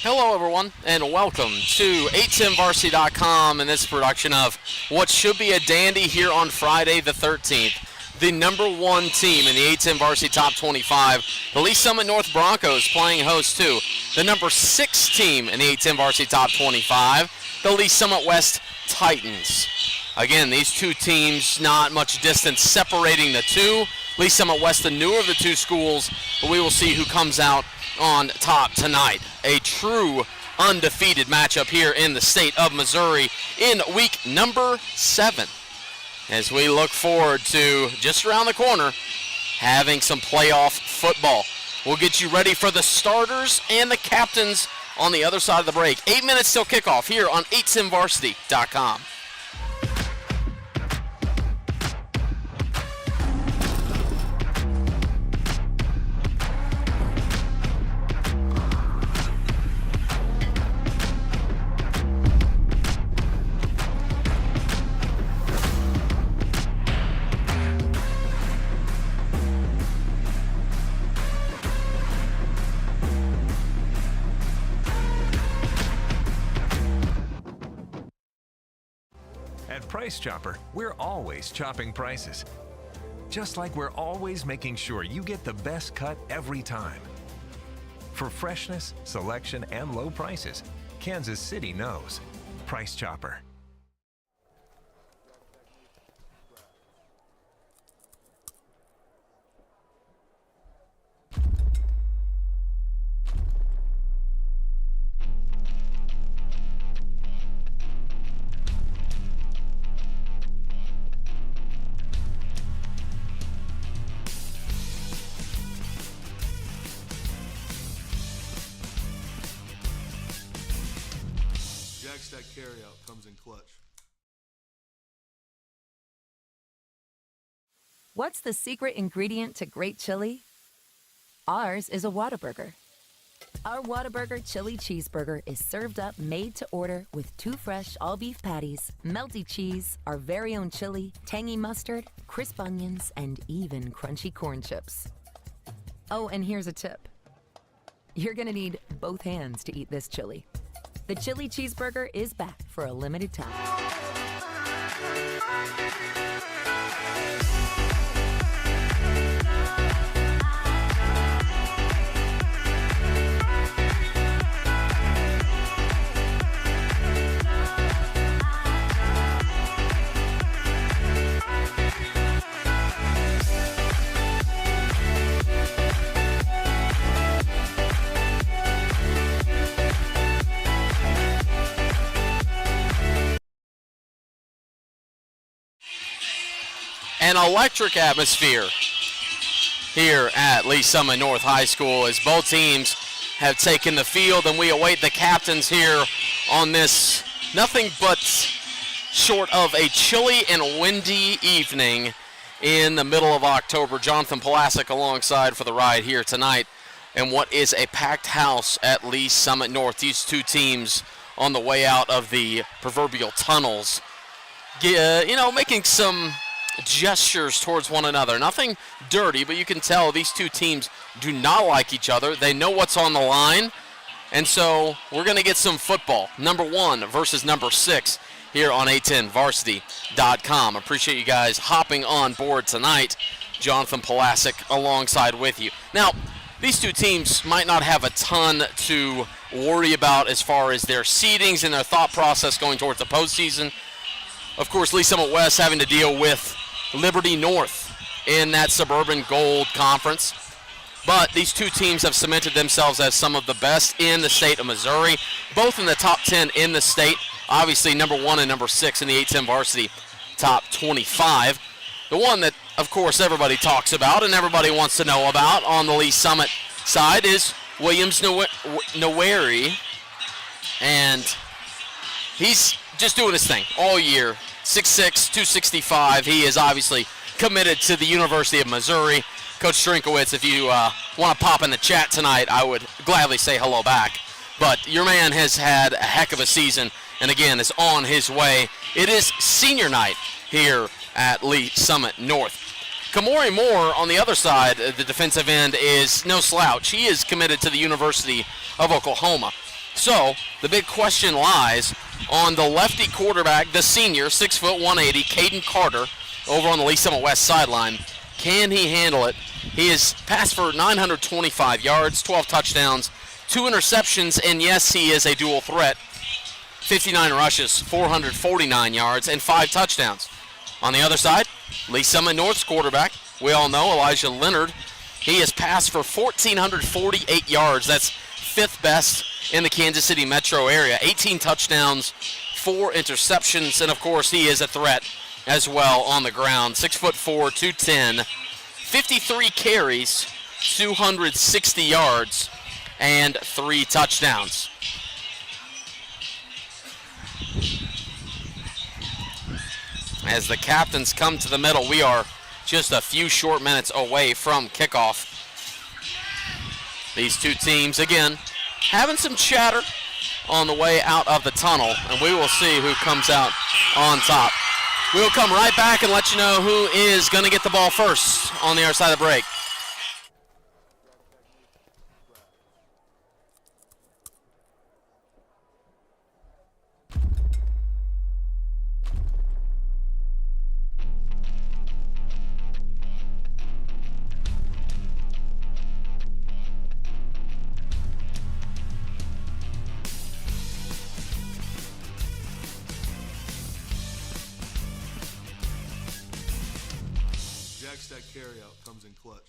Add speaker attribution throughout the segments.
Speaker 1: Hello, everyone, and welcome to 810varsity.com and this production of what should be a dandy here on Friday the 13th. The number one team in the 810 Varsity Top 25, the Lee Summit North Broncos, playing host to the number 6 team in the 810 Varsity Top 25, the Lee Summit West Titans. Again, these two teams, not much distance separating the two. Lee Summit West, the newer of the two schools, but we will see who comes out on top tonight. A true undefeated matchup here in the state of Missouri in week number 7. As we look forward to, just around the corner, having some playoff football. We'll get you ready for the starters and the captains on the other side of the break. 8 minutes till kickoff here on 810varsity.com.
Speaker 2: At Price Chopper, we're always chopping prices. Just like we're always making sure you get the best cut every time. For freshness, selection, and low prices, Kansas City knows. Price Chopper.
Speaker 3: That carryout comes in clutch.
Speaker 4: What's the secret ingredient to great chili? Ours is a Whataburger. Our Whataburger Chili Cheeseburger is served up made to order with 2 fresh all-beef patties, melty cheese, our very own chili, tangy mustard, crisp onions, and even crunchy corn chips. Oh, and here's a tip. You're gonna need both hands to eat this chili. The Chili Cheeseburger is back for a limited time.
Speaker 1: An electric atmosphere here at Lee Summit North High School as both teams have taken the field, and we await the captains here on this nothing but short of a chilly and windy evening in the middle of October. Jonathan Pulaski alongside for the ride here tonight, and what is a packed house at Lee Summit North. These two teams on the way out of the proverbial tunnels, making some gestures towards one another. Nothing dirty, but you can tell these two teams do not like each other. They know what's on the line, and so we're going to get some football. Number 1 versus number 6 here on 810varsity.com. Appreciate you guys hopping on board tonight. Jonathan Pulaski alongside with you. Now, these two teams might not have a ton to worry about as far as their seedings and their thought process going towards the postseason. Of course, Lee Summit West having to deal with Liberty North in that Suburban Gold Conference. But these two teams have cemented themselves as some of the best in the state of Missouri, both in the top 10 in the state. Obviously, number 1 and number 6 in the 810 Varsity Top 25. The one that, of course, everybody talks about and everybody wants to know about on the Lee Summit side is Williams Noweri. And he's just doing his thing all year. 6'6", 265. He is obviously committed to the University of Missouri. Coach Strinkowitz, if you want to pop in the chat tonight, I would gladly say hello back. But your man has had a heck of a season, and again, is on his way. It is senior night here at Lee Summit North. Kamori Moore on the other side, the defensive end, is no slouch. He is committed to the University of Oklahoma. So the big question lies on the lefty quarterback, the senior, 6 foot 180, Caden Carter, over on the Lee Summit West sideline. Can he handle it? He has passed for 925 yards, 12 touchdowns, 2 interceptions, and yes, he is a dual threat. 59 rushes, 449 yards, and 5 touchdowns. On the other side, Lee Summit North's quarterback, we all know, Elijah Leonard. He has passed for 1,448 yards. That's 5th best in the Kansas City metro area. 18 touchdowns, 4 interceptions, and of course he is a threat as well on the ground. 6'4", 210, 53 carries, 260 yards, and 3 touchdowns. As the captains come to the middle, we are just a few short minutes away from kickoff. These two teams, again, having some chatter on the way out of the tunnel, and we will see who comes out on top. We'll come right back and let you know who is going to get the ball first on the other side of the break.
Speaker 3: That carryout comes in clutch.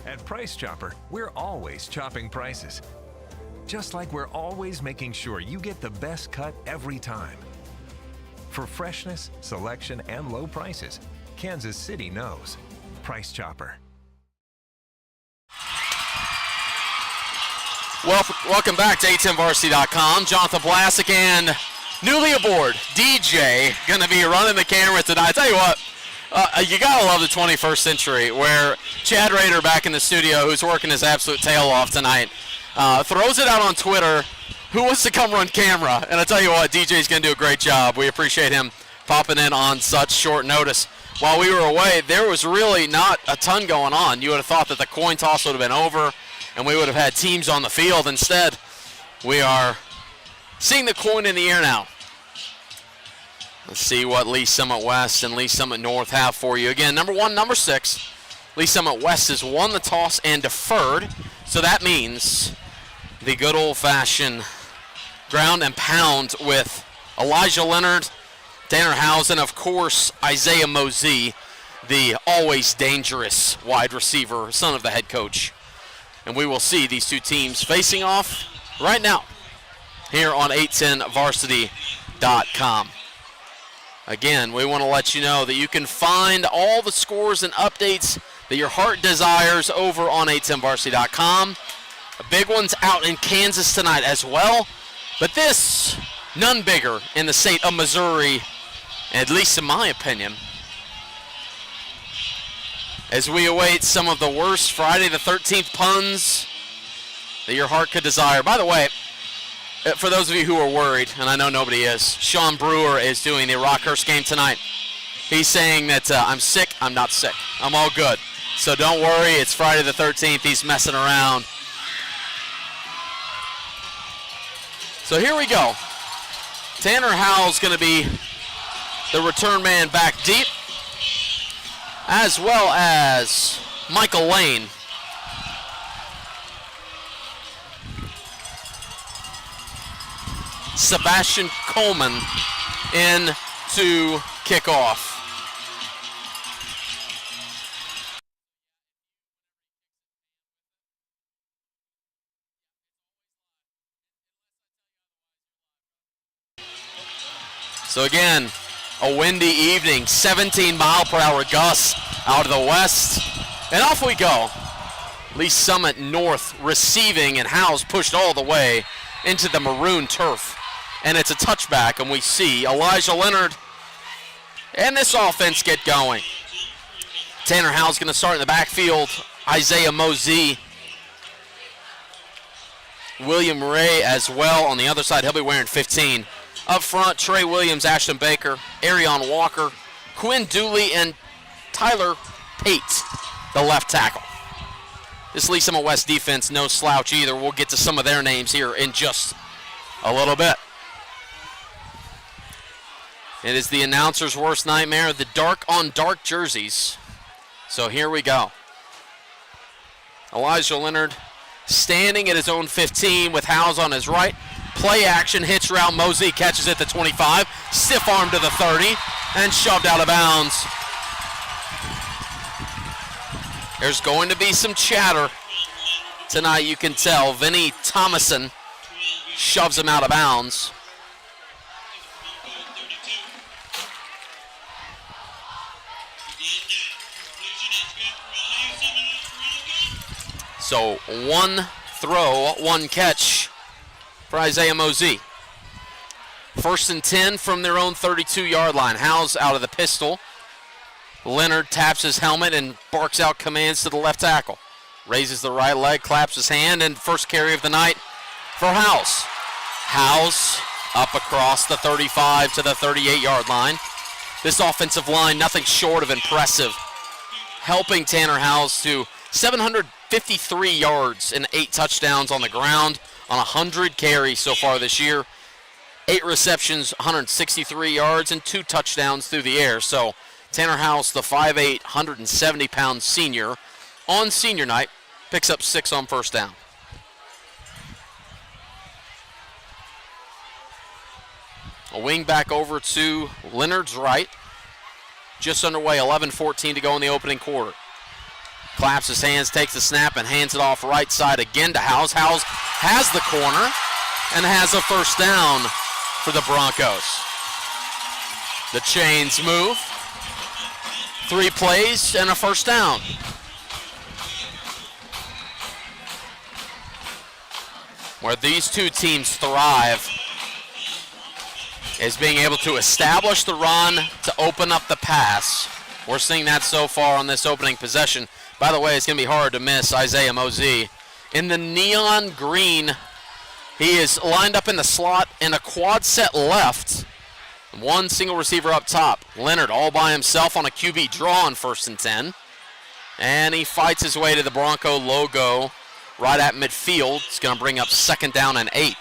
Speaker 2: At Price Chopper, we're always chopping prices. Just like we're always making sure you get the best cut every time. For freshness, selection, and low prices, Kansas City knows. Price Chopper.
Speaker 1: Welcome back to a10varsity.com. Jonathan Blasek and newly aboard DJ going to be running the camera tonight. I tell you what, you gotta love the 21st century where Chad Rader back in the studio, who's working his absolute tail off tonight, throws it out on Twitter. Who wants to come run camera? And I tell you what, DJ's gonna do a great job. We appreciate him popping in on such short notice. While we were away, there was really not a ton going on. You would have thought that the coin toss would have been over and we would have had teams on the field. Instead, we are seeing the coin in the air now. Let's see what Lee Summit West and Lee Summit North have for you. Again, number 1, number 6. Lee Summit West has won the toss and deferred. So that means the good old-fashioned ground and pound with Elijah Leonard, Tanner Housen, of course, Isaiah Mosey, the always dangerous wide receiver, son of the head coach. And we will see these two teams facing off right now here on 810varsity.com. Again, we want to let you know that you can find all the scores and updates that your heart desires over on 810varsity.com. A big one's out in Kansas tonight as well. But this, none bigger in the state of Missouri, at least in my opinion, as we await some of the worst Friday the 13th puns that your heart could desire. By the way, for those of you who are worried, and I know nobody is, Sean Brewer is doing the Rockhurst game tonight. He's saying that I'm sick. I'm not sick. I'm all good. So don't worry. It's Friday the 13th. He's messing around. So here we go. Tanner Howell's going to be the return man back deep, as well as Michael Lane. Sebastian Coleman in to kick off. So again, a windy evening, 17-mile-per-hour gusts out of the west, and off we go. Lee Summit North receiving, and Howes pushed all the way into the maroon turf. And it's a touchback, and we see Elijah Leonard and this offense get going. Tanner Howes going to start in the backfield. Isaiah Mosey. William Ray as well on the other side. He'll be wearing 15. Up front, Trey Williams, Ashton Baker, Arion Walker, Quinn Dooley, and Tyler Pate, the left tackle. This Lee Summit West defense, no slouch either. We'll get to some of their names here in just a little bit. It is the announcer's worst nightmare, the dark-on-dark jerseys. So here we go. Elijah Leonard standing at his own 15 with Howes on his right. Play action, hitch route, Mosey catches it to 25. Stiff arm to the 30 and shoved out of bounds. There's going to be some chatter tonight, you can tell. Vinnie Thomason shoves him out of bounds. So one throw, one catch for Isaiah Mosey. 1st and 10 from their own 32-yard line. Howes out of the pistol. Leonard taps his helmet and barks out commands to the left tackle. Raises the right leg, claps his hand, and first carry of the night for Howes. Howes up across the 35 to the 38-yard line. This offensive line, nothing short of impressive. Helping Tanner Howes to 753 yards and 8 touchdowns on the ground on 100 carries so far this year. 8 receptions, 163 yards, and 2 touchdowns through the air. So Tanner Howes, the 5'8", 170-pound senior, on senior night, picks up 6 on first down. A wing back over to Leonard's right. Just underway, 11:14 to go in the opening quarter. Claps his hands, takes the snap, and hands it off right side again to Howes. Howes has the corner and has a first down for the Broncos. The chains move. 3 plays and a first down. Where these two teams thrive is being able to establish the run to open up the pass. We're seeing that so far on this opening possession. By the way, it's going to be hard to miss Isaiah Mosey. In the neon green, he is lined up in the slot in a quad set left. One single receiver up top. Leonard all by himself on a QB draw on 1st and 10. And he fights his way to the Bronco logo right at midfield. It's going to bring up 2nd down and 8.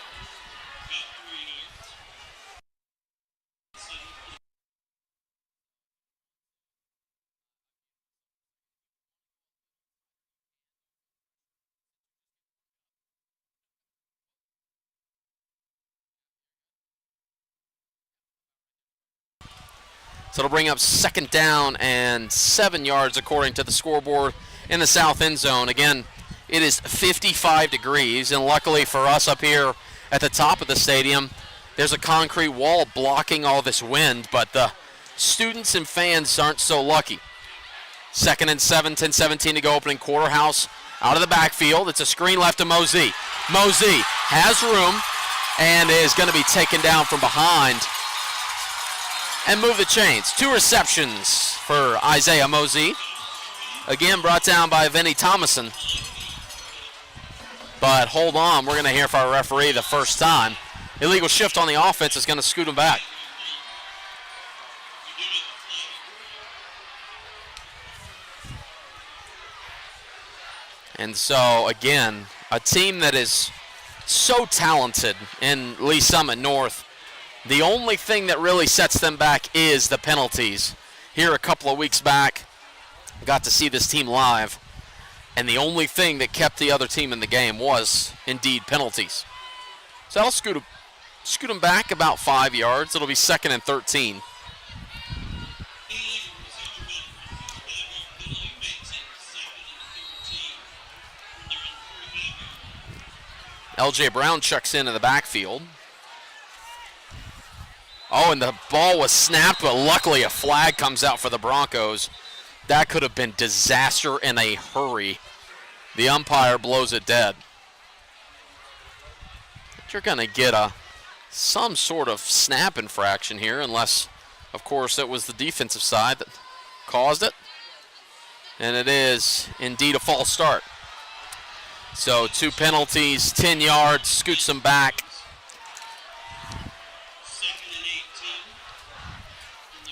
Speaker 1: So it'll bring up 2nd down and 7 yards according to the scoreboard in the south end zone. Again, it is 55 degrees, and luckily for us up here at the top of the stadium, there's a concrete wall blocking all this wind, but the students and fans aren't so lucky. 2nd and 7, 10-17 to go opening quarter. Howes out of the backfield. It's a screen left to Mosey. Mosey has room and is going to be taken down from behind and move the chains. 2 receptions for Isaiah Mosey. Again, brought down by Vinnie Thomason. But hold on, we're going to hear from our referee the first time. Illegal shift on the offense is going to scoot him back. And so, again, a team that is so talented in Lee Summit North, the only thing that really sets them back is the penalties. Here a couple of weeks back, got to see this team live, and the only thing that kept the other team in the game was, indeed, penalties. So that'll scoot them back about 5 yards. It'll be 2nd and 13. L.J. Brown checks in the backfield. Oh, and the ball was snapped, but luckily a flag comes out for the Broncos. That could have been disaster in a hurry. The umpire blows it dead. You're going to get some sort of snap infraction here, unless, of course, it was the defensive side that caused it. And it is indeed a false start. So 2 penalties, 10 yards, scoots them back.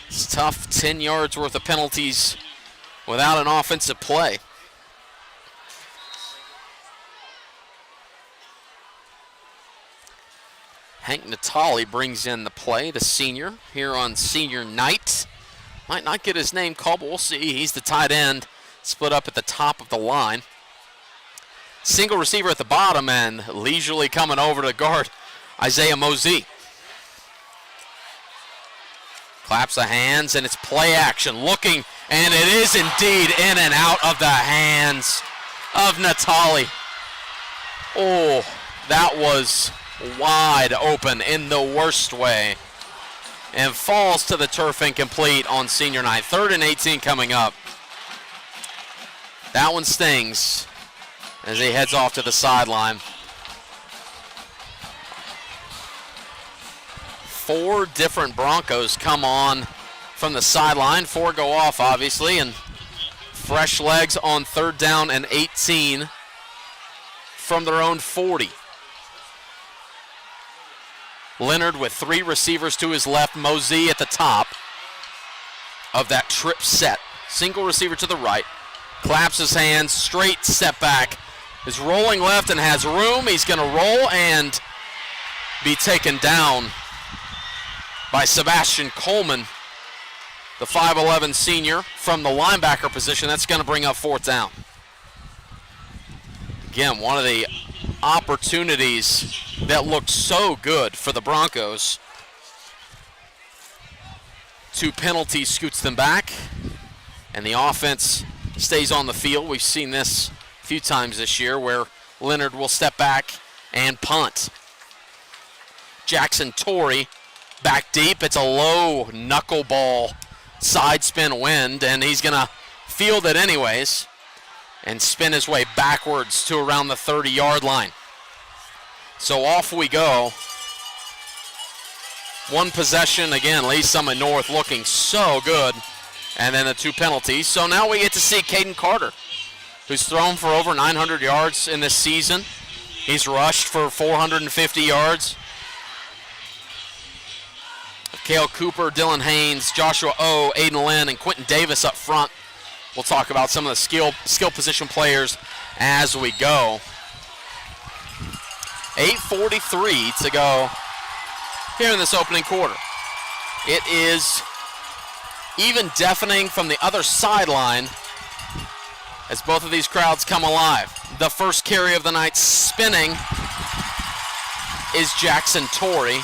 Speaker 1: It's tough, 10 yards worth of penalties without an offensive play. Hank Natali brings in the play, the senior, here on senior night. Might not get his name called, but we'll see. He's the tight end, split up at the top of the line. Single receiver at the bottom and leisurely coming over to guard Isaiah Mosey. Claps the hands, and it's play action. Looking, and it is indeed in and out of the hands of Natali. Oh, that was wide open in the worst way. And falls to the turf incomplete on senior night. 3rd and 18 coming up. That one stings as he heads off to the sideline. 4 different Broncos come on from the sideline. 4 go off, obviously, and fresh legs on 3rd down and 18 from their own 40. Leonard with 3 receivers to his left. Mosey at the top of that trip set. Single receiver to the right. Claps his hands, straight step back. Is rolling left and has room. He's going to roll and be taken down by Sebastian Coleman, the 5'11 senior from the linebacker position. That's going to bring up 4th down. Again, one of the opportunities that looked so good for the Broncos. 2 penalties scoots them back, and the offense stays on the field. We've seen this a few times this year where Leonard will step back and punt. Jackson Torrey back deep. It's a low knuckleball side spin wind, and he's going to field it anyways and spin his way backwards to around the 30-yard line. So off we go. 1 possession, again, Lee Summit North looking so good. And then the 2 penalties. So now we get to see Caden Carter, who's thrown for over 900 yards in this season. He's rushed for 450 yards. Cale Cooper, Dylan Haynes, Joshua O, Aiden Lynn, and Quentin Davis up front. We'll talk about some of the skill position players as we go. 8:43 to go here in this opening quarter. It is even deafening from the other sideline as both of these crowds come alive. The first carry of the night spinning is Jackson Torrey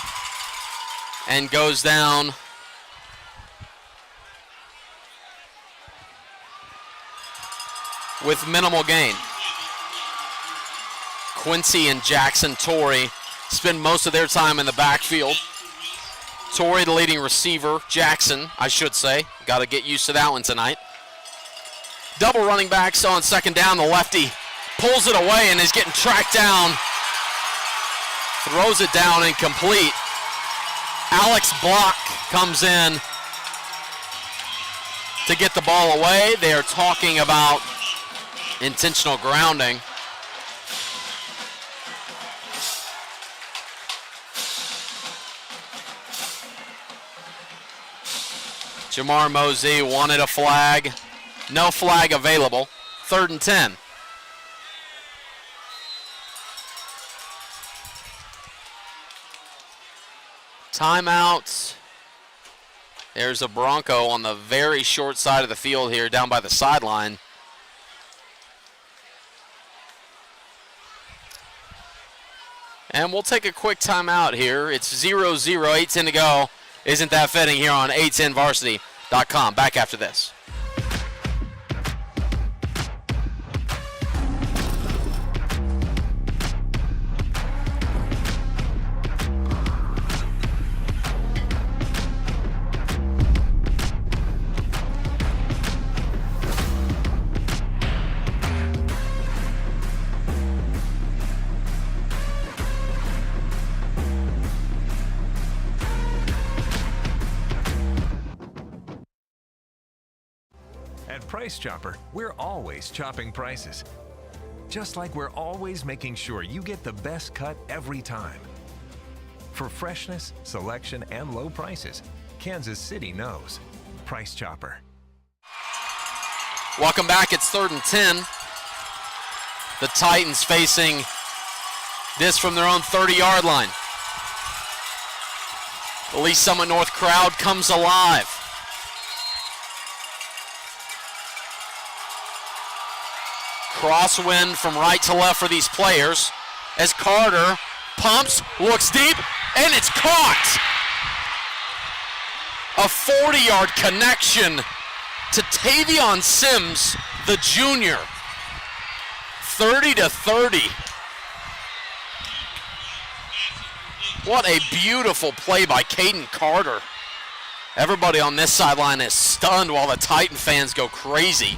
Speaker 1: and goes down with minimal gain. Quincy and Jackson Torrey spend most of their time in the backfield. Torrey, the leading receiver. Jackson, I should say. Got to get used to that one tonight. Double running backs on 2nd down. The lefty pulls it away and is getting tracked down. Throws it down incomplete. Alex Block comes in to get the ball away. They are talking about intentional grounding. Jamar Mosey wanted a flag. No flag available. 3rd and 10. Timeout. There's a Bronco on the very short side of the field here, down by the sideline. And we'll take a quick timeout here. It's 0-0, 8:10 to go. Isn't that fitting here on a10varsity.com? Back after this.
Speaker 2: At Price Chopper, we're always chopping prices. Just like we're always making sure you get the best cut every time. For freshness, selection, and low prices, Kansas City knows. Price Chopper.
Speaker 1: Welcome back. It's 3rd and 10. The Titans facing this from their own 30-yard line. The Lee Summit North crowd comes alive. Crosswind from right to left for these players as Carter pumps, looks deep, and it's caught. A 40-yard connection to Tavion Sims, the junior. 30-30. What a beautiful play by Caden Carter. Everybody on this sideline is stunned while the Titan fans go crazy.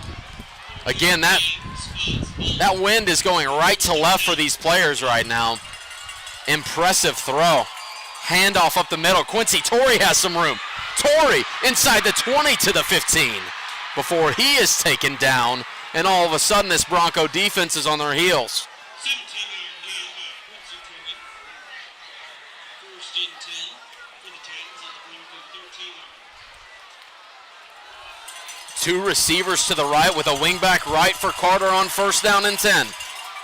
Speaker 1: Again, that wind is going right to left for these players right now. Impressive throw. Handoff up the middle. Quincy Torrey has some room. Torrey inside the 20 to the 15 before he is taken down, and all of a sudden this Bronco defense is on their heels.
Speaker 5: 17-yard gain by Quincy Torrey. 1st and 10 for the Titans at the Bronco 13-yard.
Speaker 1: Two receivers to the right with a wingback right for Carter on 1st down and 10.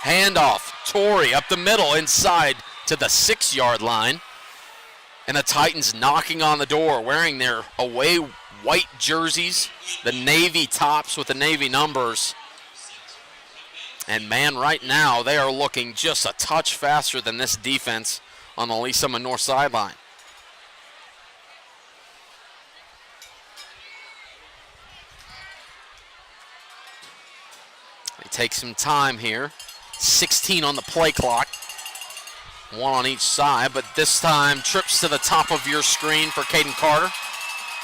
Speaker 1: Handoff, Torrey up the middle inside to the 6-yard line. And the Titans knocking on the door, wearing their away white jerseys, the navy tops with the navy numbers. And man, right now they are looking just a touch faster than this defense on the Lee Summit North sideline. They take some time here. 16 on the play clock. One on each side, but this time trips to the top of your screen for Caden Carter.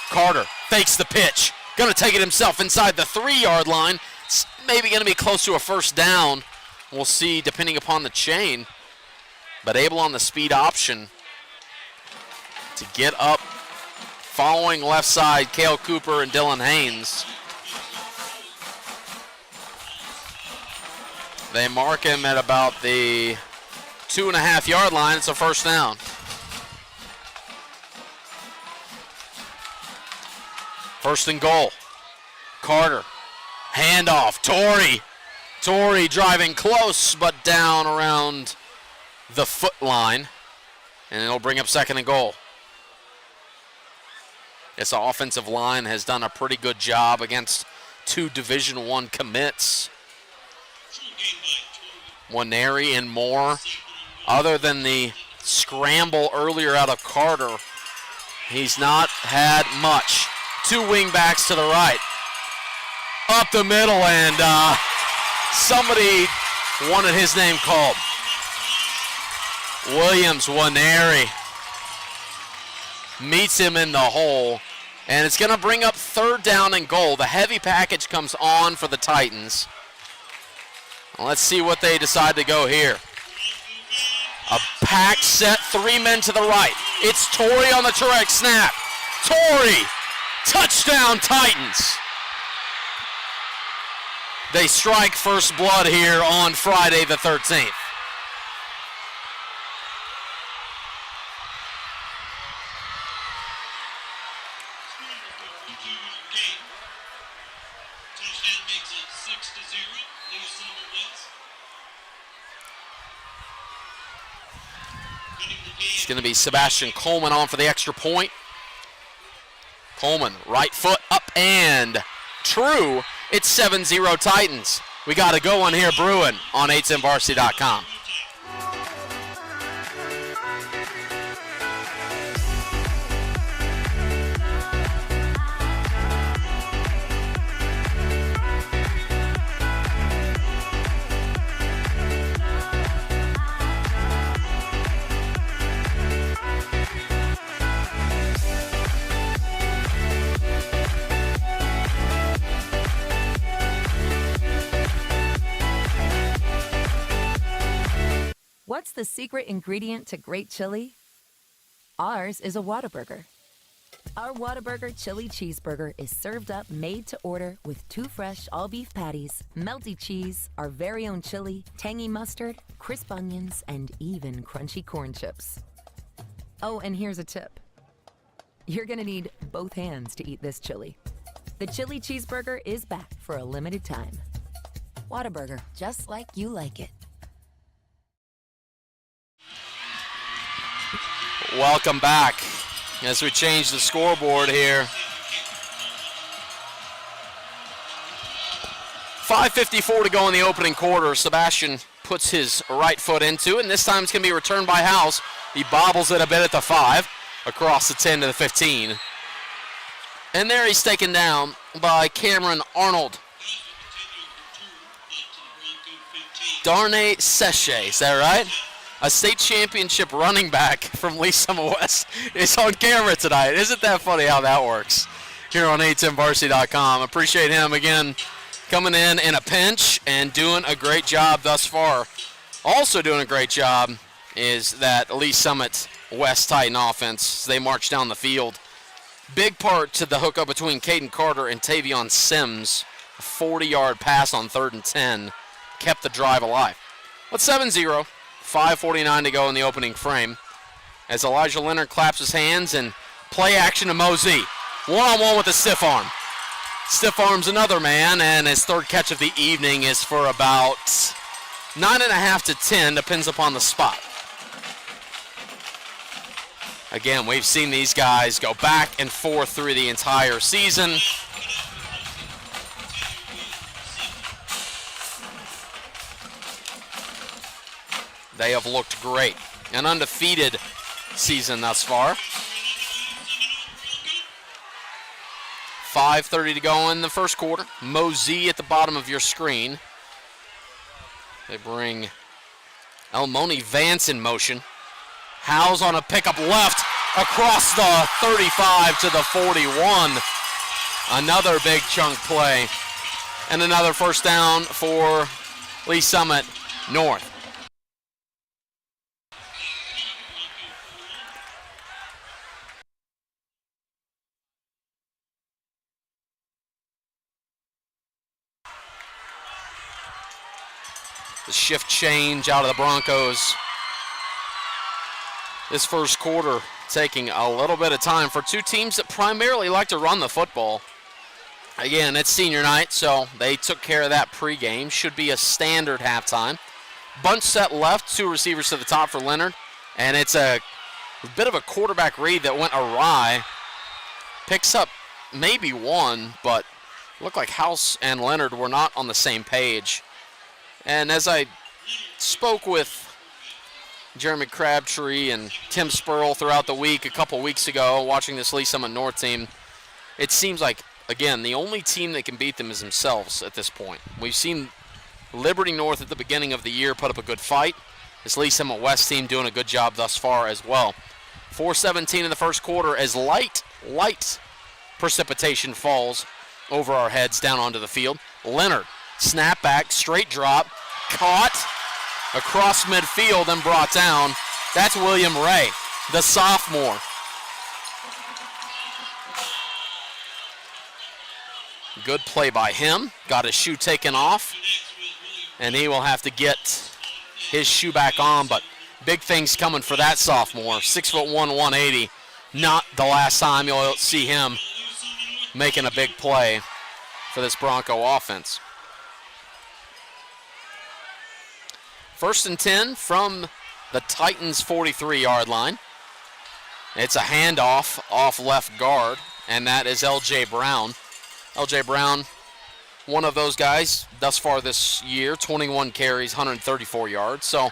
Speaker 1: Carter fakes the pitch. Going to take it himself inside the 3-yard line. It's maybe going to be close to a 1st down. We'll see depending upon the chain. But able on the speed option to get up. Following left side, Cale Cooper and Dylan Haynes. They mark him at about the 2.5-yard line. It's a 1st down. First and goal. Carter. Handoff. Torrey. Torrey driving close, but down around the foot line. And it'll bring up 2nd and goal. This offensive line has done a pretty good job against 2 Division I commits. Waneri and Moore. Other than the scramble earlier out of Carter, he's not had much. 2 wingbacks to the right. Up the middle, and somebody wanted his name called. Williams Waneri meets him in the hole, and it's going to bring up 3rd down and goal. The heavy package comes on for the Titans. Let's see what they decide to go here. A pack set, 3 men to the right. It's Torrey on the direct snap. Torrey, touchdown Titans. They strike first blood here on Friday the 13th.
Speaker 5: Touchdown makes it 6-0. Lee Summit wins.
Speaker 1: It's going to be Sebastian Coleman on for the extra point. Coleman, right foot up and true. It's 7-0 Titans. We got to go on here, Bruin, on 810varsity.com.
Speaker 4: What's the secret ingredient to great chili? Ours is a Whataburger. Our Whataburger Chili Cheeseburger is served up made to order with 2 fresh all-beef patties, melty cheese, our very own chili, tangy mustard, crisp onions, and even crunchy corn chips. Oh, and here's a tip. You're gonna need both hands to eat this chili. The Chili Cheeseburger is back for a limited time. Whataburger, just like you like it.
Speaker 1: Welcome back as we change the scoreboard here. 5:54 to go in the opening quarter. Sebastian puts his right foot into it, and this time it's going to be returned by House. He bobbles it a bit at the 5, across the 10 to the 15. And there he's taken down by Cameron Arnold. Darnay Seche, is that right? A state championship running back from Lee Summit West is on camera tonight. Isn't that funny how that works? Here on a10varsity.com. Appreciate him again coming in a pinch and doing a great job thus far. Also doing a great job is that Lee Summit West Titan offense. They march down the field. Big part to the hookup between Caden Carter and Tavion Sims. A 40-yard pass on 3rd and 10 kept the drive alive. But 7-0, 5:49 to go in the opening frame. As Elijah Leonard claps his hands and play action to Mosey. One-on-one with a stiff arm. Stiff arms another man, and his 3rd catch of the evening is for about 9.5 to 10, depends upon the spot. Again, we've seen these guys go back and forth through the entire season. They have looked great. An undefeated season thus far. 5:30 to go in the first quarter. Mosey at the bottom of your screen. They bring Elmoni Vance in motion. Howes on a pickup left across the 35 to the 41. Another big chunk play. And another first down for Lee Summit North. The shift change out of the Broncos. This first quarter taking a little bit of time for two teams that primarily like to run the football. Again, it's senior night, so they took care of that pregame. Should be a standard halftime. Bunch set left, 2 receivers to the top for Leonard, and it's a bit of a quarterback read that went awry. Picks up maybe 1, but looked like House and Leonard were not on the same page. And as I spoke with Jeremy Crabtree and Tim Spurl throughout the week a couple weeks ago, watching this Lee Summit North team, it seems like, again, the only team that can beat them is themselves at this point. We've seen Liberty North at the beginning of the year put up a good fight. This Lee Summit West team doing a good job thus far as well. 4:17 in the first quarter as light precipitation falls over our heads down onto the field. Leonard, snap back, straight drop, caught across midfield and brought down. That's William Ray, the sophomore. Good play by him. Got his shoe taken off, and he will have to get his shoe back on, but big things coming for that sophomore. 6'1", 180. Not the last time you'll see him making a big play for this Bronco offense. 1st and 10 from the Titans' 43-yard line. It's a handoff off left guard, and that is L.J. Brown. L.J. Brown, one of those guys thus far this year, 21 carries, 134 yards. So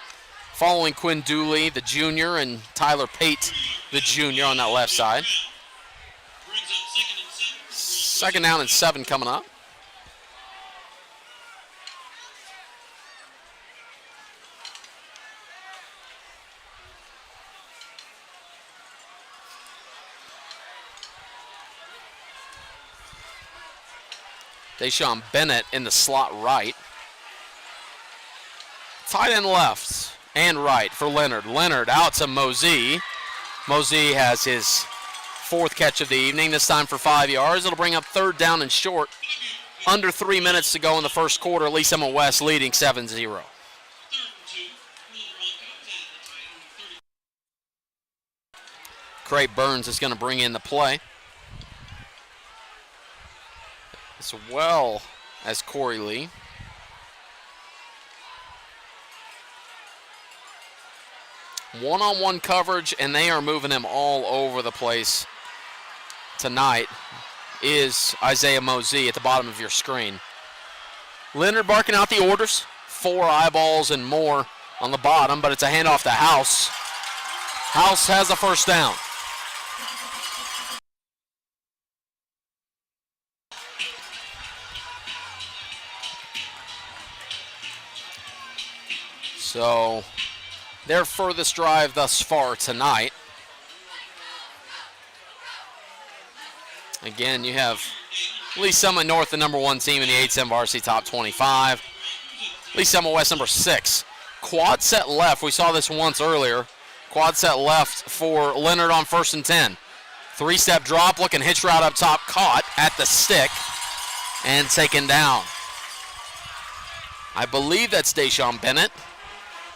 Speaker 1: following Quinn Dooley, the junior, and Tyler Pate, the junior, on that left side. 2nd down and 7 coming up. Deshaun Bennett in the slot right. Tight end left and right for Leonard. Leonard out to Mosey. Mosey has his fourth catch of the evening, this time for 5 yards. It'll bring up third down and short. Under 3 minutes to go in the first quarter. Lee Summit West leading 7-0. Craig Burns is going to bring in the play, as well as Corey Lee. One-on-one coverage, and they are moving him all over the place tonight, is Isaiah Mosey at the bottom of your screen. Leonard barking out the orders. 4 eyeballs and more on the bottom, but it's a handoff to House. House has a first down. So their furthest drive thus far tonight. Again, you have Lee Summit North, the number 1 team in the 8-10 varsity top 25. Lee Summit West, number 6. Quad set left. We saw this once earlier. Quad set left for Leonard on 1st and 10. 3-step drop, looking hitch route up top, caught at the stick and taken down. I believe that's Deshaun Bennett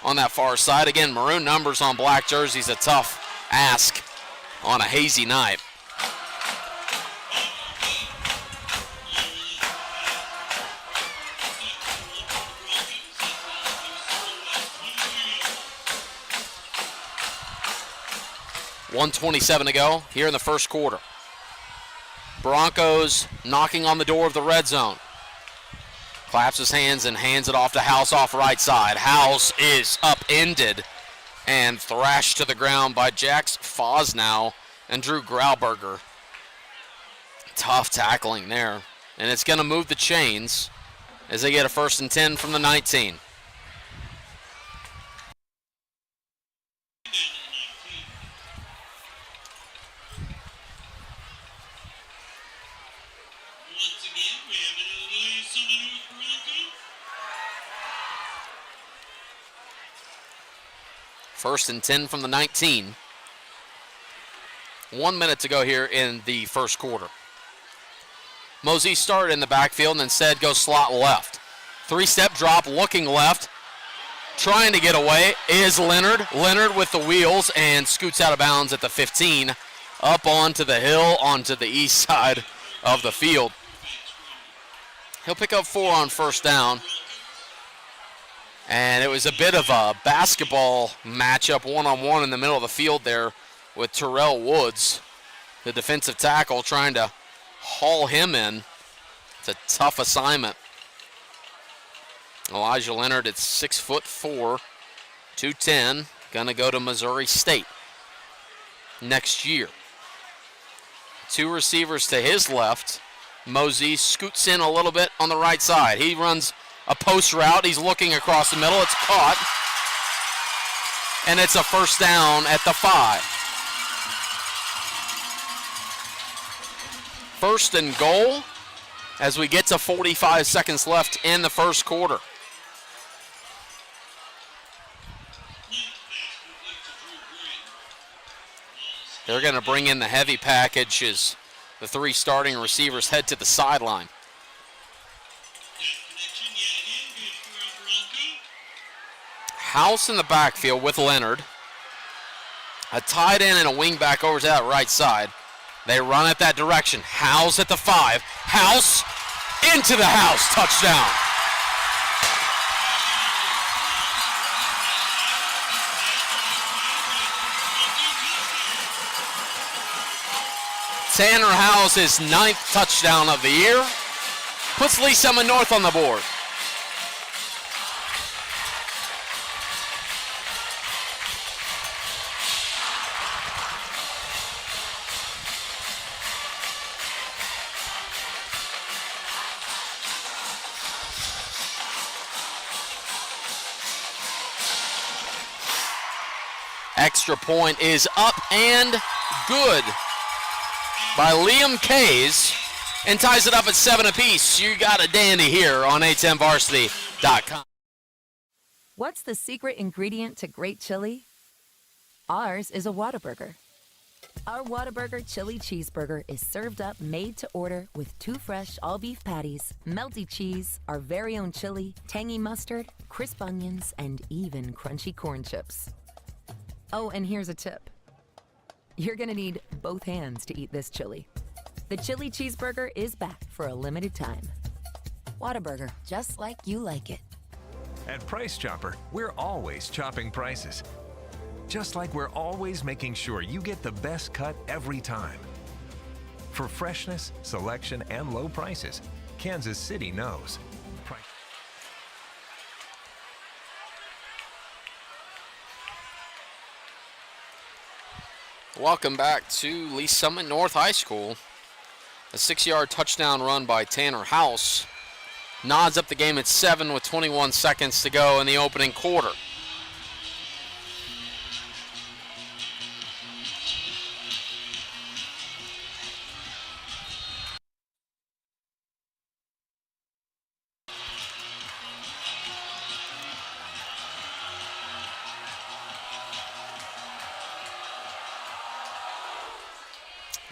Speaker 1: on that far side. Again, maroon numbers on black jerseys, a tough ask on a hazy night. .127 to go here in the first quarter. Broncos knocking on the door of the red zone. Claps his hands and hands it off to House off right side. House is upended and thrashed to the ground by Jax Fosnow and Drew Grauberger. Tough tackling there. And it's going to move the chains as they get a 1st and 10 from the 19. First and 10 from the 19. 1 minute to go here in the first quarter. Mosey started in the backfield and instead goes slot left. 3-step drop, looking left. Trying to get away is Leonard. Leonard with the wheels and scoots out of bounds at the 15. Up onto the hill, onto the east side of the field. He'll pick up 4 on first down. And it was a bit of a basketball matchup, one-on-one in the middle of the field there with Terrell Woods, the defensive tackle, trying to haul him in. It's a tough assignment. Elijah Leonard at 6'4", 210, gonna go to Missouri State next year. 2 receivers to his left. Mosey scoots in a little bit on the right side. He runs a post route. He's looking across the middle. It's caught. And it's a first down at the 5. First and goal as we get to 45 seconds left in the first quarter. They're going to bring in the heavy package as the 3 starting receivers head to the sideline. House in the backfield with Leonard. A tight end and a wing back over to that right side. They run it that direction. House at the 5. House into the house. Touchdown. Tanner House's 9th touchdown of the year. Puts Lee Summit North on the board. Extra point is up and good by Liam Kays and ties it up at 7 apiece. You got a dandy here on a10varsity.com.
Speaker 4: What's the secret ingredient to great chili? Ours is a Whataburger. Our Whataburger Chili Cheeseburger is served up made to order with 2 fresh all-beef patties, melty cheese, our very own chili, tangy mustard, crisp onions, and even crunchy corn chips. Oh, and here's a tip. You're gonna need both hands to eat this chili. The Chili Cheeseburger is back for a limited time. Whataburger, just like you like it.
Speaker 2: At Price Chopper, we're always chopping prices. Just like we're always making sure you get the best cut every time. For freshness, selection, and low prices, Kansas City knows.
Speaker 1: Welcome back to Lee Summit North High School. A 6-yard touchdown run by Tanner House nods up the game at 7 with 21 seconds to go in the opening quarter.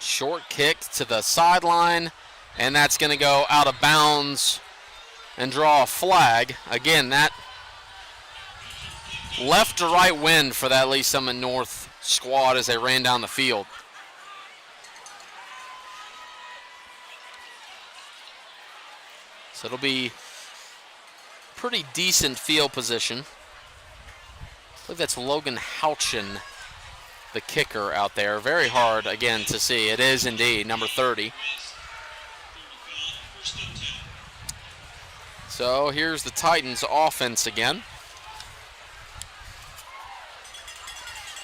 Speaker 1: Short kick to the sideline, and that's going to go out of bounds and draw a flag. Again, that left to right wind for that Lee Summit North squad as they ran down the field. So it'll be pretty decent field position. I believe that's Logan Houchin, the kicker out there. Very hard, again, to see. It is indeed number 30. So here's the Titans offense again.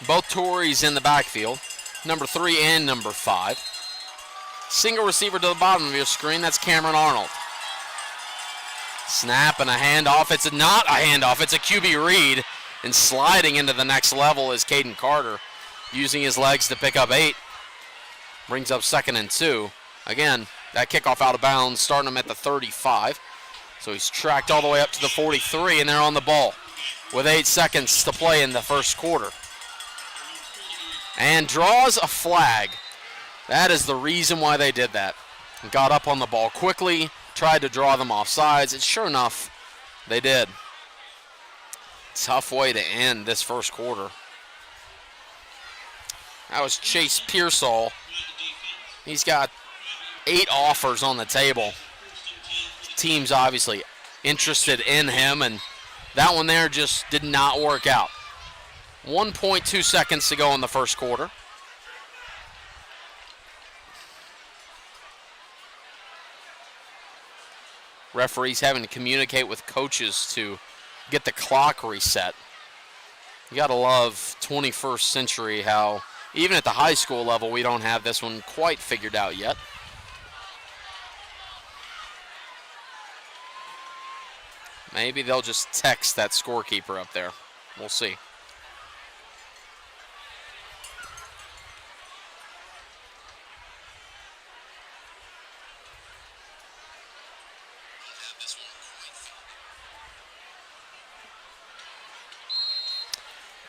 Speaker 1: Both Tories in the backfield, number 3 and number 5. Single receiver to the bottom of your screen, that's Cameron Arnold. Snap and a handoff. It's not a handoff, it's a QB read. And sliding into the next level is Caden Carter, using his legs to pick up 8. Brings up 2nd and 2. Again, that kickoff out of bounds, starting him at the 35. So he's tracked all the way up to the 43, and they're on the ball with 8 seconds to play in the first quarter. And draws a flag. That is the reason why they did that. Got up on the ball quickly, tried to draw them off sides, and sure enough, they did. Tough way to end this first quarter. That was Chase Pearsall. He's got 8 offers on the table. Team's obviously interested in him, and that one there just did not work out. 1.2 seconds to go in the first quarter. Referees having to communicate with coaches to get the clock reset. You gotta love 21st century how even at the high school level we don't have this one quite figured out yet. Maybe they'll just text that scorekeeper up there. We'll see.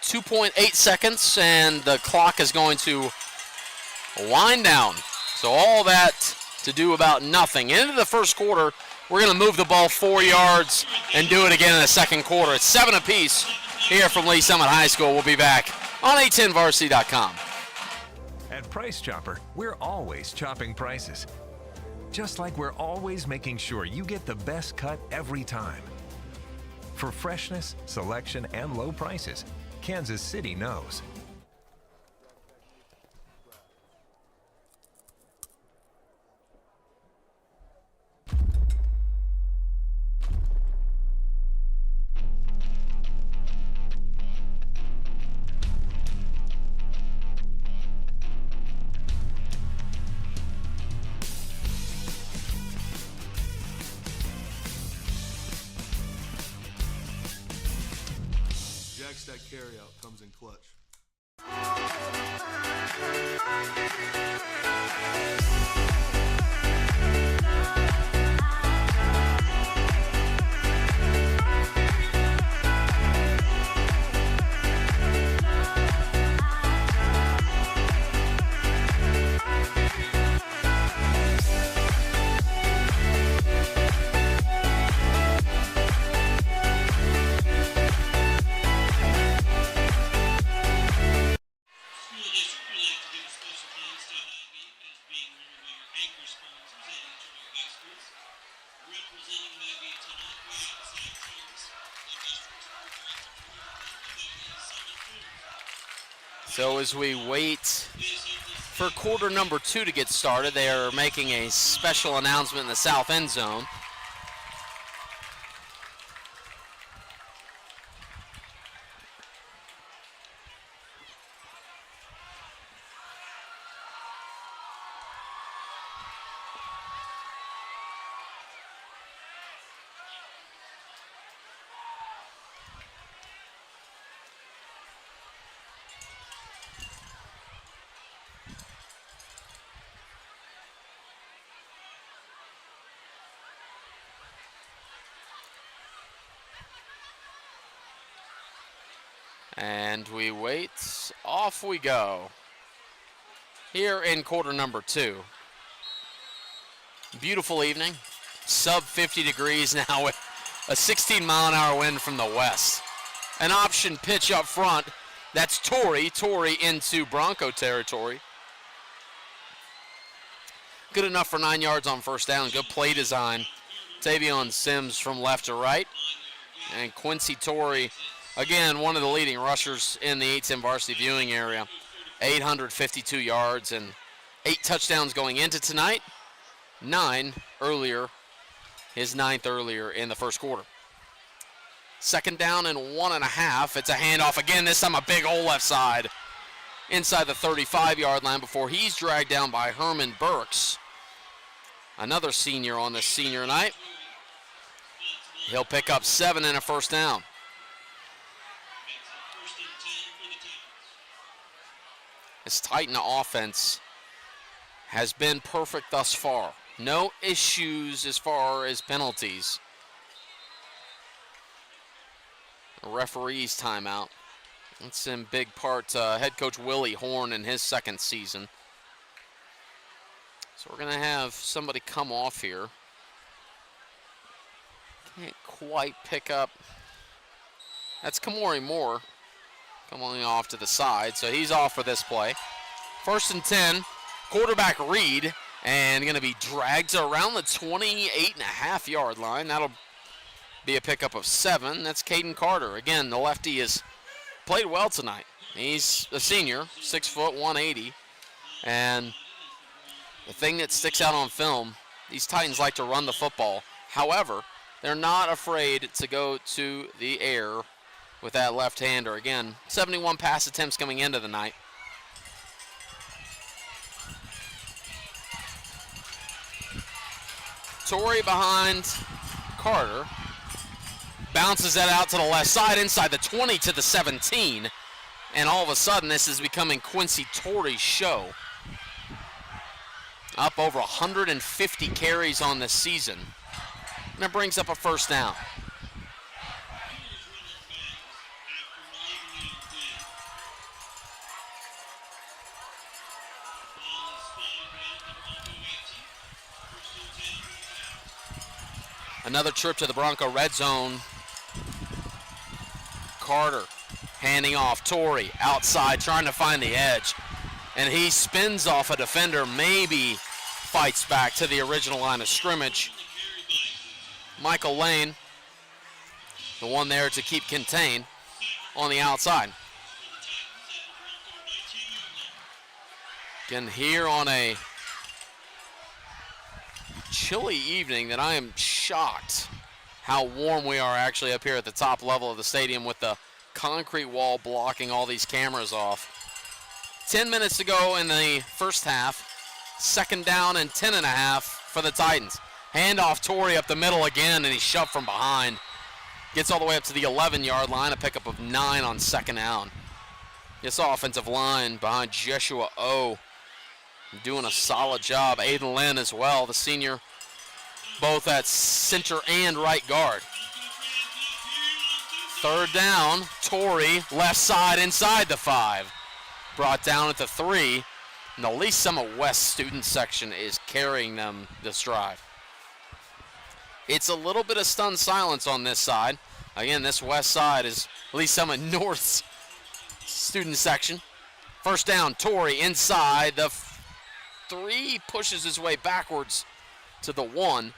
Speaker 1: .8 seconds, and the clock is going to wind down. So all that to do about nothing. Into the first quarter, we're going to move the ball 4 yards and do it again in the second quarter. It's 7 apiece here from Lee Summit High School. We'll be back on a10varsity.com.
Speaker 2: At Price Chopper, we're always chopping prices. Just like we're always making sure you get the best cut every time. For freshness, selection, and low prices, Kansas City knows.
Speaker 3: Jack's that carryout comes in clutch.
Speaker 1: So as we wait for quarter number 2 to get started, they are making a special announcement in the south end zone. And we wait. Off we go. Here in quarter number 2. Beautiful evening. Sub 50 degrees now with a 16-mile-an-hour wind from the west. An option pitch up front. That's Torrey. Torrey into Bronco territory. Good enough for 9 yards on first down. Good play design. Tavion Sims from left to right. And Quincy Torrey, again, one of the leading rushers in the 810 varsity viewing area. 852 yards and 8 touchdowns going into tonight. 9 earlier, his 9th earlier in the first quarter. Second down and 1.5. It's a handoff again, this time a big hole left side. Inside the 35-yard line before he's dragged down by Herman Burks. Another senior on this senior night. He'll pick up 7 and a first down. This Titan offense has been perfect thus far. No issues as far as penalties. A referee's timeout. That's in big part head coach Willie Horn in his second season. So we're going to have somebody come off here. Can't quite pick up. That's Kamori Moore coming off to the side. So he's off for this play. First and 10. Quarterback Reed. And going to be dragged around the 28.5-yard line. That'll be a pickup of 7. That's Caden Carter. Again, the lefty has played well tonight. He's a senior, 6 foot, 180. And the thing that sticks out on film, these Titans like to run the football. However, they're not afraid to go to the air with that left-hander. Again, 71 pass attempts coming into the night. Torrey behind Carter. Bounces that out to the left side, inside the 20 to the 17. And all of a sudden, this is becoming Quincy Torrey's show. Up over 150 carries on this season. And it brings up a first down. Another trip to the Bronco red zone. Carter handing off. Torrey outside trying to find the edge. And he spins off a defender, maybe fights back to the original line of scrimmage. Michael Lane, the one there to keep contained on the outside. Again, here on a chilly evening that I am shocked how warm we are actually up here at the top level of the stadium with the concrete wall blocking all these cameras off. 10 minutes to go in the first half. Second down and 10.5 for the Titans. Handoff Torrey up the middle again, and he's shoved from behind. Gets all the way up to the 11-yard line, a pickup of 9 on second down. This offensive line behind Jeshua O doing a solid job. Aiden Lynn as well, the senior, both at center and right guard. Third down, Torrey, left side inside the 5. Brought down at the 3. And the Lee Summit West student section is carrying them this drive. It's a little bit of stunned silence on this side. Again, this west side is Lee Summit North's student section. First down, Torrey inside the 3, pushes his way backwards to the 1.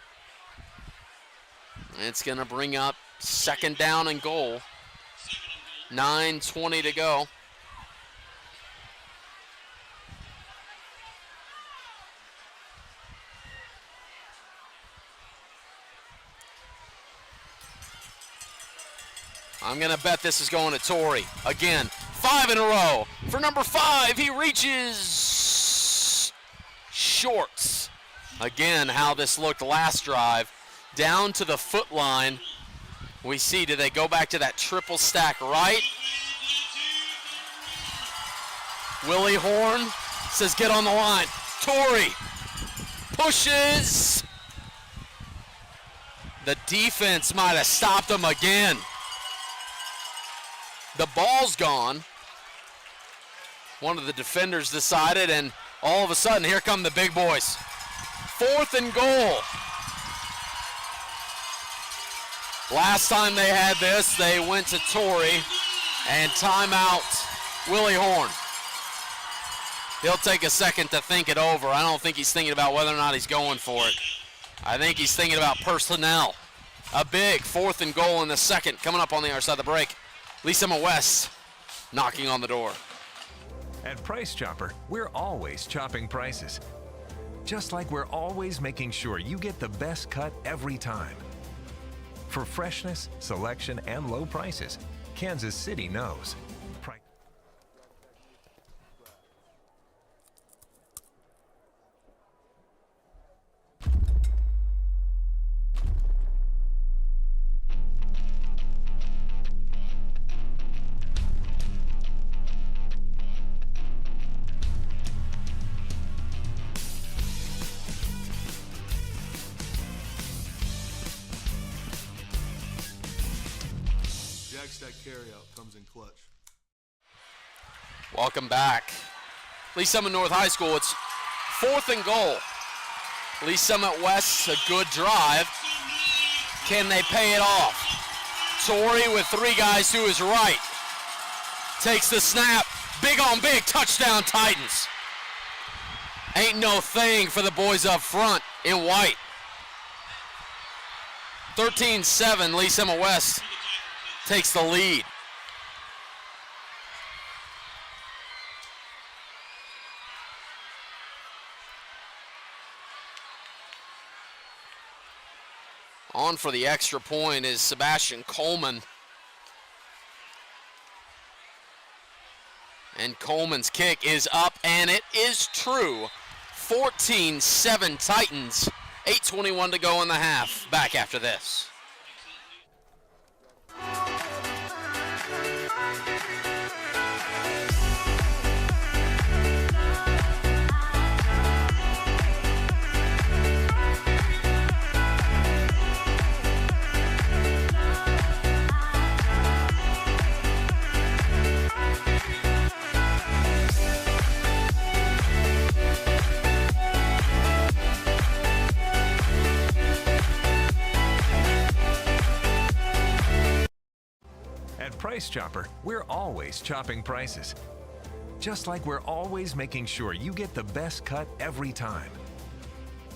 Speaker 1: It's going to bring up second down and goal. 9:20 to go. I'm going to bet this is going to Torrey. Again, 5 in a row. For number 5, he reaches short. Again, how this looked last drive. Down to the foot line. We see, do they go back to that triple stack right? Willie Horn says get on the line. Torrey pushes. The defense might have stopped him again. The ball's gone. One of the defenders decided, and all of a sudden, here come the big boys. 4th and goal. Last time they had this, they went to Torrey, and timeout, Willie Horn. He'll take a second to think it over. I don't think he's thinking about whether or not he's going for it. I think he's thinking about personnel. A big 4th and goal in the second, coming up on the other side of the break. Lisa West knocking on the door.
Speaker 2: At Price Chopper, we're always chopping prices. Just like we're always making sure you get the best cut every time. For freshness, selection, and low prices, Kansas City knows.
Speaker 3: Stack carryout comes in clutch.
Speaker 1: Welcome back. Lee Summit North High School, it's 4th and goal. Lee Summit West, a good drive. Can they pay it off? Torrey with 3 guys to his right. Takes the snap, big on big, touchdown Titans. Ain't no thing for the boys up front in white. 13-7, Lee Summit West takes the lead. On for the extra point is Sebastian Coleman. And Coleman's kick is up, and it is true. 14-7 Titans. 8:21 to go in the half. Back after this.
Speaker 2: At Price Chopper, we're always chopping prices. Just like we're always making sure you get the best cut every time.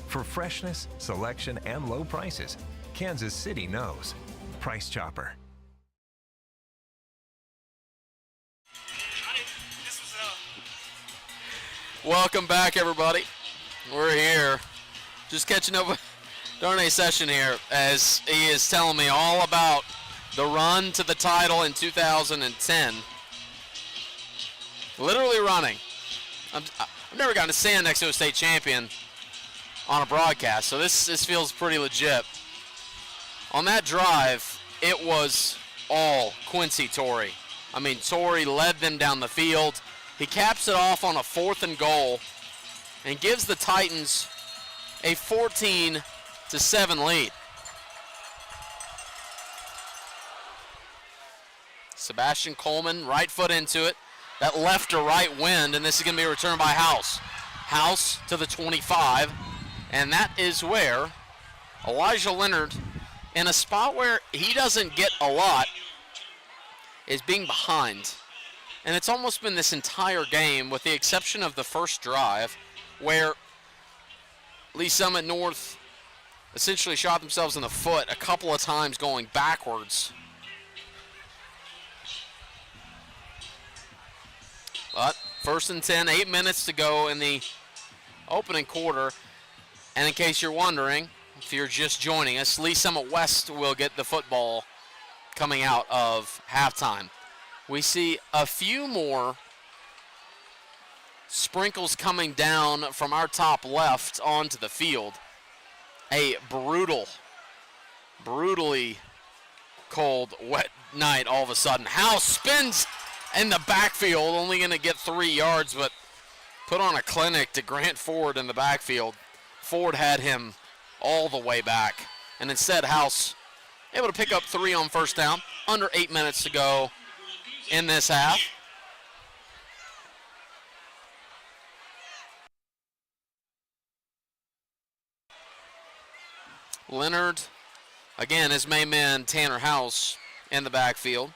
Speaker 2: For freshness, selection, and low prices, Kansas City knows. Price Chopper.
Speaker 1: Welcome back, everybody. We're here. Just catching up with Darnay's session here as he is telling me all about the run to the title in 2010. Literally running. I've never gotten to stand next to a state champion on a broadcast, so this feels pretty legit. On that drive, it was all Quincy Torrey. I mean, Torrey led them down the field. He caps it off on a 4th and goal and gives the Titans a 14-7 lead. Sebastian Coleman, right foot into it. That left to right wind, and this is going to be returned by House. House to the 25, and that is where Elijah Leonard, in a spot where he doesn't get a lot, is being behind. And it's almost been this entire game, with the exception of the first drive, where Lee Summit North essentially shot themselves in the foot a couple of times going backwards. But 1st and 10, 8 minutes to go in the opening quarter. And in case you're wondering, if you're just joining us, Lee Summit West will get the football coming out of halftime. We see a few more sprinkles coming down from our top left onto the field. A brutally cold, wet night all of a sudden. House spins in the backfield, only going to get 3 yards, but put on a clinic to Grant Ford in the backfield. Ford had him all the way back, and instead House able to pick up 3 on first down. Under 8 minutes to go in this half. Leonard, again, his main man, Tanner House, in the backfield.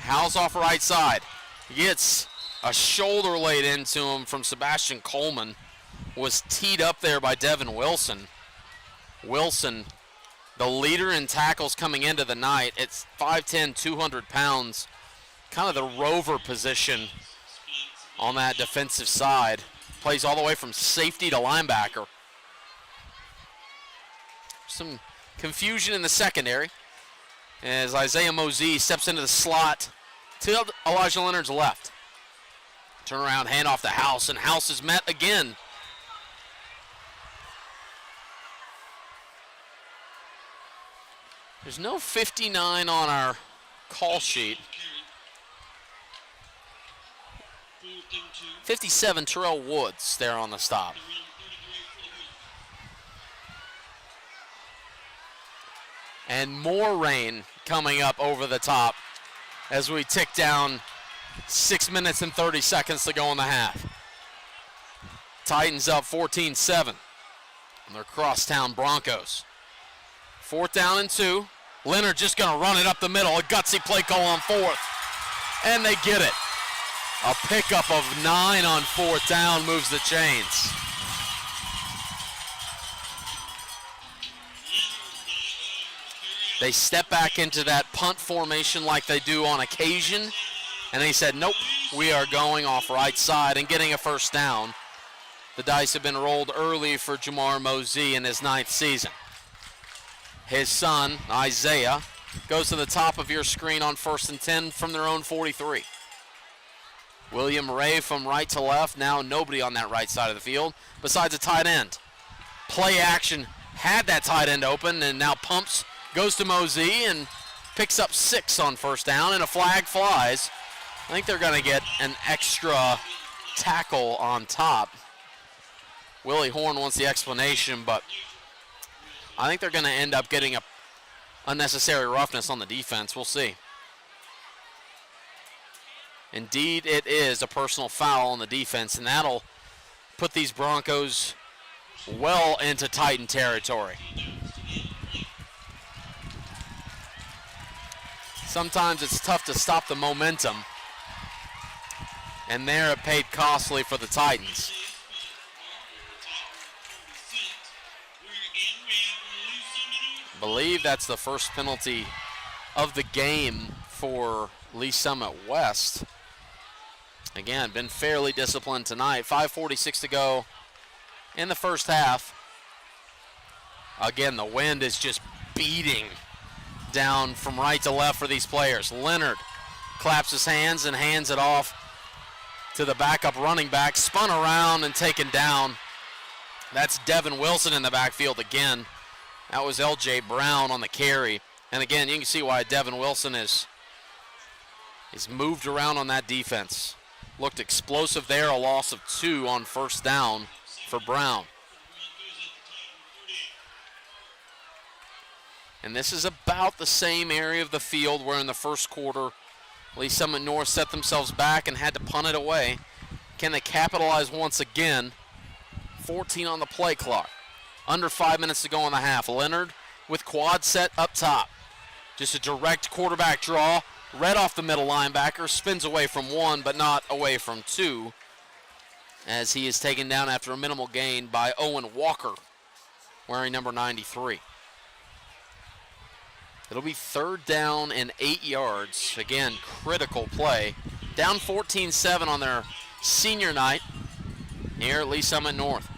Speaker 1: House off right side. Gets a shoulder laid into him from Sebastian Coleman. Was teed up there by Devin Wilson. Wilson, the leader in tackles coming into the night. It's 5'10", 200 pounds. Kind of the rover position on that defensive side. Plays all the way from safety to linebacker. Some confusion in the secondary as Isaiah Mosey steps into the slot to Elijah Leonard's left. Turnaround handoff to House, and House is met again. There's no 59 on our call sheet. 57, Terrell Woods there on the stop. And more rain coming up over the top as we tick down 6 minutes and 30 seconds to go in the half. Titans up 14-7 on their crosstown Broncos. 4th down and 2. Leonard just going to run it up the middle. A gutsy play call on 4th. And they get it. A pickup of 9 on 4th down moves the chains. They step back into that punt formation like they do on occasion. And they said, nope, we are going off right side and getting a first down. The dice have been rolled early for Jamar Mosey in his 9th season. His son, Isaiah, goes to the top of your screen on 1st and 10 from their own 43. William Ray from right to left. Now nobody on that right side of the field besides a tight end. Play action had that tight end open and now pumps, goes to Mosey and picks up 6 on first down and a flag flies. I think they're going to get an extra tackle on top. Willie Horn wants the explanation, but I think they're going to end up getting a unnecessary roughness on the defense. We'll see. Indeed, it is a personal foul on the defense, and that'll put these Broncos well into Titan territory. Sometimes it's tough to stop the momentum, and there it paid costly for the Titans. I believe that's the first penalty of the game for Lee Summit West. Again, been fairly disciplined tonight. 5:46 to go in the first half. Again, the wind is just beating down from right to left for these players. Leonard claps his hands and hands it off to the backup running back. Spun around and taken down. That's Devin Wilson in the backfield again. That was L.J. Brown on the carry. And again, you can see why Devin Wilson is moved around on that defense. Looked explosive there, a loss of 2 on first down for Brown. And this is about the same area of the field where in the first quarter, Lee Summit North set themselves back and had to punt it away. Can they capitalize once again? 14 on the play clock. Under 5 minutes to go in the half. Leonard with quad set up top. Just a direct quarterback draw. Red off the middle linebacker. Spins away from 1, but not away from 2. As he is taken down after a minimal gain by Owen Walker, wearing number 93. It'll be 3rd down and 8 yards. Again, critical play. Down 14-7 on their senior night here at Lee Summit North.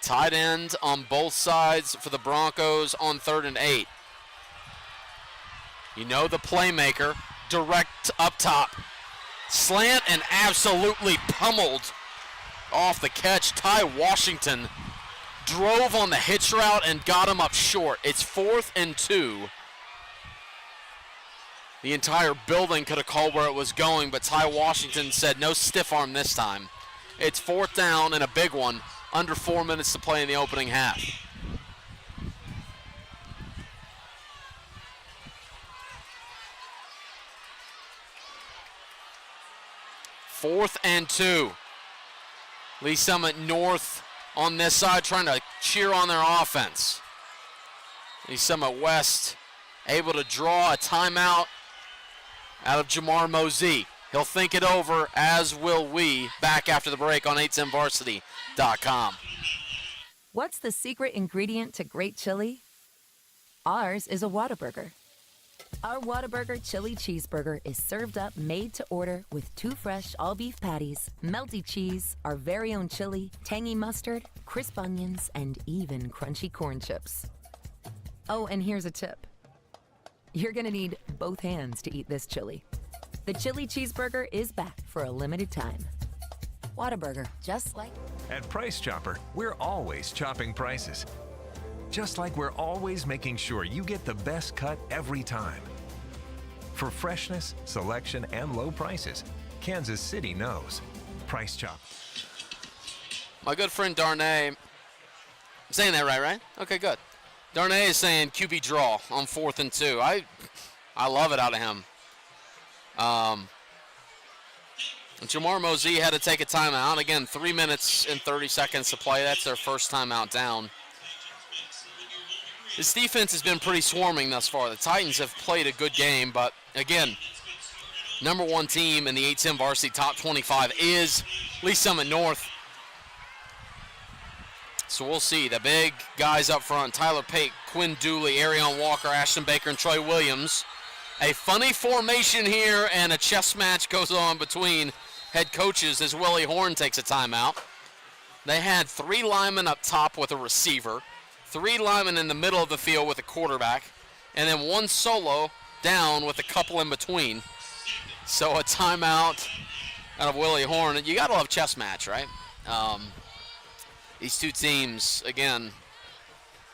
Speaker 1: Tight end on both sides for the Broncos on 3rd and 8. You know the playmaker, direct up top. Slant and absolutely pummeled off the catch. Ty Washington drove on the hitch route and got him up short. It's 4th and 2. The entire building could have called where it was going, but Ty Washington said no stiff arm this time. It's 4th down and a big one. Under 4 minutes to play in the opening half. Fourth and 2. Lee Summit North on this side trying to cheer on their offense. Lee Summit West able to draw a timeout out of Jamar Mosey. He'll think it over, as will we. Back after the break on 810varsity.com.
Speaker 4: What's the secret ingredient to great chili? Ours is a Whataburger. Our Whataburger chili cheeseburger is served up made to order with 2 fresh all-beef patties, melty cheese, our very own chili, tangy mustard, crisp onions, and even crunchy corn chips. Oh, and here's a tip. You're gonna need both hands to eat this chili. The chili cheeseburger is back for a limited time. Whataburger, just like...
Speaker 2: At Price Chopper, we're always chopping prices. Just like we're always making sure you get the best cut every time. For freshness, selection, and low prices, Kansas City knows. Price Chopper.
Speaker 1: My good friend Darnay, I'm saying that right? Okay, good. Darnay is saying QB draw on 4th and 2. I love it out of him. Jamar Mosey had to take a timeout. Again, 3 minutes and 30 seconds to play. That's their first timeout down. This defense has been pretty swarming thus far. The Titans have played a good game, but again, number 1 team in the 8-10 varsity top 25 is Lee Summit North. So we'll see. The big guys up front, Tyler Pate, Quinn Dooley, Arion Walker, Ashton Baker, and Troy Williams. A funny formation here, and a chess match goes on between head coaches as Willie Horn takes a timeout. They had 3 linemen up top with a receiver, 3 linemen in the middle of the field with a quarterback, and then 1 solo down with a couple in between. So a timeout out of Willie Horn. You got to love chess match, right? These two teams, again,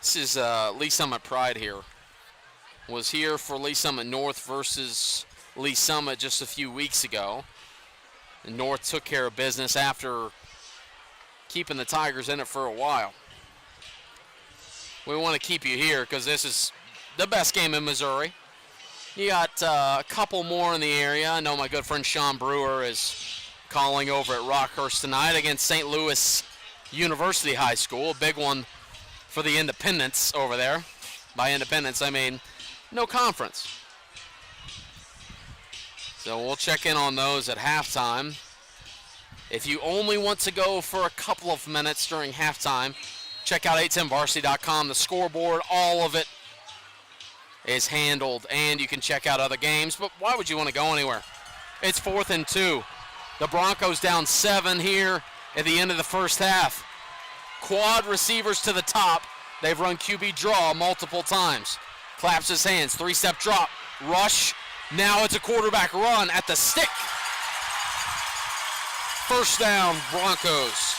Speaker 1: this is Lee Summit pride here. Was here for Lee Summit North versus Lee Summit just a few weeks ago. And North took care of business after keeping the Tigers in it for a while. We want to keep you here because this is the best game in Missouri. You got a couple more in the area. I know my good friend Sean Brewer is calling over at Rockhurst tonight against St. Louis University High School. A big one for the Independents over there. By Independents, I mean no conference. So we'll check in on those at halftime. If you only want to go for a couple of minutes during halftime, check out 810varsity.com. The scoreboard, all of it is handled, and you can check out other games. But why would you want to go anywhere? It's 4th and 2. The Broncos down 7 here at the end of the first half. Quad receivers to the top. They've run QB draw multiple times. Claps his hands, 3-step drop, rush. Now it's a quarterback run at the stick. First down, Broncos.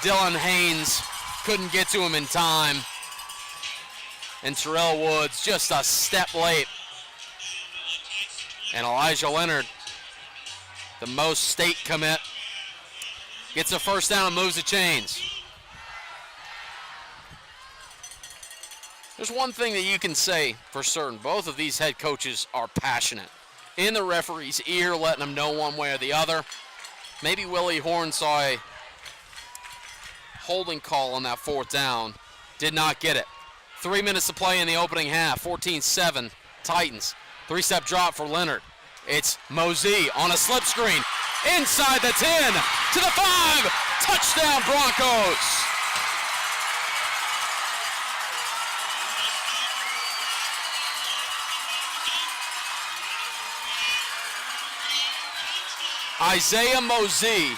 Speaker 1: Dylan Haynes couldn't get to him in time. And Terrell Woods just a step late. And Elijah Leonard, the most state commit, gets a first down and moves the chains. There's one thing that you can say for certain. Both of these head coaches are passionate. In the referee's ear, letting them know one way or the other. Maybe Willie Horn saw a holding call on that 4th down. Did not get it. 3 minutes to play in the opening half. 14-7 Titans. 3-step drop for Leonard. It's Mosey on a slip screen. Inside the 10 to the 5. Touchdown Broncos. Isaiah Mosey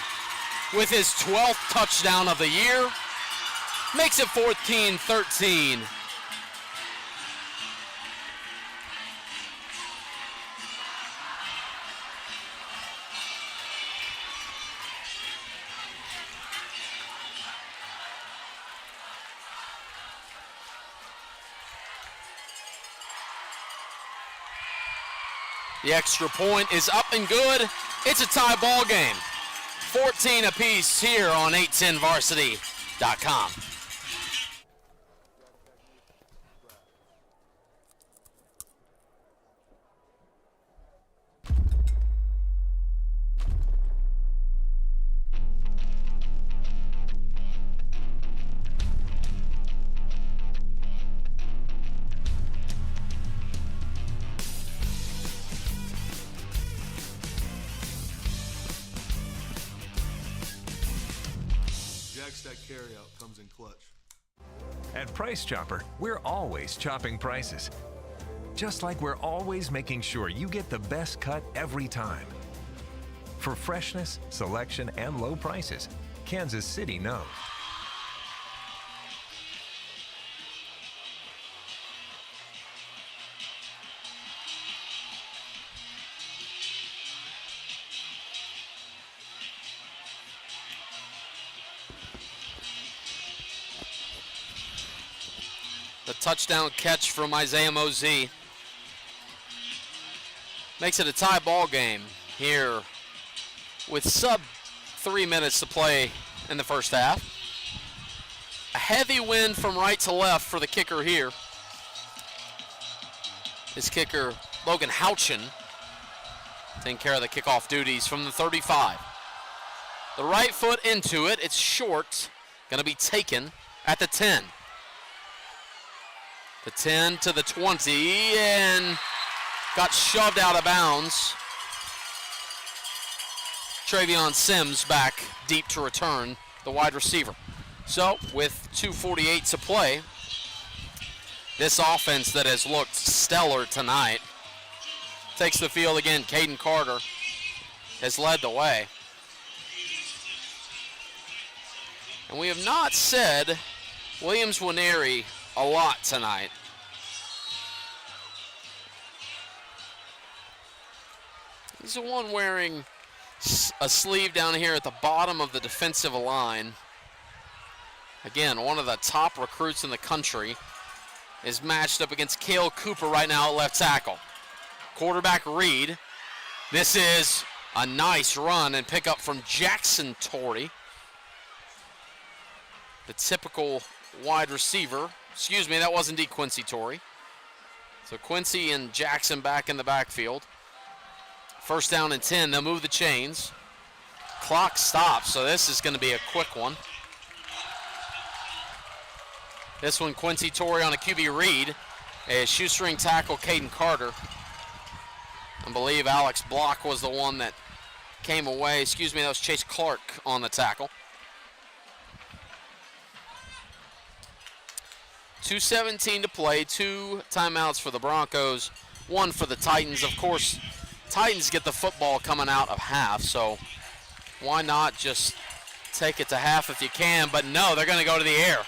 Speaker 1: with his 12th touchdown of the year. makes it 14-13. The extra point is up and good. It's a tie ball game. 14 apiece here on 810varsity.com.
Speaker 3: That carryout comes in clutch.
Speaker 2: At Price Chopper, we're always chopping prices. Just like we're always making sure you get the best cut every time. For freshness, selection, and low prices, Kansas City knows.
Speaker 1: The touchdown catch from Isaiah Mosey makes it a tie ball game here with sub 3 minutes to play in the first half. A heavy wind from right to left for the kicker here. His kicker, Logan Houchin, taking care of the kickoff duties from the 35. The right foot into it. It's short. Going to be taken at the 10. The 10 to the 20, and got shoved out of bounds. Travion Sims back deep to return, the wide receiver. So, with 2:48 to play, this offense that has looked stellar tonight takes the field again. Caden Carter has led the way. And we have not said Williams Winery a lot tonight. He's the one wearing a sleeve down here at the bottom of the defensive line. Again, one of the top recruits in the country is matched up against Cale Cooper right now at left tackle. Quarterback Reed. This is a nice run and pickup from Jackson Torrey, the typical wide receiver. Excuse me, that was indeed Quincy Torrey. So Quincy and Jackson back in the backfield. First down and 10, they'll move the chains. Clock stops, so this is going to be a quick one. This one, Quincy Torrey on a QB read. A shoestring tackle, Caden Carter. I believe Alex Block was the one that came away. Excuse me, that was Chase Clark on the tackle. 2:17 to play, 2 timeouts for the Broncos, 1 for the Titans. Of course, Titans get the football coming out of half, so why not just take it to half if you can? But no, they're going to go to the air.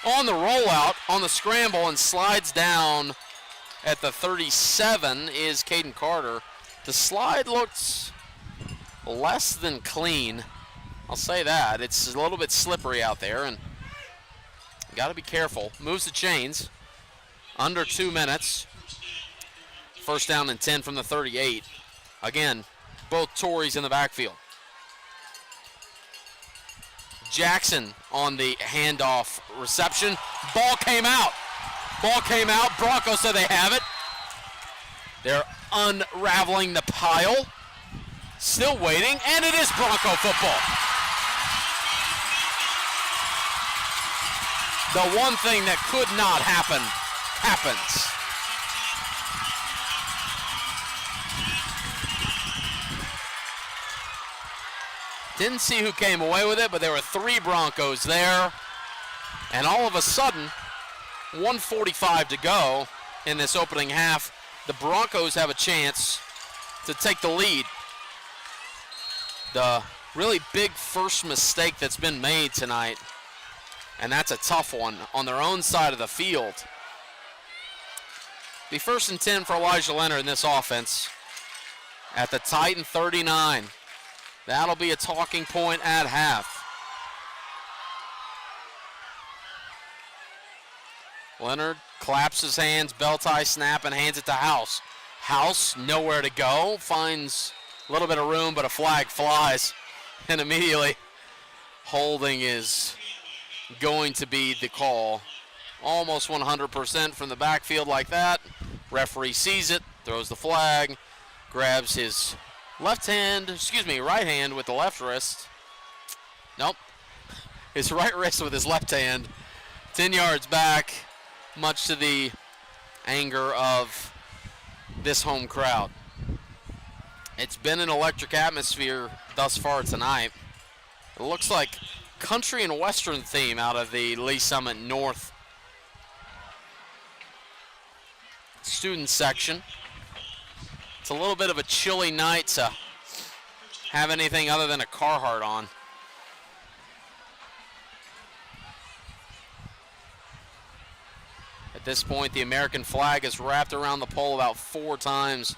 Speaker 1: On the rollout, on the scramble, and slides down at the 37 is Caden Carter. The slide looks less than clean. I'll say that. It's a little bit slippery out there, and got to be careful. Moves the chains. Under 2 minutes. First down and 10 from the 38. Again, both Tories in the backfield. Jackson on the handoff reception. Ball came out. Ball came out. Broncos say they have it. They're unraveling the pile. Still waiting, and it is Bronco football. The one thing that could not happen, happens. Didn't see who came away with it, but there were 3 Broncos there. And all of a sudden, 1:45 to go in this opening half, the Broncos have a chance to take the lead. The really big first mistake that's been made tonight and that's a tough one on their own side of the field. Be 1st and 10 for Elijah Leonard in this offense at the Titan 39. That'll be a talking point at half. Leonard claps his hands, bell tie snap, and hands it to House. House, nowhere to go, finds a little bit of room, but a flag flies, and immediately holding is going to be the call. Almost 100% from the backfield like that. Referee sees it, throws the flag, grabs his right hand with the left wrist. Nope, his right wrist with his left hand. 10 yards back, much to the anger of this home crowd. It's been an electric atmosphere thus far tonight. It looks like country and western theme out of the Lee Summit North student section. It's a little bit of a chilly night to have anything other than a Carhartt on. At this point, the American flag is wrapped around the pole about 4 times.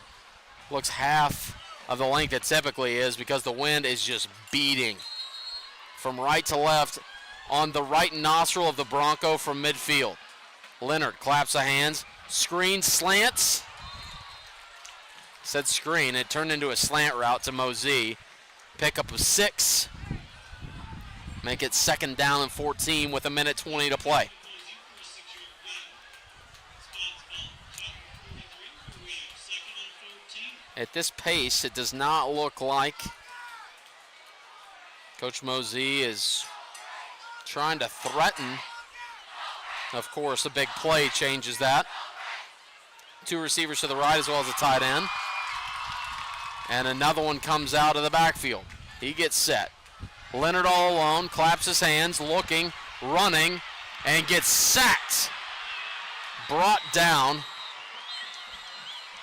Speaker 1: Looks half of the length it typically is because the wind is just beating from right to left on the right nostril of the Bronco from midfield. Leonard claps the hands, screen slants. Said screen, it turned into a slant route to Mosey. Pickup of 6. Make it 2nd down and 14 with 1:20 to play. At this pace, it does not look like Coach Mosey is trying to threaten. Of course, a big play changes that. 2 receivers to the right as well as a tight end. And another one comes out of the backfield. He gets set. Leonard all alone, claps his hands, looking, running, and gets sacked. Brought down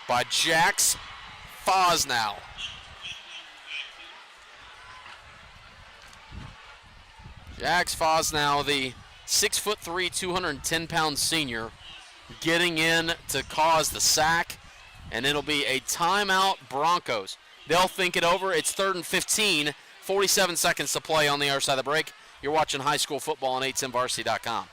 Speaker 1: by Jax Fosnow. Jax Fosnow, the 6'3", 210-pound senior, getting in to cause the sack, and it'll be a timeout Broncos. They'll think it over. It's 3rd and 15, 47 seconds to play on the other side of the break. You're watching high school football on 810varsity.com.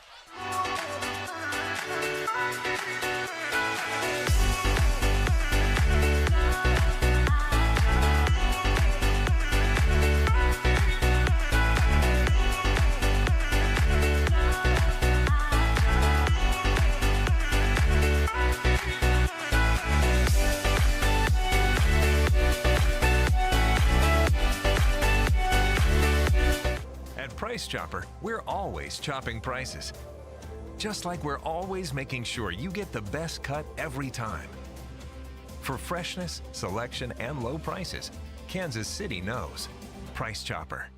Speaker 2: Price Chopper, we're always chopping prices. Just like we're always making sure you get the best cut every time. For freshness, selection, and low prices, Kansas City knows. Price Chopper.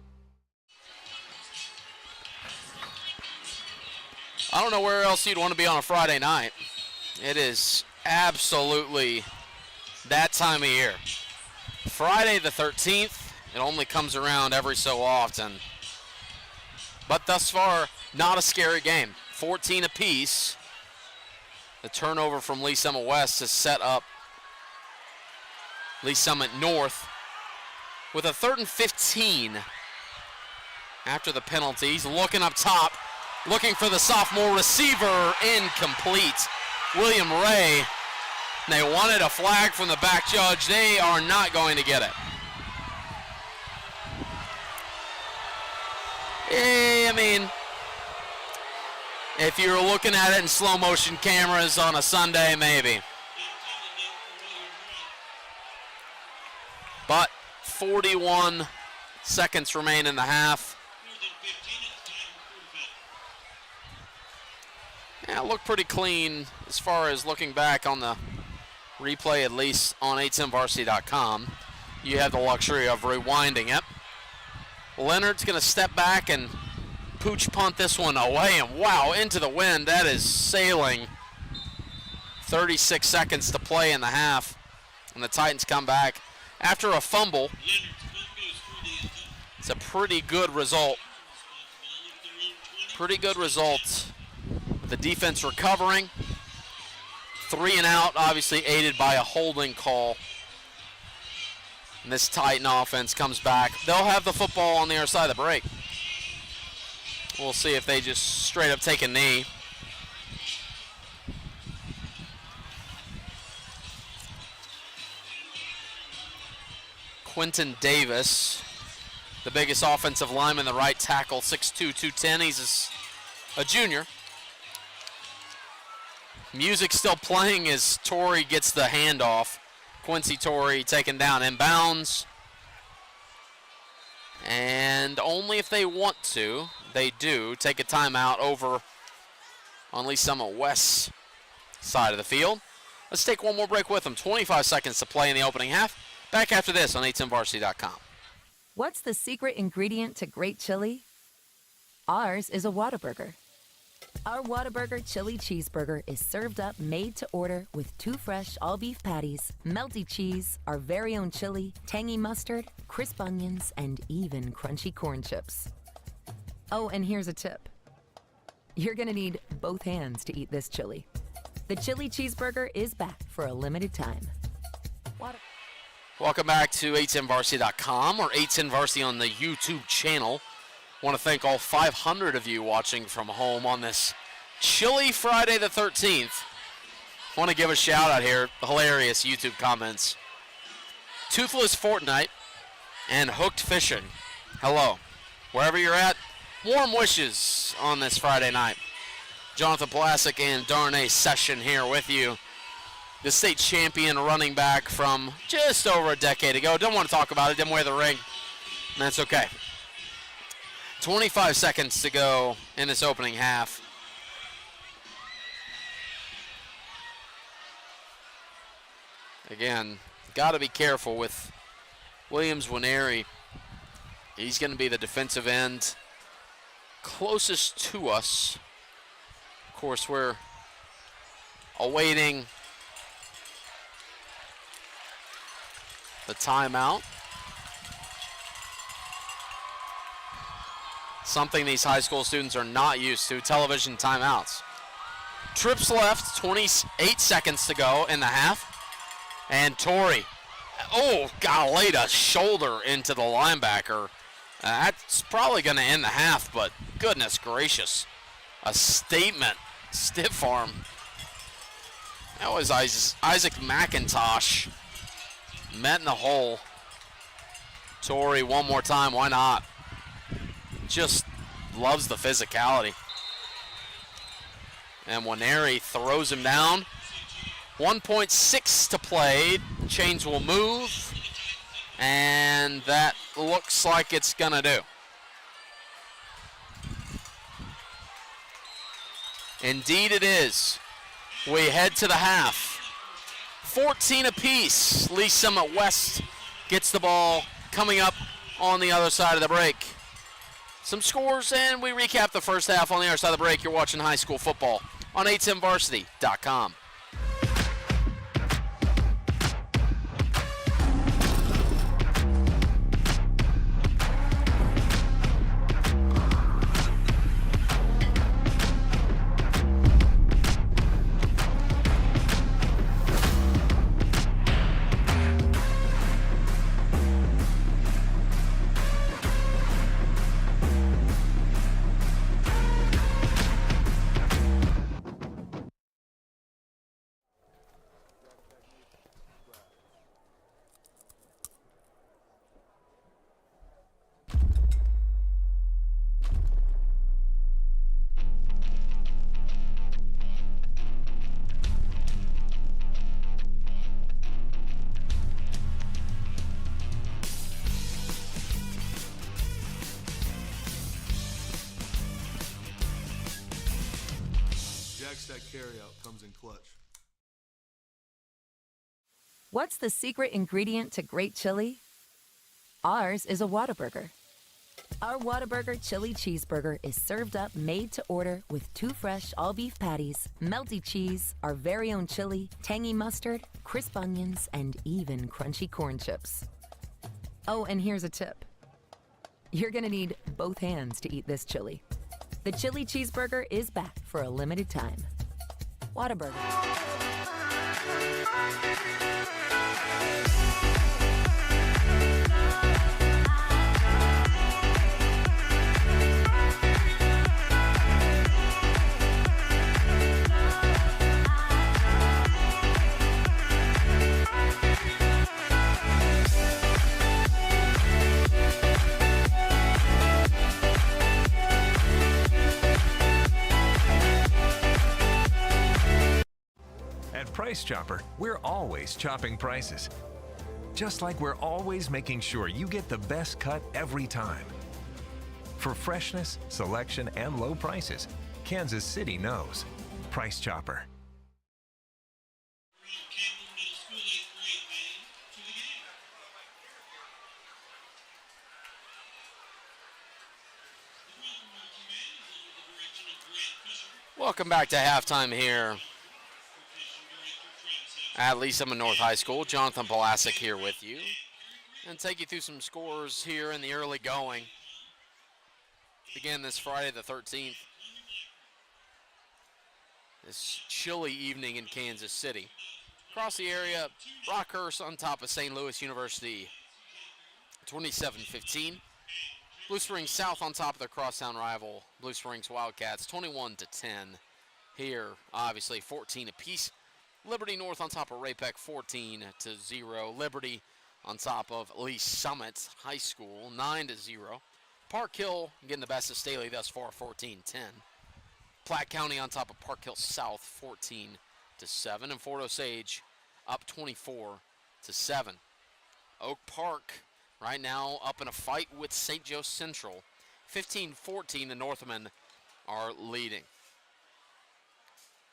Speaker 1: I don't know where else you'd want to be on a Friday night. It is absolutely that time of year. Friday the 13th, it only comes around every so often. But thus far, not a scary game. 14 apiece. The turnover from Lee Summit West has set up Lee Summit North with a 3rd and 15 after the penalties. Looking up top, looking for the sophomore receiver, incomplete. William Ray. They wanted a flag from the back judge. They are not going to get it. I mean, if you're looking at it in slow motion cameras on a Sunday, maybe. But 41 seconds remain in the half. Yeah, it looked pretty clean as far as looking back on the replay, at least on 810varsity.com. You have the luxury of rewinding it. Leonard's going to step back and pooch punt this one away, and wow, into the wind. That is sailing. 36 seconds to play in the half, and the Titans come back after a fumble. It's a pretty good result. pretty good result. The defense recovering. 3 and out, obviously aided by a holding call. And this Titan offense comes back. They'll have the football on the other side of the break. We'll see if they just straight up take a knee. Quentin Davis, the biggest offensive lineman, the right tackle, 6'2", 210. He's a junior. Music still playing as Torrey gets the handoff. Quincy Torrey taken down inbounds. And only if they want to, they do take a timeout over on Lee Summit West's side of the field. Let's take one more break with them. 25 seconds to play in the opening half. Back after this on a10varsity.com.
Speaker 4: What's the secret ingredient to great chili? Ours is a Whataburger. Our Whataburger chili cheeseburger is served up made to order with 2 fresh all-beef patties, melty cheese, our very own chili, tangy mustard, crisp onions, and even crunchy corn chips. Oh, and here's a tip. You're gonna need both hands to eat this chili. The chili cheeseburger is back for a limited time.
Speaker 1: Welcome back to a10varsity.com or A10Varsity on the YouTube channel. Want to thank all 500 of you watching from home on this chilly Friday the 13th. Want to give a shout out here, hilarious YouTube comments. Toothless Fortnite and Hooked Fishing. Hello. Wherever you're at, warm wishes on this Friday night. Jonathan Plasek and Darnay Session here with you. The state champion running back from just over a decade ago. Don't want to talk about it, didn't wear the ring. And that's okay. 25 seconds to go in this opening half. Again, got to be careful with Williams Winery. He's going to be the defensive end closest to us. Of course, we're awaiting the timeout. Something these high school students are not used to, television timeouts. Trips left, 28 seconds to go in the half. And Torrey, laid a shoulder into the linebacker. That's probably going to end the half, but goodness gracious. A statement, stiff arm. That was Isaac McIntosh. Met in the hole. Torrey one more time, why not? Just loves the physicality. And Winery throws him down. 1.6 to play. Chains will move. And that looks like it's going to do. Indeed it is. We head to the half. 14 apiece. Lee Summit West gets the ball coming up on the other side of the break. Some scores, and we recap the first half on the other side of the break. You're watching high school football on a10varsity.com.
Speaker 3: That carryout comes in clutch.
Speaker 4: What's the secret ingredient to great chili? Ours is a Whataburger. Our Whataburger chili cheeseburger is served up made to order with 2 fresh all-beef patties, melty cheese, our very own chili, tangy mustard, crisp onions, and even crunchy corn chips. Oh, and here's a tip. You're gonna need both hands to eat this chili. The chili cheeseburger is back for a limited time. Whataburger.
Speaker 2: At Price Chopper, we're always chopping prices. Just like we're always making sure you get the best cut every time. For freshness, selection, and low prices, Kansas City knows. Price Chopper.
Speaker 5: Campbell Middle School 8th grade band to the game. The welcome marching band is under the direction of Grant Fisher.
Speaker 1: Welcome back to halftime here
Speaker 5: Percussion director Travis
Speaker 1: at Lee Summit North High School. Jonathan Polassic here with you. And take you through some scores here in the early going. Again, this Friday the 13th. This chilly evening in Kansas City. Across the area, Rockhurst on top of St. Louis University, 27-15. Blue Springs South on top of their crosstown rival, Blue Springs Wildcats, 21-10. Here, obviously, 14 apiece. Liberty North on top of Ray-Pec, 14-0. Liberty on top of Lee Summit High School, 9-0. Park Hill getting the best of Staley thus far, 14-10. Platte County on top of Park Hill South, 14-7. And Fort Osage up 24-7. Oak Park right now up in a fight with St. Joe Central. 15-14, the Northmen are leading.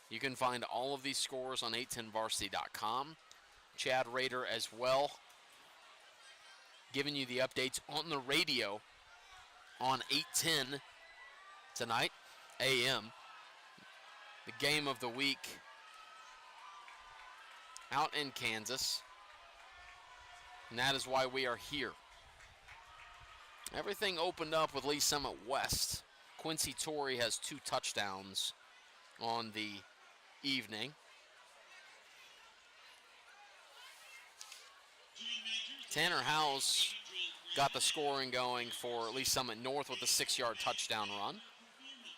Speaker 1: You can find all of these scores on 810varsity.com. Chad Rader as well, giving you the updates on the radio on 810 tonight, AM. The game of the week out in Kansas. And that is why we are here. Everything opened up with Lee Summit West. Quincy Torrey has 2 touchdowns on the evening. Tanner House got the scoring going for Lee Summit North with a 6-yard touchdown run.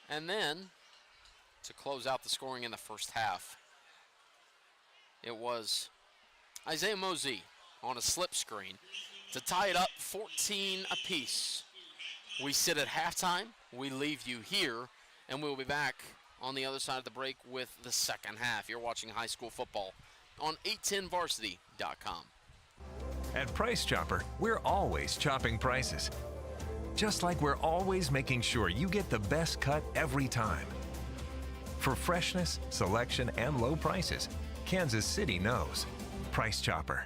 Speaker 1: And then, to close out the scoring in the first half, it was Isaiah Mosey on a slip screen to tie it up 14 apiece. We sit at halftime, we leave you here, and we'll be back on the other side of the break with the second half. You're watching high school football on 810varsity.com.
Speaker 2: At Price Chopper, we're always chopping prices. Just like we're always making sure you get the best cut every time. For freshness, selection, and low prices, Kansas City knows. Price Chopper.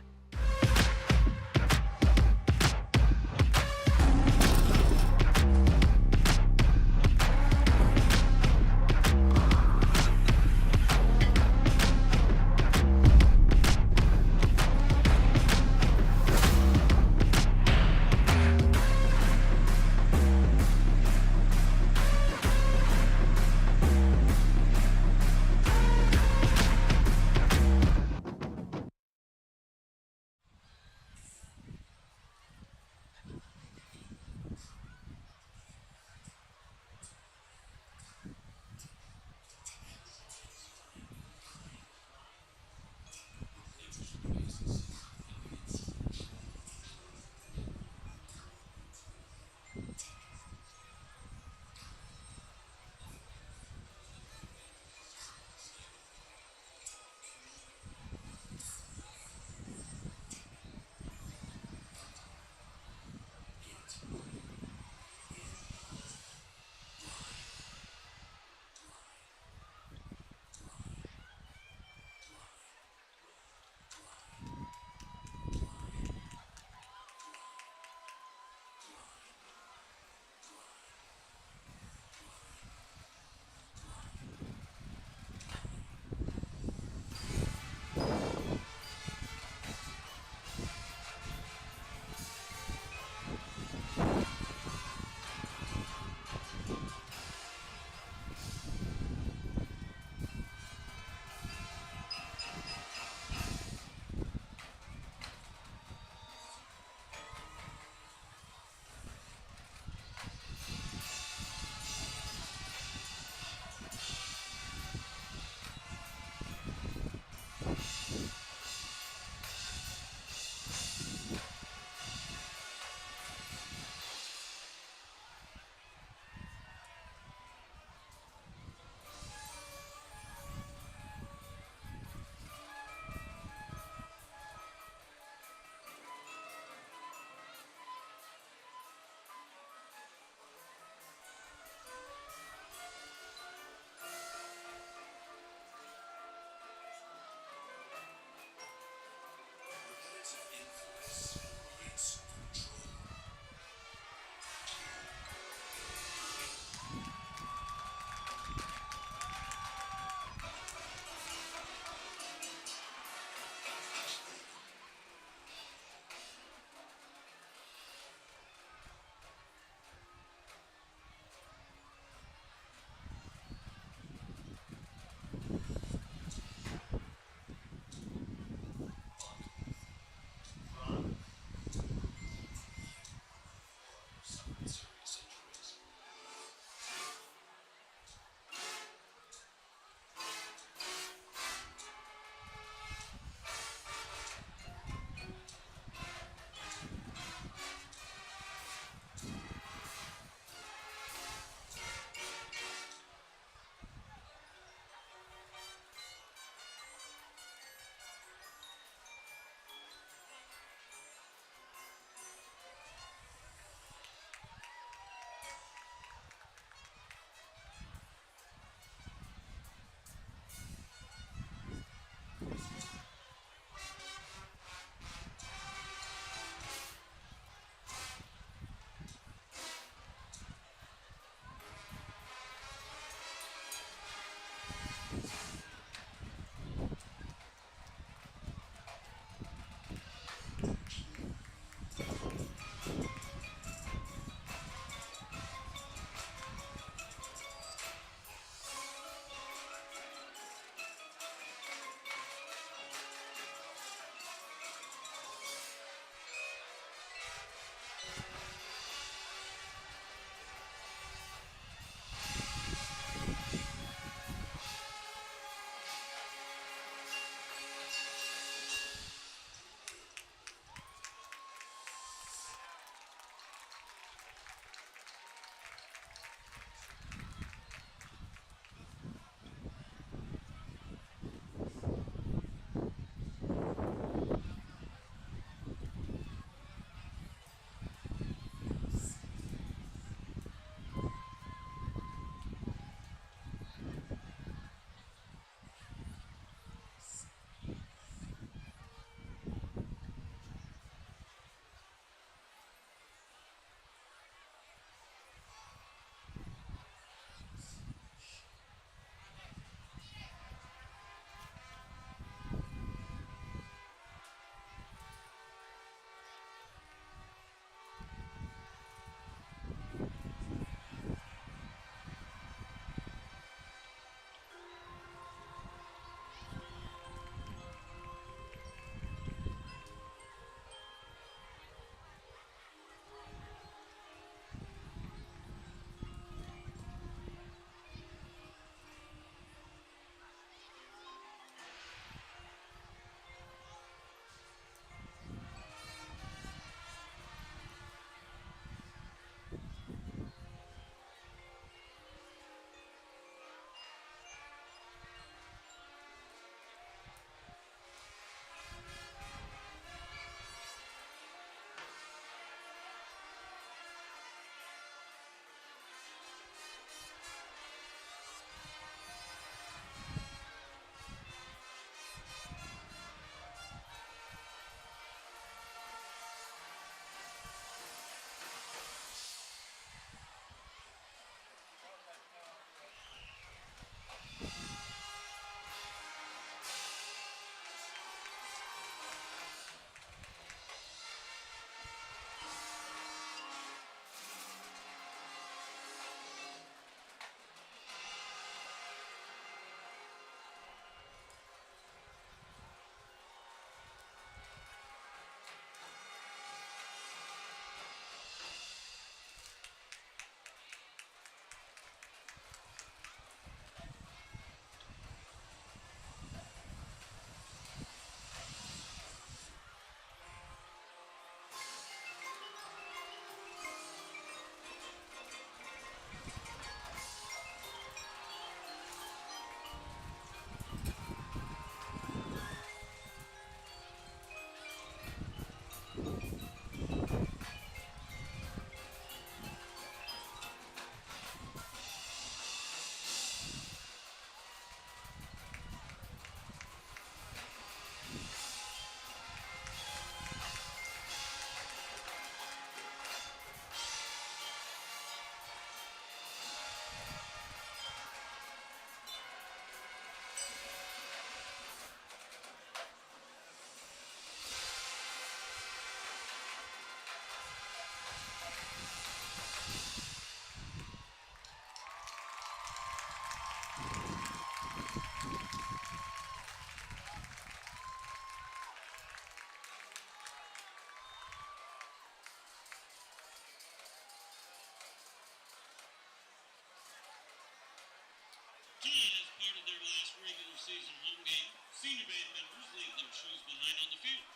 Speaker 5: regular season home game, senior band members leave their shoes behind on the field.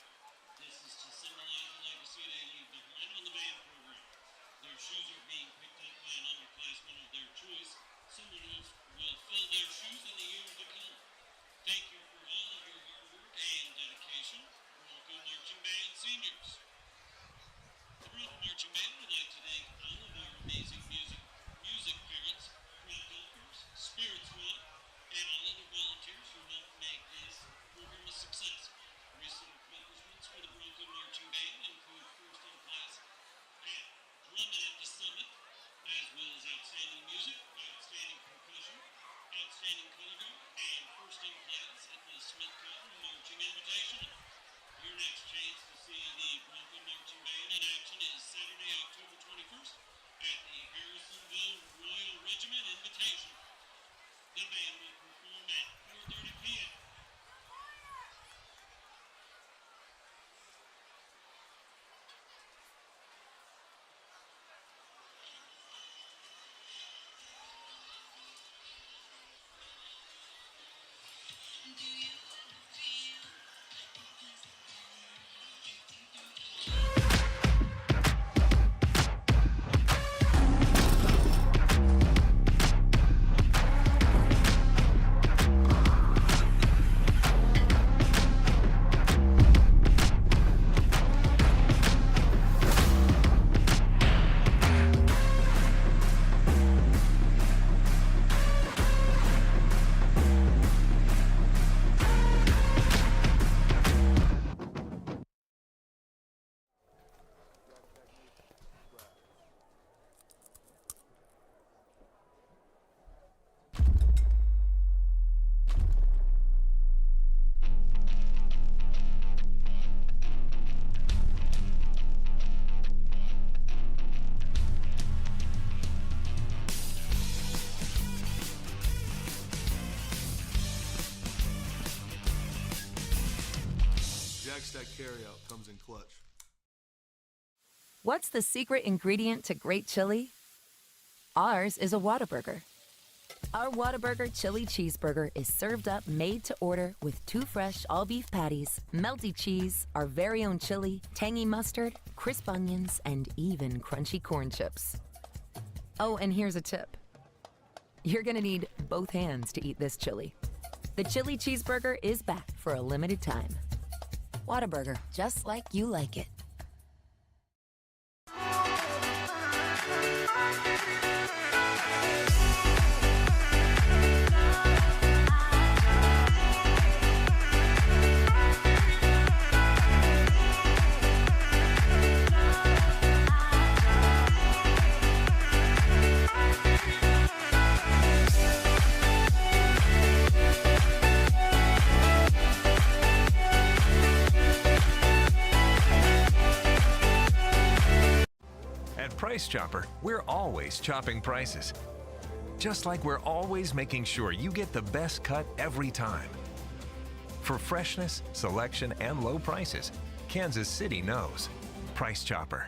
Speaker 5: This is to symbolize the legacy they leave behind on the band program. Their shoes are being picked up by an underclassman of their choice, someone who will fill their shoes in the years to come. Thank you for all of your hard work and dedication, Bronco Marching Band seniors. The Bronco Marching Band would like to thank all of our amazing music parents, prop golfers, spirit squad, and all other volunteers who helped make this program a success. Recent accomplishments for the Bronco Marching Band include first in class at Drumming at the Summit, as well as outstanding music, outstanding percussion, outstanding color guard, and first in class at the Smith Cotton Marching Invitational. Your next chance to see the Bronco Marching Band in action is Saturday, October 21st at the Harrisonville Royal Regiment Invitational. The band will perform at 4:30 p.m.
Speaker 3: Jack Stack carryout comes in clutch.
Speaker 4: What's the secret ingredient to great chili? Ours is a Whataburger. Our Whataburger chili cheeseburger is served up made to order with 2 fresh all-beef patties, melty cheese, our very own chili, tangy mustard, crisp onions, and even crunchy corn chips. Oh, and here's a tip. You're gonna need both hands to eat this chili. The chili cheeseburger is back for a limited time. Whataburger, just like you like it.
Speaker 2: Price Chopper, we're always chopping prices. Just like we're always making sure you get the best cut every time. For freshness, selection, and low prices, Kansas City knows. Price Chopper.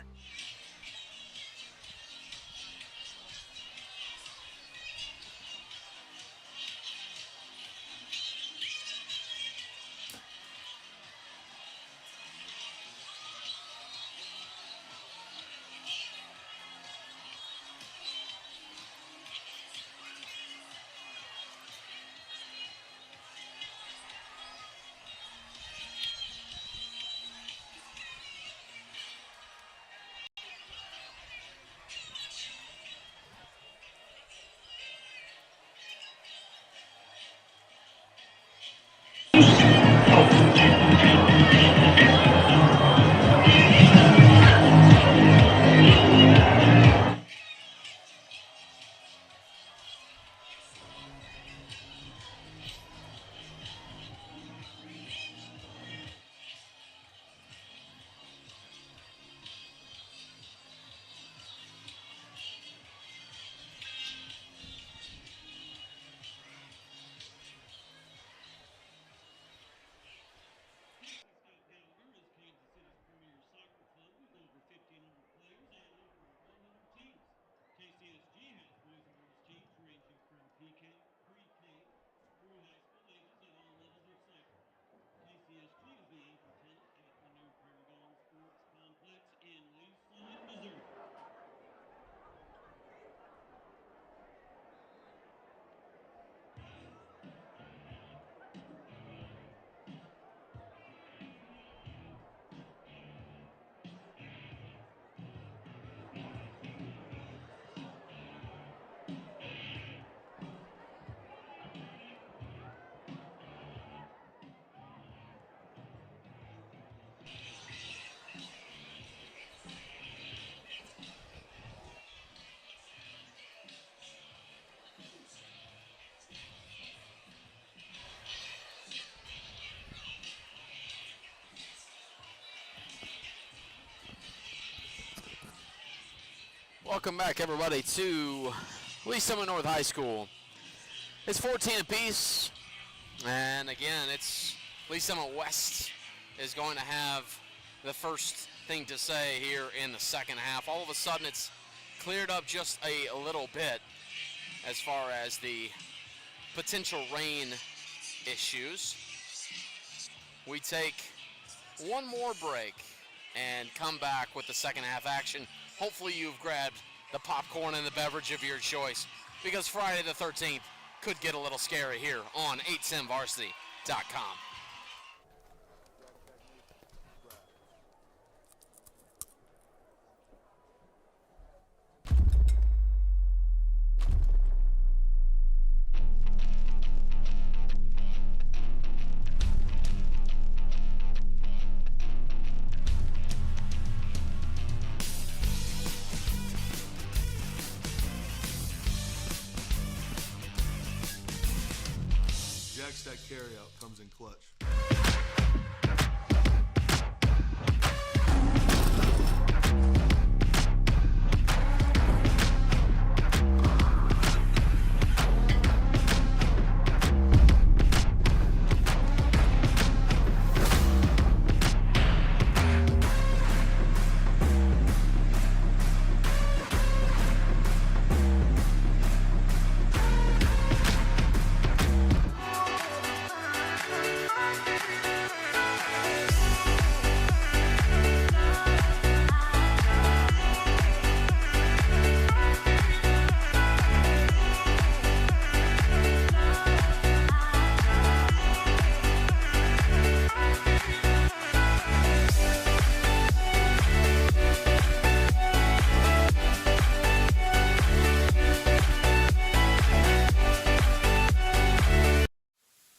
Speaker 1: Welcome back, everybody, to Lee Summit North High School. It's 14 apiece, and again, it's Lee Summit West is going to have the first thing to say here in the second half. All of a sudden, it's cleared up just a little bit as far as the potential rain issues. We take one more break and come back with the second half action. Hopefully you've grabbed the popcorn and the beverage of your choice, because Friday the 13th could get a little scary here on 810varsity.com.
Speaker 3: That carryout comes in clutch.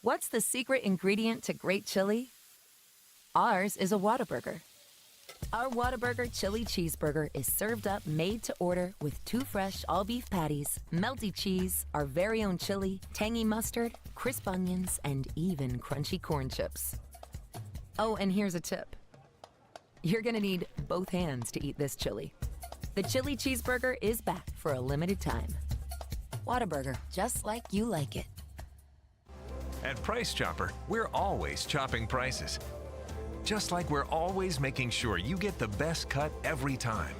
Speaker 4: What's the secret ingredient to great chili? Ours is a Whataburger. Our Whataburger chili cheeseburger is served up made to order with 2 fresh all-beef patties, melty cheese, our very own chili, tangy mustard, crisp onions, and even crunchy corn chips. Oh, and here's a tip. You're gonna need both hands to eat this chili. The chili cheeseburger is back for a limited time. Whataburger, just like you like it.
Speaker 2: At Price Chopper, we're always chopping prices. Just like we're always making sure you get the best cut every time.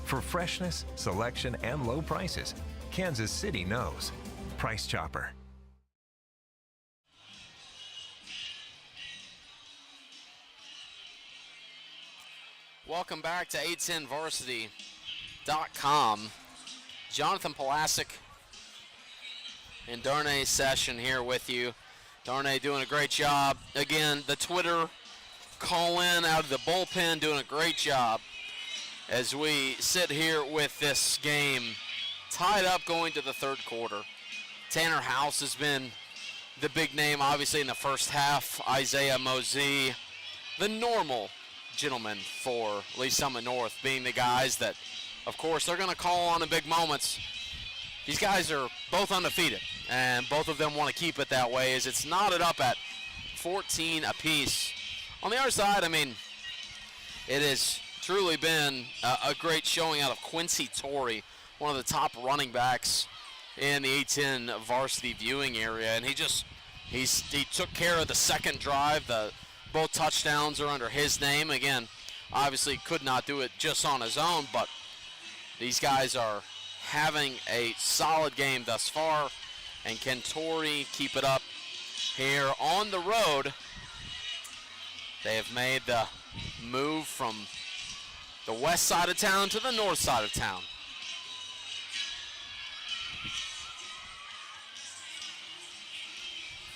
Speaker 2: For freshness, selection, and low prices, Kansas City knows. Price Chopper.
Speaker 1: Welcome back to 810varsity.com. Jonathan Pulasic and Darnay Session here with you. Darnay doing a great job. Again, the Twitter call-in out of the bullpen doing a great job as we sit here with this game tied up going to the third quarter. Tanner House has been the big name, obviously, in the first half. Isaiah Mosey, the normal gentleman for Lee Summit North, being the guys that, of course, they're going to call on in big moments. These guys are both undefeated, and both of them want to keep it that way as it's knotted up at 14 apiece. On the other side, I mean, it has truly been a great showing out of Quincy Torrey, one of the top running backs in the 810 varsity viewing area, and he took care of the second drive. Both touchdowns are under his name. Again, obviously could not do it just on his own, but these guys are having a solid game thus far. And can Torrey keep it up here on the road? They have made the move from the west side of town to the north side of town.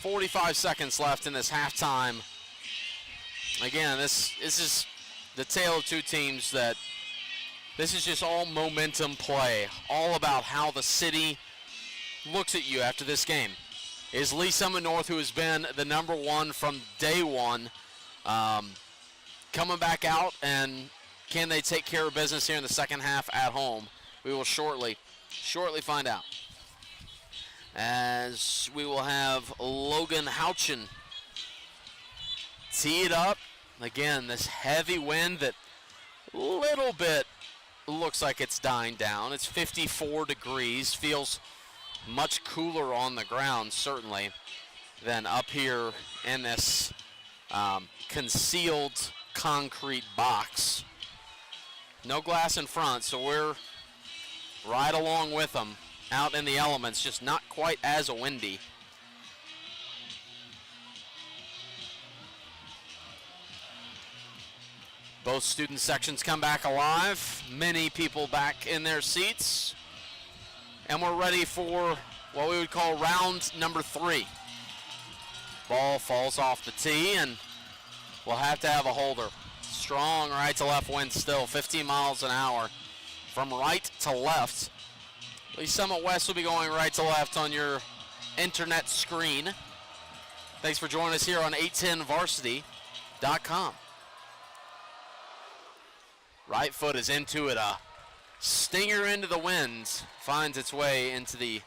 Speaker 1: .45 seconds left in this halftime. Again, this is the tale of two teams that this is just all momentum play, all about how the city looks at you after this game. Is Lee Summit North, who has been the number one from day one, coming back out, and can they take care of business here in the second half at home? We will shortly find out. As we will have Logan Houchin tee it up. Again, this heavy wind that little bit looks like it's dying down. It's 54 degrees. Feels much cooler on the ground, certainly, than up here in this concealed concrete box. No glass in front, so we're right along with them out in the elements, just not quite as windy. Both student sections come back alive. Many people back in their seats. And we're ready for what we would call round number 3. Ball falls off the tee, and we'll have to have a holder. Strong right to left wind still, 15 miles an hour from right to left. Lee Summit West will be going right to left on your internet screen. Thanks for joining us here on 810varsity.com. Right foot is into it, a stinger into the wind, finds its way into the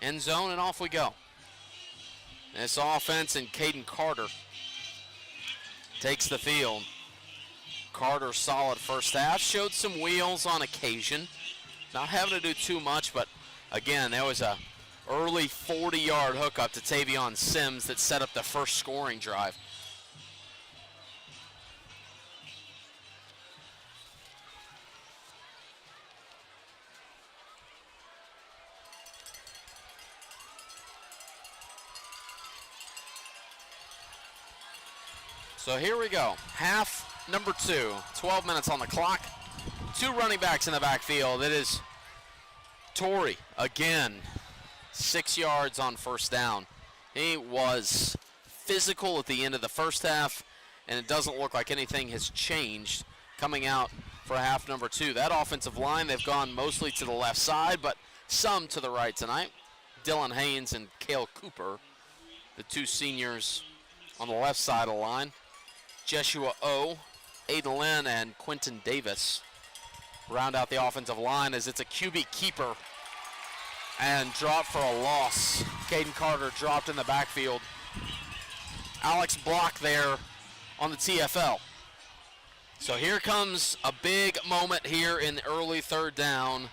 Speaker 1: end zone, and off we go. This offense and Caden Carter takes the field. Carter solid first half, showed some wheels on occasion, not having to do too much, but again, there was a early 40-yard hookup to Tavion Sims that set up the first scoring drive. So here we go, half number 2, 12 minutes on the clock. 2 running backs in the backfield. It is Torrey again, 6 yards on first down. He was physical at the end of the first half, and it doesn't look like anything has changed coming out for half number 2. That offensive line, they've gone mostly to the left side, but some to the right tonight. Dylan Haynes and Cale Cooper, the 2 seniors on the left side of the line. Jeshua O, Aiden Lynn, and Quentin Davis round out the offensive line as it's a QB keeper and dropped for a loss. Caden Carter dropped in the backfield. Alex Block there on the TFL. So here comes a big moment here in the early third down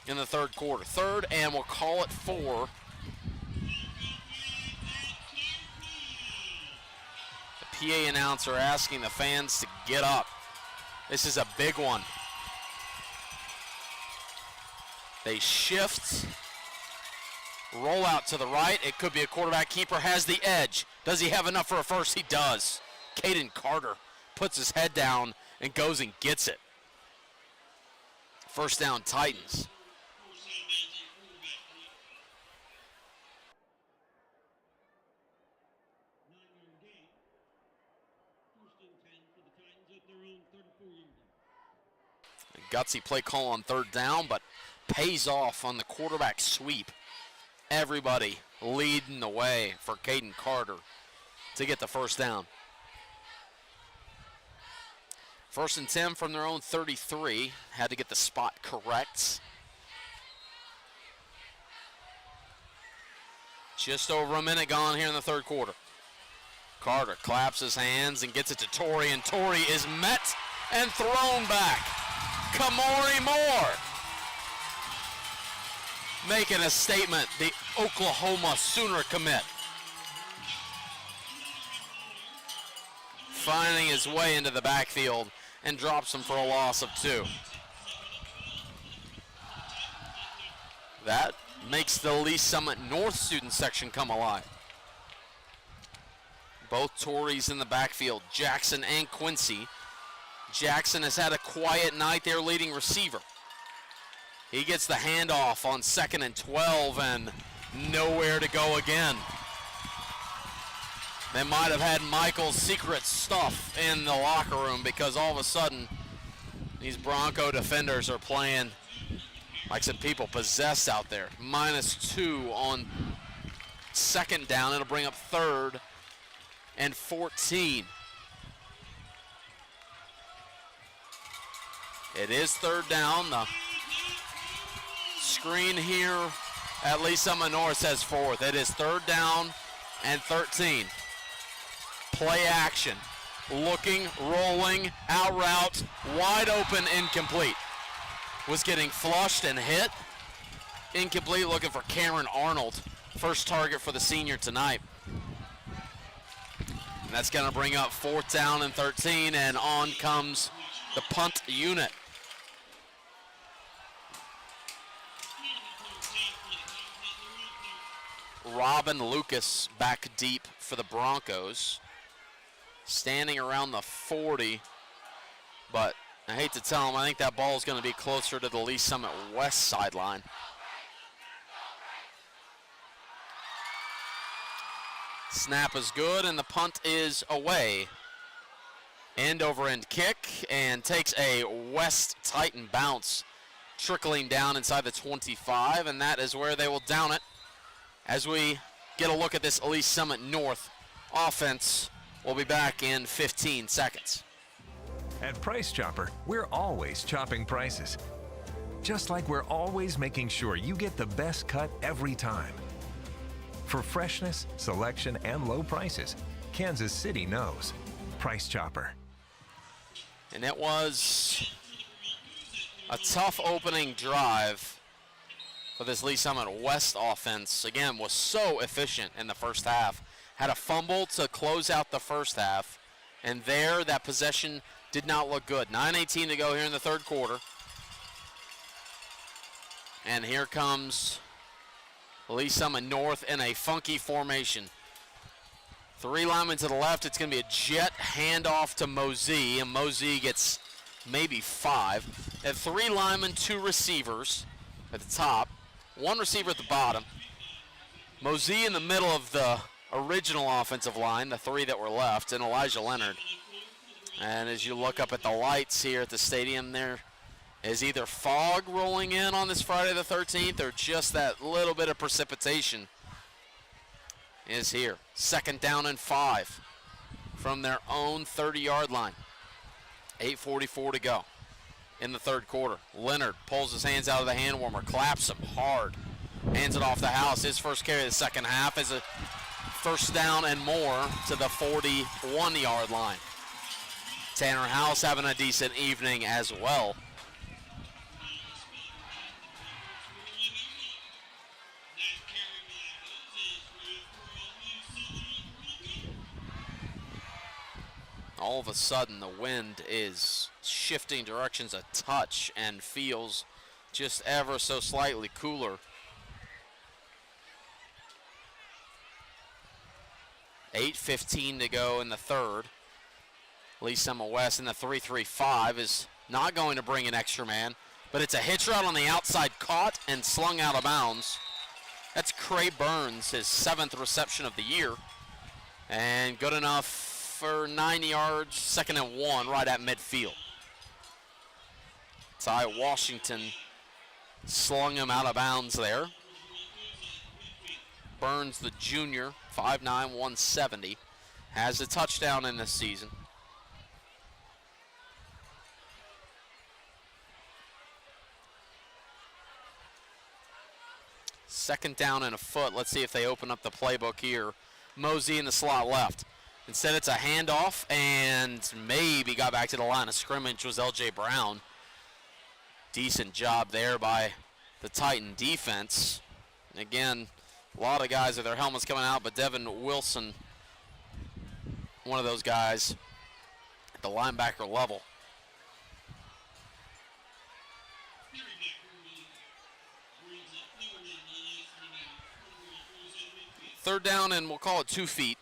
Speaker 1: in the third quarter. Third, and we'll call it 4. PA announcer asking the fans to get up. This is a big one. They shift, roll out to the right. It could be a quarterback keeper, has the edge. Does he have enough for a first? He does. Caden Carter puts his head down and goes and gets it. First down, Titans. Gutsy play call on third down, but pays off on the quarterback sweep. Everybody leading the way for Caden Carter to get the first down. First and 10 from their own 33. Had to get the spot correct. Just over a minute gone here in the third quarter. Carter claps his hands and gets it to Torrey, and Torrey is met and thrown back. Kamori Moore making a statement, the Oklahoma Sooner commit. Finding his way into the backfield and drops him for a loss of 2. That makes the Lee Summit North student section come alive. Both Tories in the backfield, Jackson and Quincy. Jackson has had a quiet night, their leading receiver. He gets the handoff on 2nd and 12 and nowhere to go again. They might have had Michael's secret stuff in the locker room because all of a sudden these Bronco defenders are playing like some people possessed out there. -2 on 2nd down. It'll bring up 3rd and 14. It is 3rd down. The screen here at Lee Summit North says 4th. It is 3rd down and 13. Play action. Looking, rolling, out route, wide open, incomplete. was getting flushed and hit. Incomplete, looking for Cameron Arnold. First target for the senior tonight. And that's going to bring up 4th down and 13, and on comes the punt unit. Robin Lucas back deep for the Broncos. Standing around the 40, but I hate to tell him, I think that ball is going to be closer to the Lee Summit West sideline. Snap is good, and the punt is away. End over end kick, and takes a West Titan bounce, trickling down inside the 25, and that is where they will down it. As we get a look at this Lee Summit North offense, we'll be back in 15 seconds.
Speaker 2: At Price Chopper, we're always chopping prices. Just like we're always making sure you get the best cut every time. For freshness, selection, and low prices, Kansas City knows. Price Chopper.
Speaker 1: And it was a tough opening drive for this Lee Summit West offense. Again, was so efficient in the first half. Had a fumble to close out the first half. And there, that possession did not look good. 9:18 to go here in the third quarter. And here comes Lee Summit North in a funky formation. 3 linemen to the left. It's going to be a jet handoff to Mosey, and Mosey gets maybe 5. At 3 linemen, 2 receivers at the top, 1 receiver at the bottom. Mosey in the middle of the original offensive line, the 3 that were left, and Elijah Leonard. And as you look up at the lights here at the stadium, there is either fog rolling in on this Friday the 13th or just that little bit of precipitation is here. 2nd down and 5 from their own 30-yard line. 8:44 to go in the third quarter. Leonard pulls his hands out of the hand warmer, claps him hard, hands it off the house. His first carry of the second half is a 1st down and more to the 41-yard line. Tanner House having a decent evening as well. All of a sudden, the wind is shifting directions a touch and feels just ever so slightly cooler. 8:15 to go in the third. Lee Summit West in the 3-3-5 is not going to bring an extra man, but it's a hitch route on the outside, caught and slung out of bounds. That's Cray Burns, his 7th reception of the year, and good enough for 9 yards, 2nd and 1, right at midfield. Ty Washington slung him out of bounds there. Burns, the junior, 5'9", 170, has a touchdown in this season. Second down and a foot. Let's see if they open up the playbook here. Mosey in the slot left. Instead, it's a handoff, and maybe got back to the line of scrimmage was L.J. Brown. Decent job there by the Titan defense. And again, a lot of guys with their helmets coming out, but Devin Wilson, one of those guys at the linebacker level. Third down, and we'll call it 2 feet.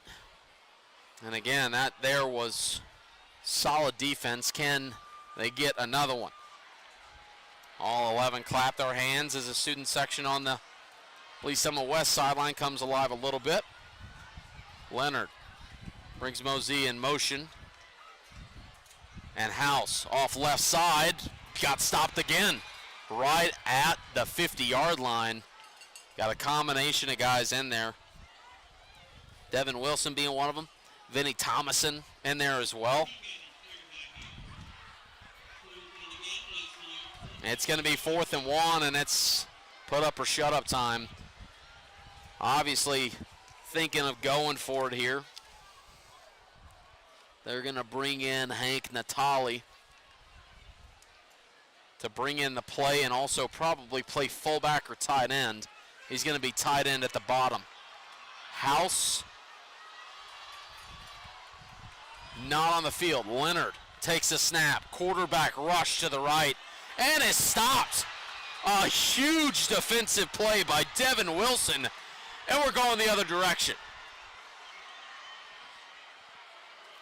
Speaker 1: And again, that there was solid defense. Can they get another one? All 11 clap their hands as the student section on the Lee Summit West sideline comes alive a little bit. Leonard brings Mosey in motion. And House off left side, got stopped again. Right at the 50-yard line. Got a combination of guys in there. Devin Wilson being one of them. Vinny Thomason in there as well. It's going to be 4th and 1, and it's put up or shut up time. Obviously thinking of going for it here. They're going to bring in Hank Natali to bring in the play and also probably play fullback or tight end. He's going to be tight end at the bottom. House not on the field. Leonard takes a snap. Quarterback rush to the right and is stopped. A huge defensive play by Devin Wilson, and we're going the other direction.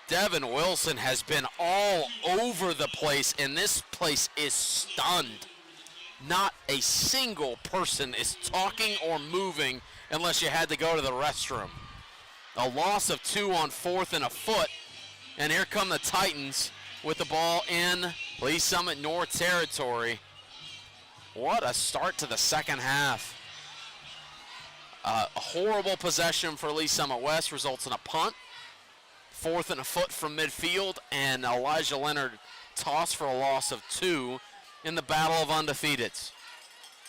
Speaker 1: Devin Wilson has been all over the place, and this place is stunned. Not a single person is talking or moving unless you had to go to the restroom. A loss of 2 on 4th and a foot, and here come the Titans with the ball in Lee Summit North territory. What a start to the second half. A horrible possession for Lee Summit West results in a punt. 4th and a foot from midfield, and Elijah Leonard tossed for a loss of 2 in the battle of undefeateds.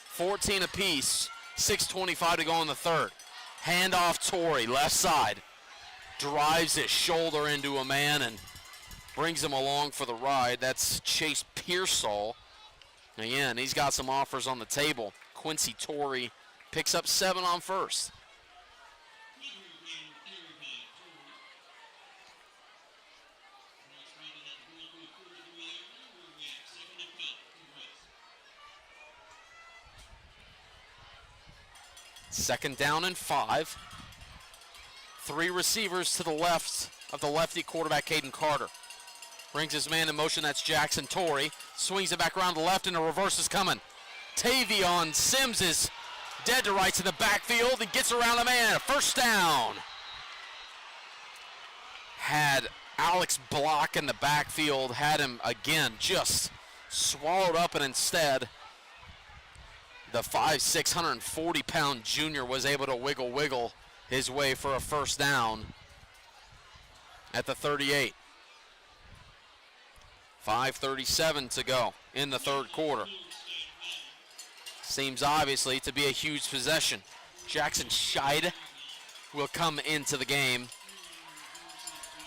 Speaker 1: 14 apiece, 6:25 to go in the third. Handoff Torrey, left side. Drives his shoulder into a man and brings him along for the ride. That's Chase Pearsall. Again, he's got some offers on the table. Quincy Torrey picks up 7 on first. Second down and 5. 3 receivers to the left of the lefty quarterback, Caden Carter. Brings his man in motion, that's Jackson Torrey. Swings it back around the left, and a reverse is coming. Tavion Sims is dead to rights in the backfield and gets around a man. First down. Had Alex Block in the backfield, had him again just swallowed up, and instead the 5'6", 140-pound junior was able to wiggle his way for a first down at the 38. 5:37 to go in the third quarter. Seems obviously to be a huge possession. Jackson Scheid will come into the game.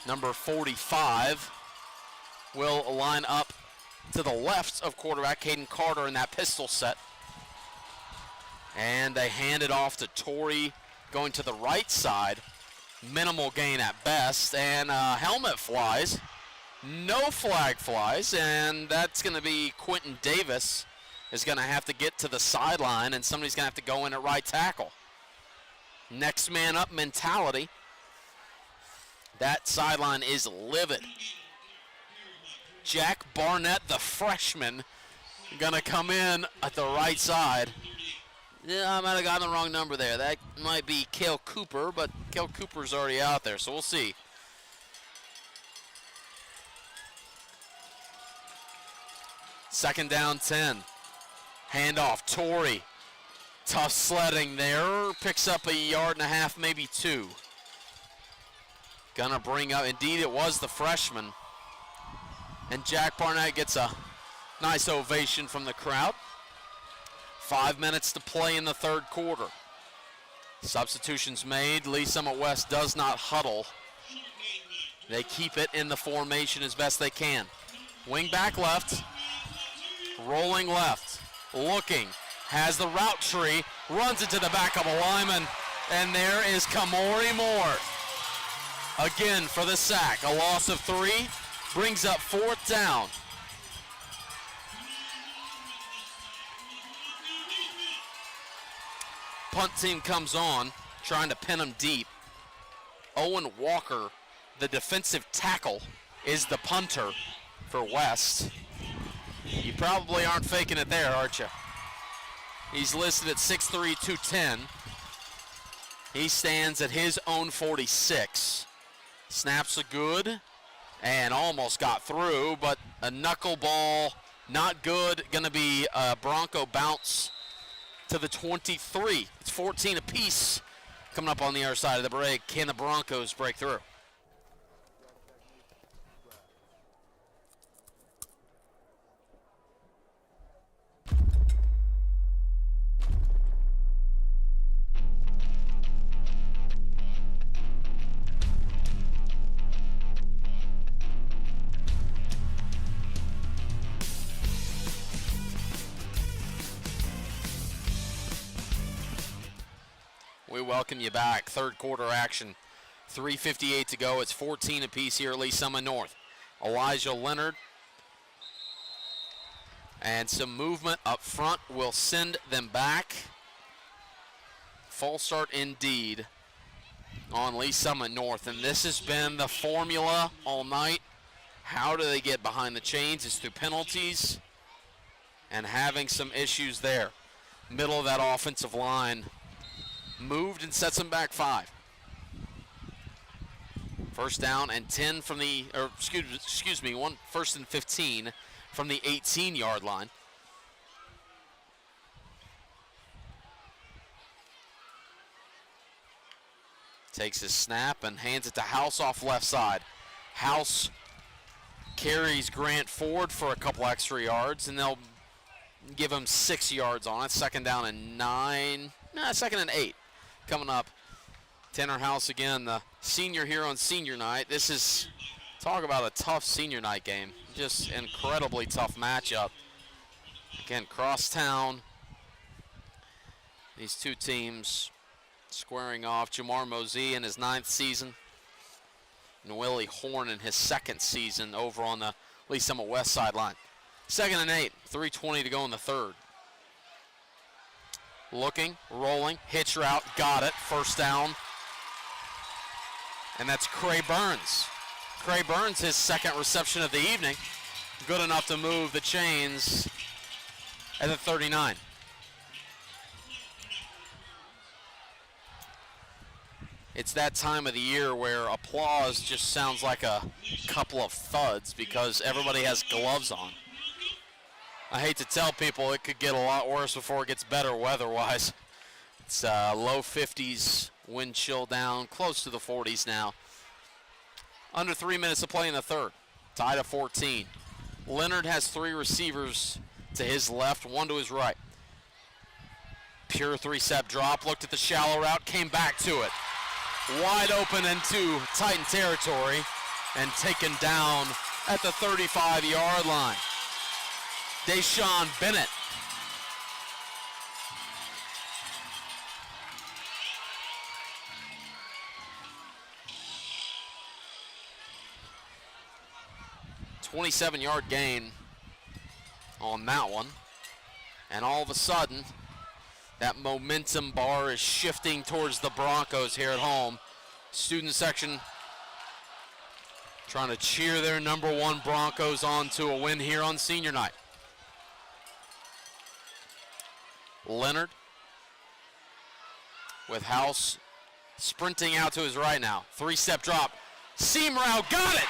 Speaker 1: Number 45 will line up to the left of quarterback Caden Carter in that pistol set. And they hand it off to Torrey going to the right side. Minimal gain at best, and helmet flies. No flag flies, and that's going to be Quentin Davis is going to have to get to the sideline, and somebody's going to have to go in at right tackle. Next man up mentality. That sideline is livid. Jack Barnett, the freshman, going to come in at the right side. Yeah, I might have gotten the wrong number there. That might be Cale Cooper, but Cale Cooper's already out there, so we'll see. Second down 10. Handoff, Torrey. Tough sledding there. Picks up 1.5 yards, maybe 2. Gonna bring up, indeed it was the freshman. And Jack Barnett gets a nice ovation from the crowd. 5 minutes to play in the third quarter. Substitutions made. Lee Summit West does not huddle. They keep it in the formation as best they can. Wing back left. Rolling left. Looking. Has the route tree. Runs into the back of a lineman. And there is Kamori Moore. Again for the sack. A loss of 3. Brings up 4th down. Punt team comes on, trying to pin him deep. Owen Walker, the defensive tackle, is the punter for West. You probably aren't faking it there, aren't you? He's listed at 6'3", 210. He stands at his own 46. Snaps are good and almost got through, but a knuckleball, not good. Going to be a Bronco bounce to the 23. It's 14 apiece coming up on the other side of the break. Can the Broncos break through? We welcome you back. Third quarter action. 3:58 to go. It's 14 apiece here at Lee Summit North. Elijah Leonard. And some movement up front will send them back. False start indeed on Lee Summit North. And this has been the formula all night. How do they get behind the chains? It's through penalties and having some issues there. Middle of that offensive line moved and sets them back 5. First down and 10 from the, or excuse me, first and 15 from the 18-yard line. Takes his snap and hands it to House off left side. House carries Grant forward for a couple extra yards, and they'll give him 6 yards on it. Second down and 8 coming up. Tanner House again, the senior here on senior night. This is, talk about a tough senior night game. Just incredibly tough matchup. Again, crosstown. These two teams squaring off. Jamar Mosey in his 9th season. And Willie Horn in his 2nd season over on the Lee Summit West sideline. Second and 8, 3:20 to go in the third. Looking, rolling, hitch route, got it, first down. And that's Cray Burns. Cray Burns, his 2nd reception of the evening. Good enough to move the chains at the 39. It's that time of the year where applause just sounds like a couple of thuds because everybody has gloves on. I hate to tell people it could get a lot worse before it gets better weather-wise. It's low 50s, wind chill down, close to the 40s now. Under 3 minutes to play in the third. Tied at 14. Leonard has 3 receivers to his left, 1 to his right. Pure 3-step drop, looked at the shallow route, came back to it. Wide open into Titan territory and taken down at the 35-yard line. Deshaun Bennett. $27-yard gain on that one. And all of a sudden, that momentum bar is shifting towards the Broncos here at home. Student section trying to cheer their number 1 Broncos on to a win here on senior night. Leonard with House sprinting out to his right now. 3-step drop. Seam route, got it!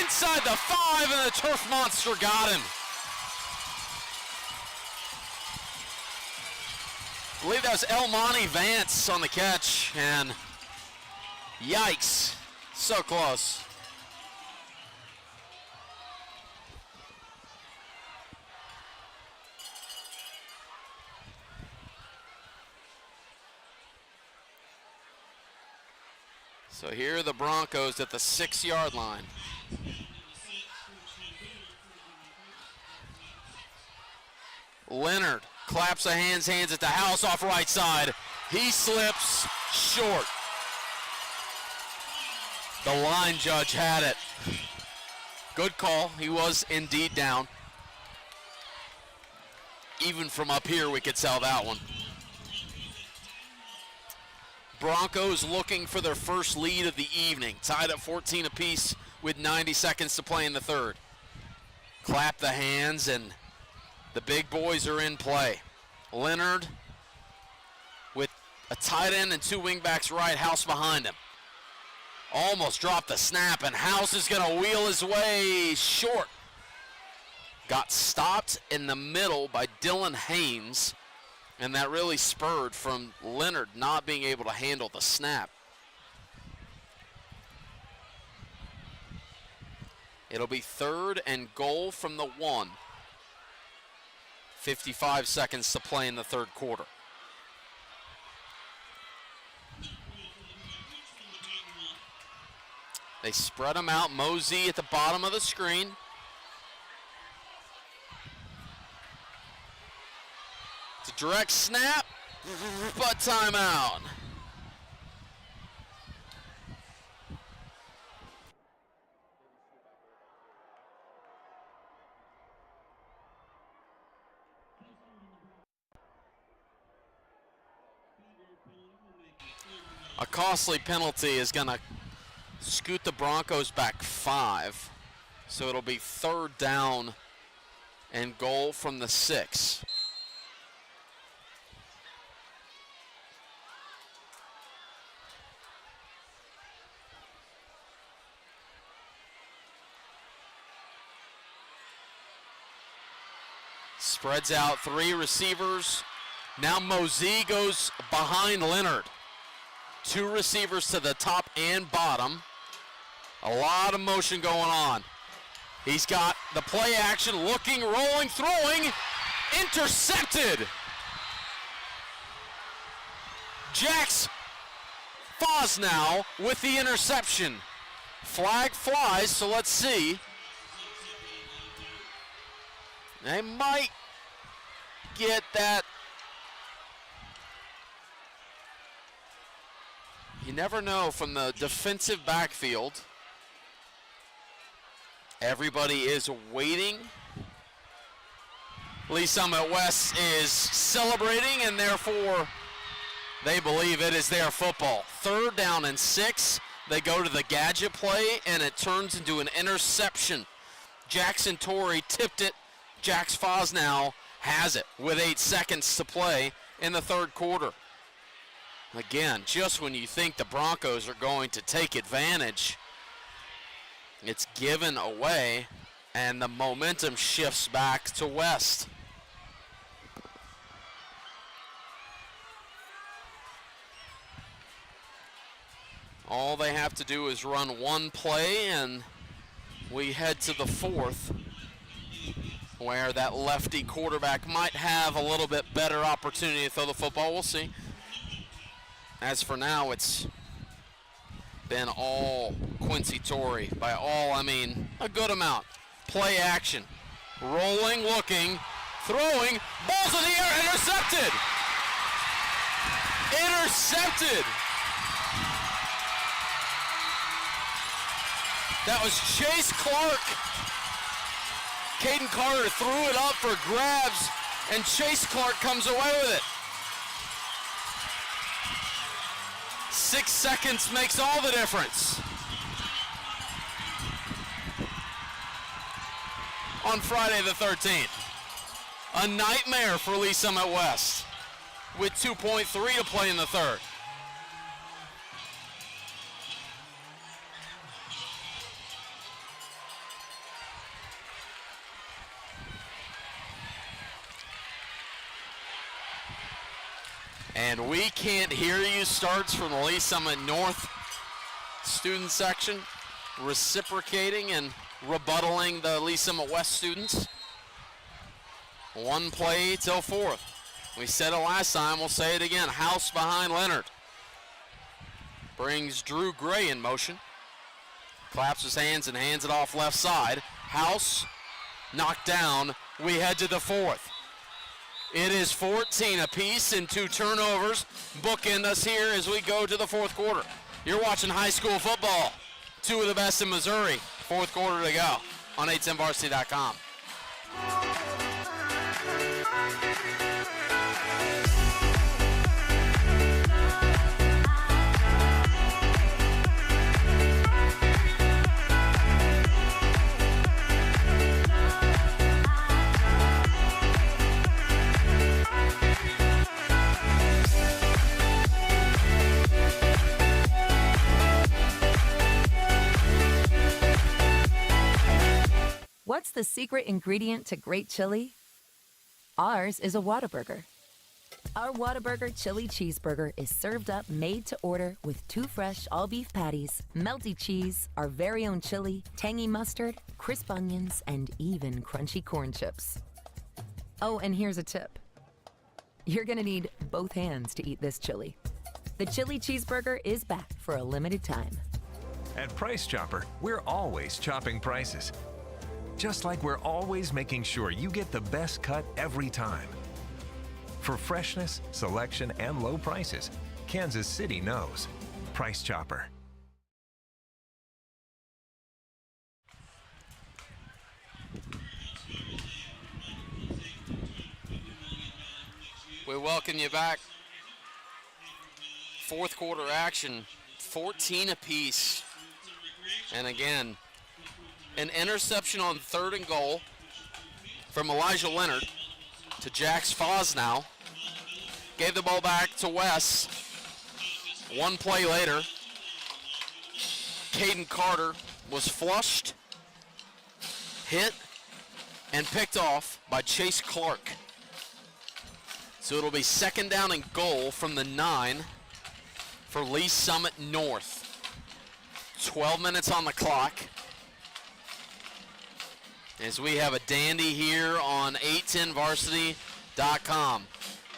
Speaker 1: Inside the 5, and the turf monster got him. I believe that was Elmonte Vance on the catch, and yikes, so close. So here are the Broncos at the 6-yard line. Leonard claps the hands it to House off right side. He slips short. The line judge had it. Good call. He was indeed down. Even from up here, we could tell that one. Broncos looking for their first lead of the evening. Tied at 14 apiece with 90 seconds to play in the third. Clap the hands, and the big boys are in play. Leonard with a tight end and 2 wingbacks right, House behind him. Almost dropped the snap, and House is going to wheel his way short. Got stopped in the middle by Dylan Haynes, and that really spurred from Leonard not being able to handle the snap. It'll be 3rd and goal from the 1. 55 seconds to play in the third quarter. They spread them out. Mosey at the bottom of the screen. It's a direct snap, but timeout. A costly penalty is going to scoot the Broncos back 5. So it'll be 3rd down and goal from the 6. Spreads out 3 receivers. Now Mosey goes behind Leonard. 2 receivers to the top and bottom. A lot of motion going on. He's got the play action, looking, rolling, throwing, intercepted. Jax Fosnow with the interception. Flag flies, so let's see. They might get that. You never know from the defensive backfield. Everybody is waiting. Lee Summit West is celebrating, and therefore they believe it is their football. 3rd down and 6. They go to the gadget play, and it turns into an interception. Jackson Torrey tipped it. Jax Fosnow has it with 8 seconds to play in the 3rd quarter. Again, just when you think the Broncos are going to take advantage, it's given away, and the momentum shifts back to West. All they have to do is run 1 play, and we head to the 4th, where that lefty quarterback might have a little bit better opportunity to throw the football. We'll see. As for now, it's been all Quincy Torrey. By all, I mean a good amount. Play action. Rolling, looking, throwing. Balls in the air, intercepted. Intercepted. That was Chase Clark. Caden Carter threw it up for grabs, and Chase Clark comes away with it. 6 seconds makes all the difference. On Friday the 13th. A nightmare for Lee Summit West with 2.3 to play in the 3rd. And we can't hear you starts from the Lee Summit North student section, reciprocating and rebuttaling the Lee Summit West students. 1 play till 4th. We said it last time, we'll say it again. House behind Leonard. Brings Drew Gray in motion. Claps his hands and hands it off left side. House knocked down. We head to the 4th. It is 14 apiece and 2 turnovers. Bookend us here as we go to the 4th quarter. You're watching high school football. 2 of the best in Missouri. 4th quarter to go on 810varsity.com.
Speaker 4: What's the secret ingredient to great chili? Ours is a Whataburger. Our Whataburger chili cheeseburger is served up made to order with 2 fresh all-beef patties, melty cheese, our very own chili, tangy mustard, crisp onions, and even crunchy corn chips. Oh, and here's a tip. You're gonna need both hands to eat this chili. The chili cheeseburger is back for a limited time.
Speaker 2: At Price Chopper, we're always chopping prices. Just like we're always making sure you get the best cut every time. For freshness, selection, and low prices, Kansas City knows. Price Chopper.
Speaker 1: We welcome you back fourth quarter action, 14 apiece. And again, an interception on 3rd and goal from Elijah Leonard to Jax Fosnow. Gave the ball back to Wes. One play later, Caden Carter was flushed, hit, and picked off by Chase Clark. So it'll be 2nd down and goal from the 9 for Lee Summit North. 12 minutes on the clock. As we have a dandy here on 810varsity.com.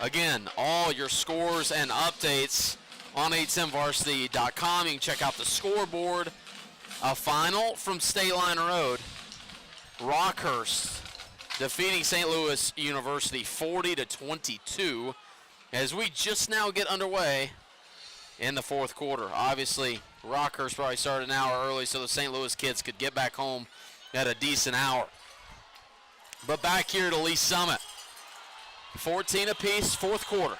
Speaker 1: Again, all your scores and updates on 810varsity.com. You can check out the scoreboard. A final from State Line Road. Rockhurst defeating St. Louis University 40-22 as we just now get underway in the fourth quarter. Obviously, Rockhurst probably started an hour early so the St. Louis kids could get back home at a decent hour. But back here to Lee Summit. 14 apiece, fourth quarter.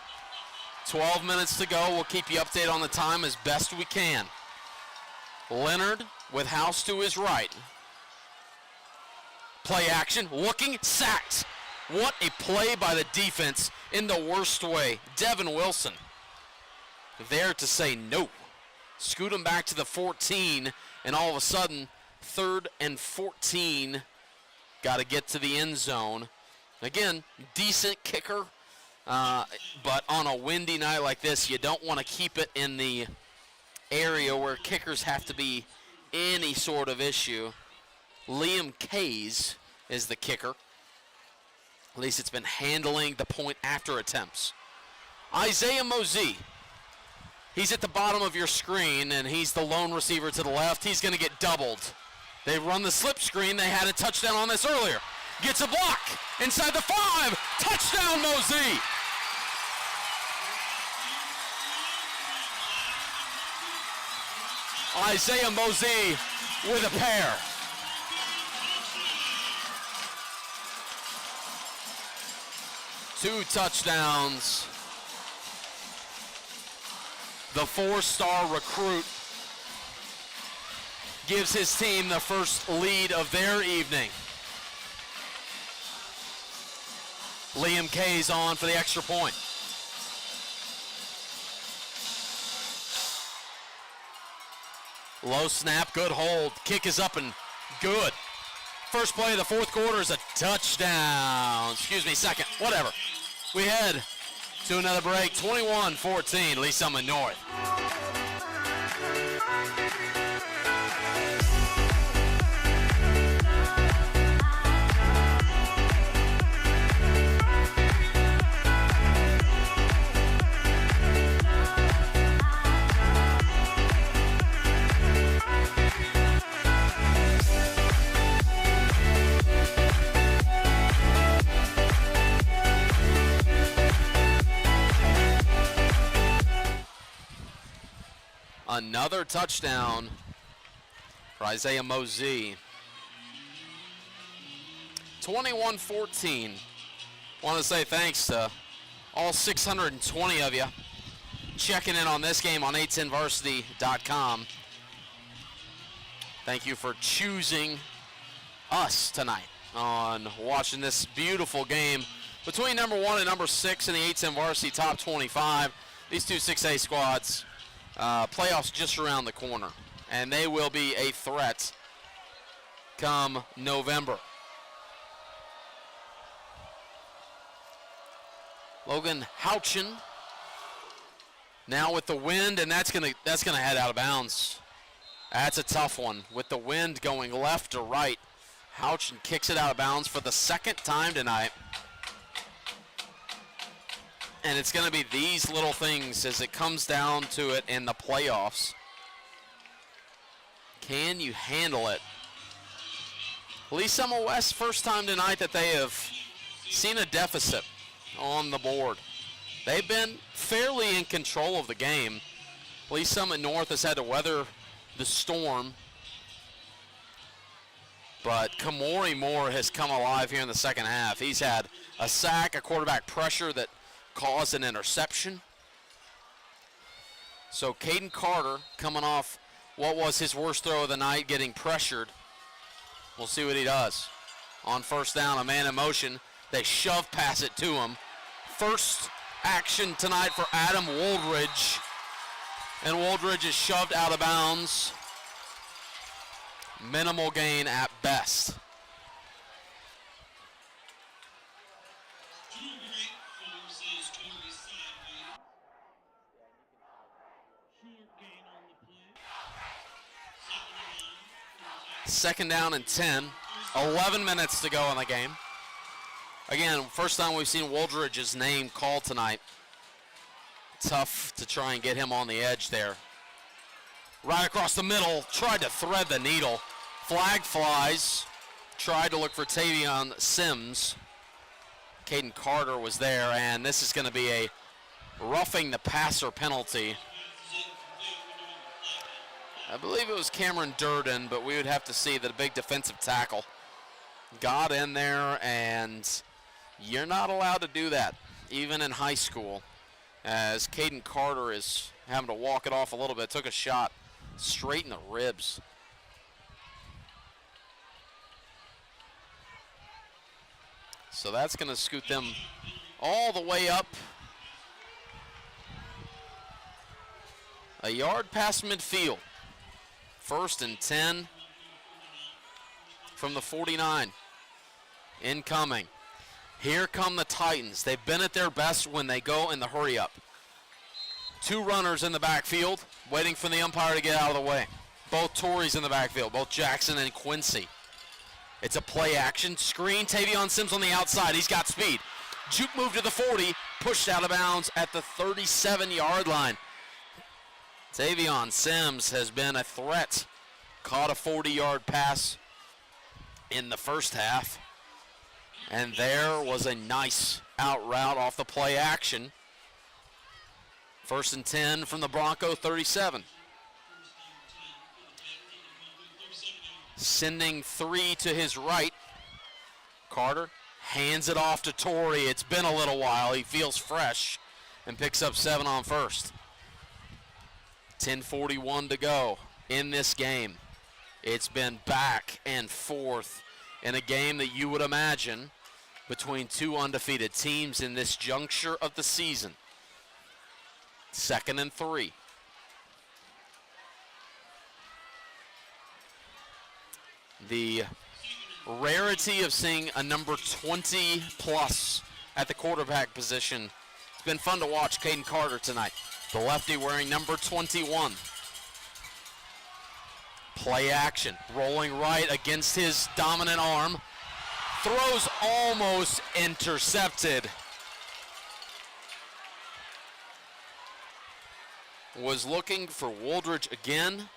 Speaker 1: 12 minutes to go. We'll keep you updated on the time as best we can. Leonard with House to his right. Play action, looking, sacked. What a play by the defense in the worst way. Devin Wilson there to say no. Scoot him back to the 14, and all of a sudden, 3rd and 14. Got to get to the end zone. Again, decent kicker, but on a windy night like this, you don't want to keep it in the area where kickers have to be any sort of issue. Liam Kays is the kicker. At least it's been handling the point after attempts. Isaiah Mosey. He's at the bottom of your screen, and he's the lone receiver to the left. He's going to get doubled. They run the slip screen. They had a touchdown on this earlier. Gets a block inside the 5. Touchdown, Mosey. Isaiah Mosey with a pair. Two touchdowns. The 4-star recruit gives his team the first lead of their evening. Liam Kays on for the extra point. Low snap, good hold. Kick is up and good. First play of the fourth quarter is a touchdown. Excuse me, second, whatever. We head to another break, 21-14, Lee Summit North. Another touchdown for Isaiah Mosey. 21-14. Want to say thanks to all 620 of you checking in on this game on 810varsity.com. Thank you for choosing us tonight on watching this beautiful game between number 1 and number 6 in the 810 Varsity Top 25. These two 6A squads. Playoffs just around the corner, and they will be a threat come November. Logan Houchin now with the wind, and that's gonna head out of bounds. That's a tough one with the wind going left to right. Houchin kicks it out of bounds for the second time tonight. And it's going to be these little things as it comes down to it in the playoffs. Can you handle it? Lee Summit West, first time tonight that they have seen a deficit on the board. They've been fairly in control of the game. Lee Summit North has had to weather the storm. But Kamori Moore has come alive here in the second half. He's had a sack, a quarterback pressure that caused an interception. So Caden Carter coming off what was his worst throw of the night, getting pressured. We'll see what he does. On first down, a man in motion. They shove pass it to him. First action tonight for Adam Woldridge. And Woldridge is shoved out of bounds. Minimal gain at best. Second down and 10. 11 minutes to go in the game. Again, first time we've seen Woldridge's name called tonight. Tough to try and get him on the edge there. Right across the middle, tried to thread the needle. Flag flies. Tried to look for Tavion Sims. Caden Carter was there, and this is going to be a roughing the passer penalty. I believe it was Cameron Durden, but we would have to see the big defensive tackle got in there, and you're not allowed to do that, even in high school, as Caden Carter is having to walk it off a little bit. Took a shot straight in the ribs. So that's going to scoot them all the way up. A yard past midfield. First and 10 from the 49. Incoming. Here come the Titans. They've been at their best when they go in the hurry up. Two runners in the backfield, waiting for the umpire to get out of the way. Both Tories in the backfield, both Jackson and Quincy. It's a play action screen. Tavion Sims on the outside. He's got speed. Juke move to the 40, pushed out of bounds at the 37-yard line. Tavion Sims has been a threat. Caught a 40-yard pass in the first half. And there was a nice out route off the play action. First and 10 from the Bronco 37. Sending three to his right. Carter hands it off to Torrey. It's been a little while. He feels fresh and picks up 7 on first. 10:41 to go in this game. It's been back and forth in a game that you would imagine between two undefeated teams in this juncture of the season. Second and 3. The rarity of seeing a number 20 plus at the quarterback position. It's been fun to watch Caden Carter tonight. The lefty wearing number 21. Play action, rolling right against his dominant arm. Throws almost intercepted. Was looking for Woldridge again.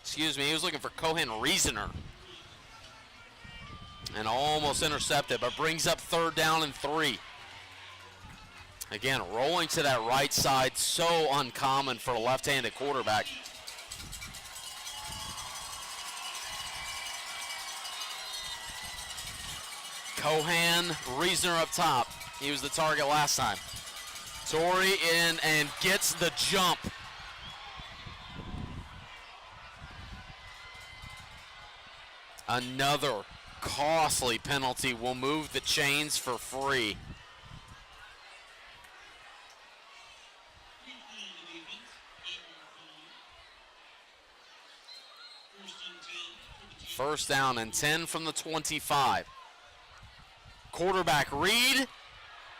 Speaker 1: Excuse me, he was looking for Cohen Reasoner. And almost intercepted, but brings up third down and 3. Again, rolling to that right side, so uncommon for a left-handed quarterback. Cohen, Reasoner up top. He was the target last time. Torrey in and gets the jump. Another costly penalty will move the chains for free. First down and 10 from the 25. Quarterback read.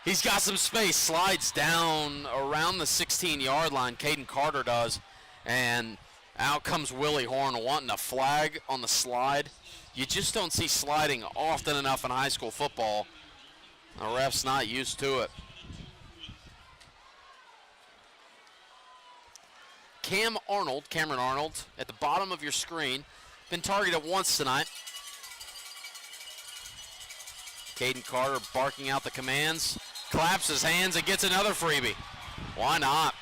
Speaker 1: He's got some space. Slides down around the 16-yard line. Caden Carter does. And out comes Willie Horn wanting a flag on the slide. You just don't see sliding often enough in high school football. The ref's not used to it. Cameron Arnold, at the bottom of your screen. Been targeted once tonight. Caden Carter barking out the commands. Claps his hands and gets another freebie. Why not?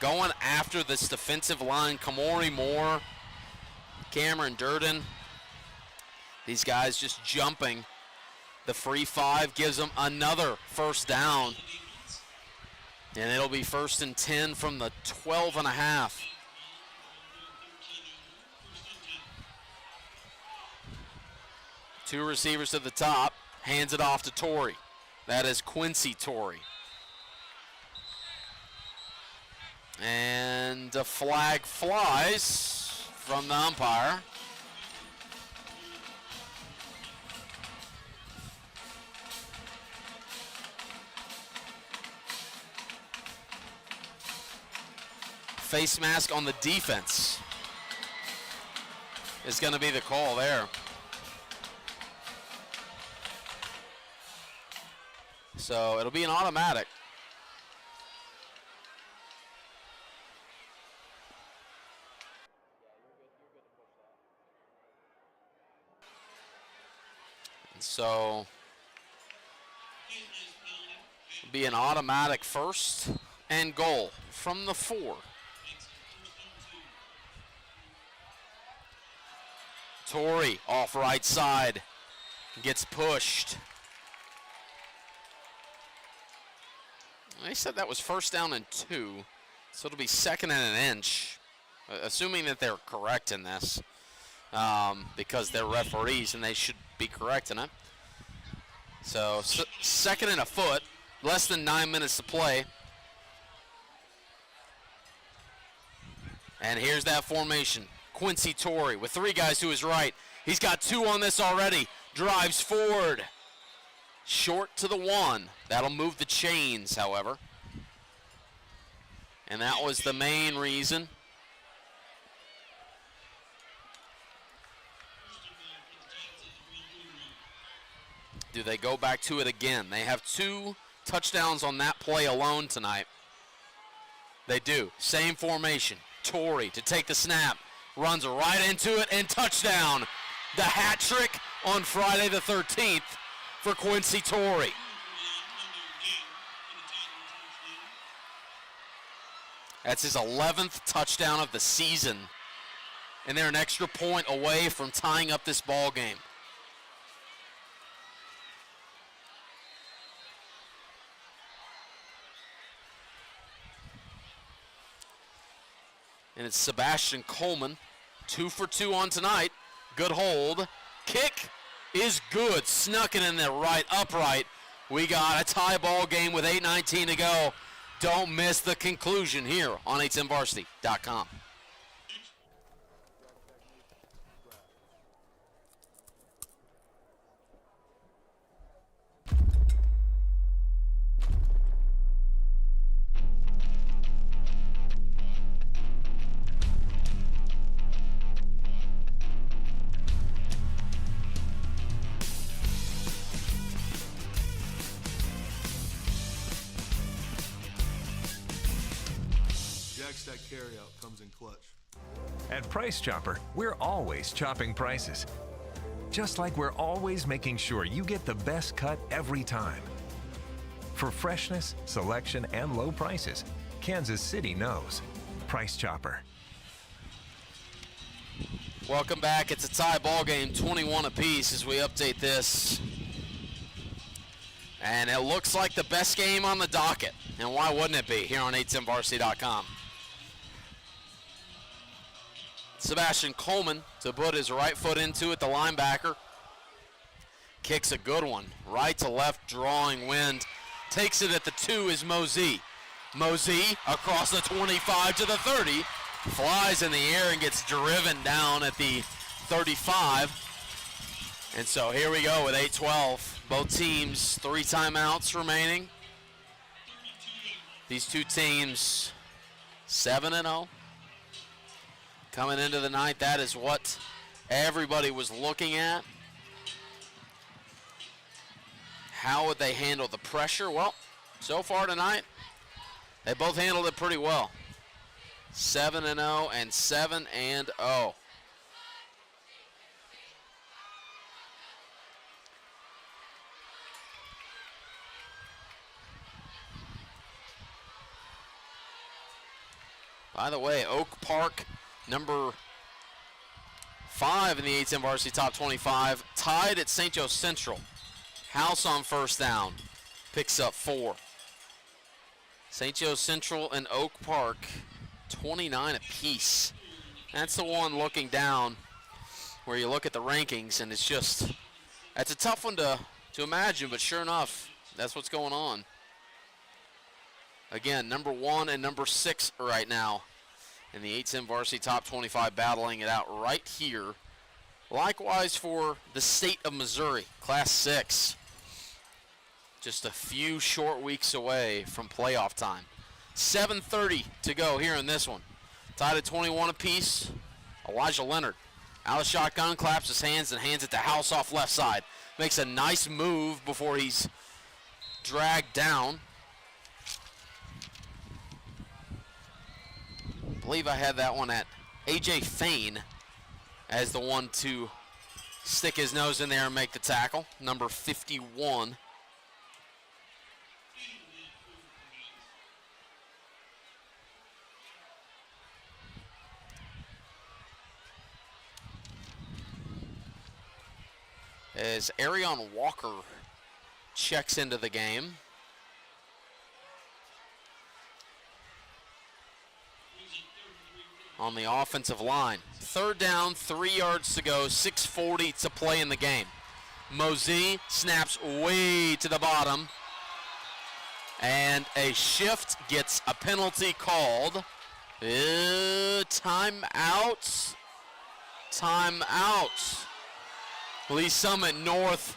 Speaker 1: Going after this defensive line. Kamori Moore, Cameron Durden. These guys just jumping The free 5 gives them another first down. And it'll be 1st and 10 from the 12.5. Two receivers to the top, hands it off to Torrey. That is Quincy Torrey. And a flag flies from the umpire. Face mask on the defense is going to be the call there. So it'll be an automatic. And so it'll be an automatic 1st and goal from the 4. Torrey off right side, gets pushed. They said that was 1st down and 2, so it'll be 2nd and an inch, assuming that they're correct in this, because they're referees and they should be correcting it. So 2nd and a foot, less than 9 minutes to play. And here's that formation. Quincy Torrey with 3 guys to his right. He's got 2 on this already. Drives forward. Short to the 1. That'll move the chains, however. And that was the main reason. Do they go back to it again? They have 2 touchdowns on that play alone tonight. They do. Same formation. Torrey to take the snap. Runs right into it and touchdown. The hat trick on Friday the 13th for Quincy Torrey. That's his 11th touchdown of the season. And they're an extra point away from tying up this ball game. And it's Sebastian Coleman, 2 for 2 on tonight. Good hold. Kick is good. Snuck it in there right upright. We got a tie ball game with 8:19 to go. Don't miss the conclusion here on 810varsity.com.
Speaker 3: That carryout comes in clutch.
Speaker 2: At Price Chopper, we're always chopping prices. Just like we're always making sure you get the best cut every time. For freshness, selection, and low prices, Kansas City knows. Price Chopper.
Speaker 1: Welcome back. It's a tie ball game, 21 apiece as we update this. And it looks like the best game on the docket. And why wouldn't it be here on 810varsity.com? Sebastian Coleman to put his right foot into it, the linebacker. Kicks a good one. Right to left, drawing wind. Takes it at the 2 is Mosey. Mosey across the 25 to the 30. Flies in the air and gets driven down at the 35. And so here we go with 8:12. Both teams, 3 timeouts remaining. These 2 teams, 7-0. Coming into the night, that is what everybody was looking at. How would they handle the pressure? Well, so far tonight, they both handled it pretty well. 7-0 and 7-0. By the way, Oak Park, number 5 in the 810 Varsity Top 25, tied at St. Joe Central House on first down. Picks up 4. St. Joe Central and Oak Park, 29 apiece. That's the one looking down where you look at the rankings, and that's a tough one to imagine, but sure enough, that's what's going on. Again, number 1 and number 6 right now in the 8-10 varsity top 25, battling it out right here. Likewise for the state of Missouri, Class 6. Just a few short weeks away from playoff time. 7:30 to go here in this one. Tied at 21 apiece. Elijah Leonard out of shotgun, claps his hands and hands it to House off left side. Makes a nice move before he's dragged down. I believe I had that one at A.J. Fain as the one to stick his nose in there and make the tackle. Number 51. As Arion Walker checks into the game. On the offensive line. 3rd down, 3 yards to go, 6:40 to play in the game. Mosey snaps way to the bottom. And a shift gets a penalty called. Timeout. Timeout. Lee Summit North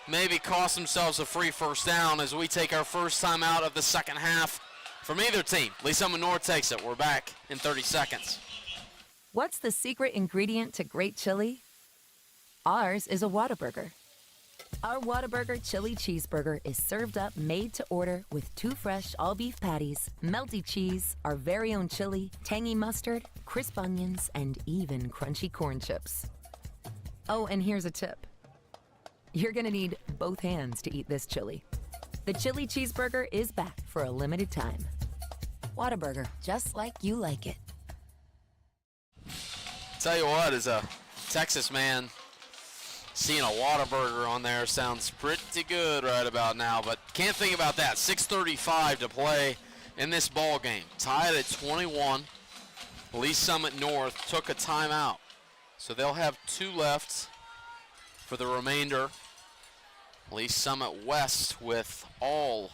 Speaker 1: maybe cost themselves a free first down as we take our first time out of the second half from either team. Lee Summit North takes it. We're back in 30 seconds.
Speaker 4: What's the secret ingredient to great chili? Ours is a Whataburger. Our Whataburger chili cheeseburger is served up made to order with 2 fresh all-beef patties, melty cheese, our very own chili, tangy mustard, crisp onions, and even crunchy corn chips. Oh, and here's a tip. You're gonna need both hands to eat this chili. The chili cheeseburger is back for a limited time. Whataburger, just like you like it.
Speaker 1: Tell you what, as a Texas man, seeing a Whataburger on there sounds pretty good right about now, but can't think about that. 6:35 to play in this ball game. Tied at 21. Lee Summit North took a timeout. So they'll have 2 left for the remainder. Lee Summit West with all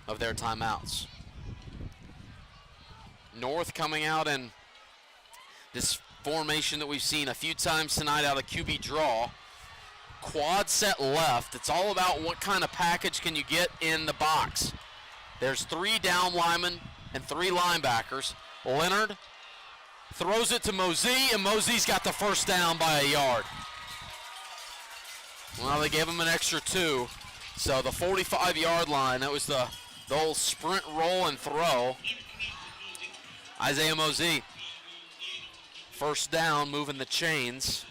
Speaker 1: of their timeouts. North coming out in this formation that we've seen a few times tonight out of QB draw. Quad set left. It's all about what kind of package can you get in the box. There's 3 down linemen and 3 linebackers. Leonard throws it to Mosey, and Mosey's got the first down by a yard. Well, they gave him an extra 2. So the 45-yard line, that was the old sprint, roll, and throw. Isaiah Mosey, first down, moving the chains.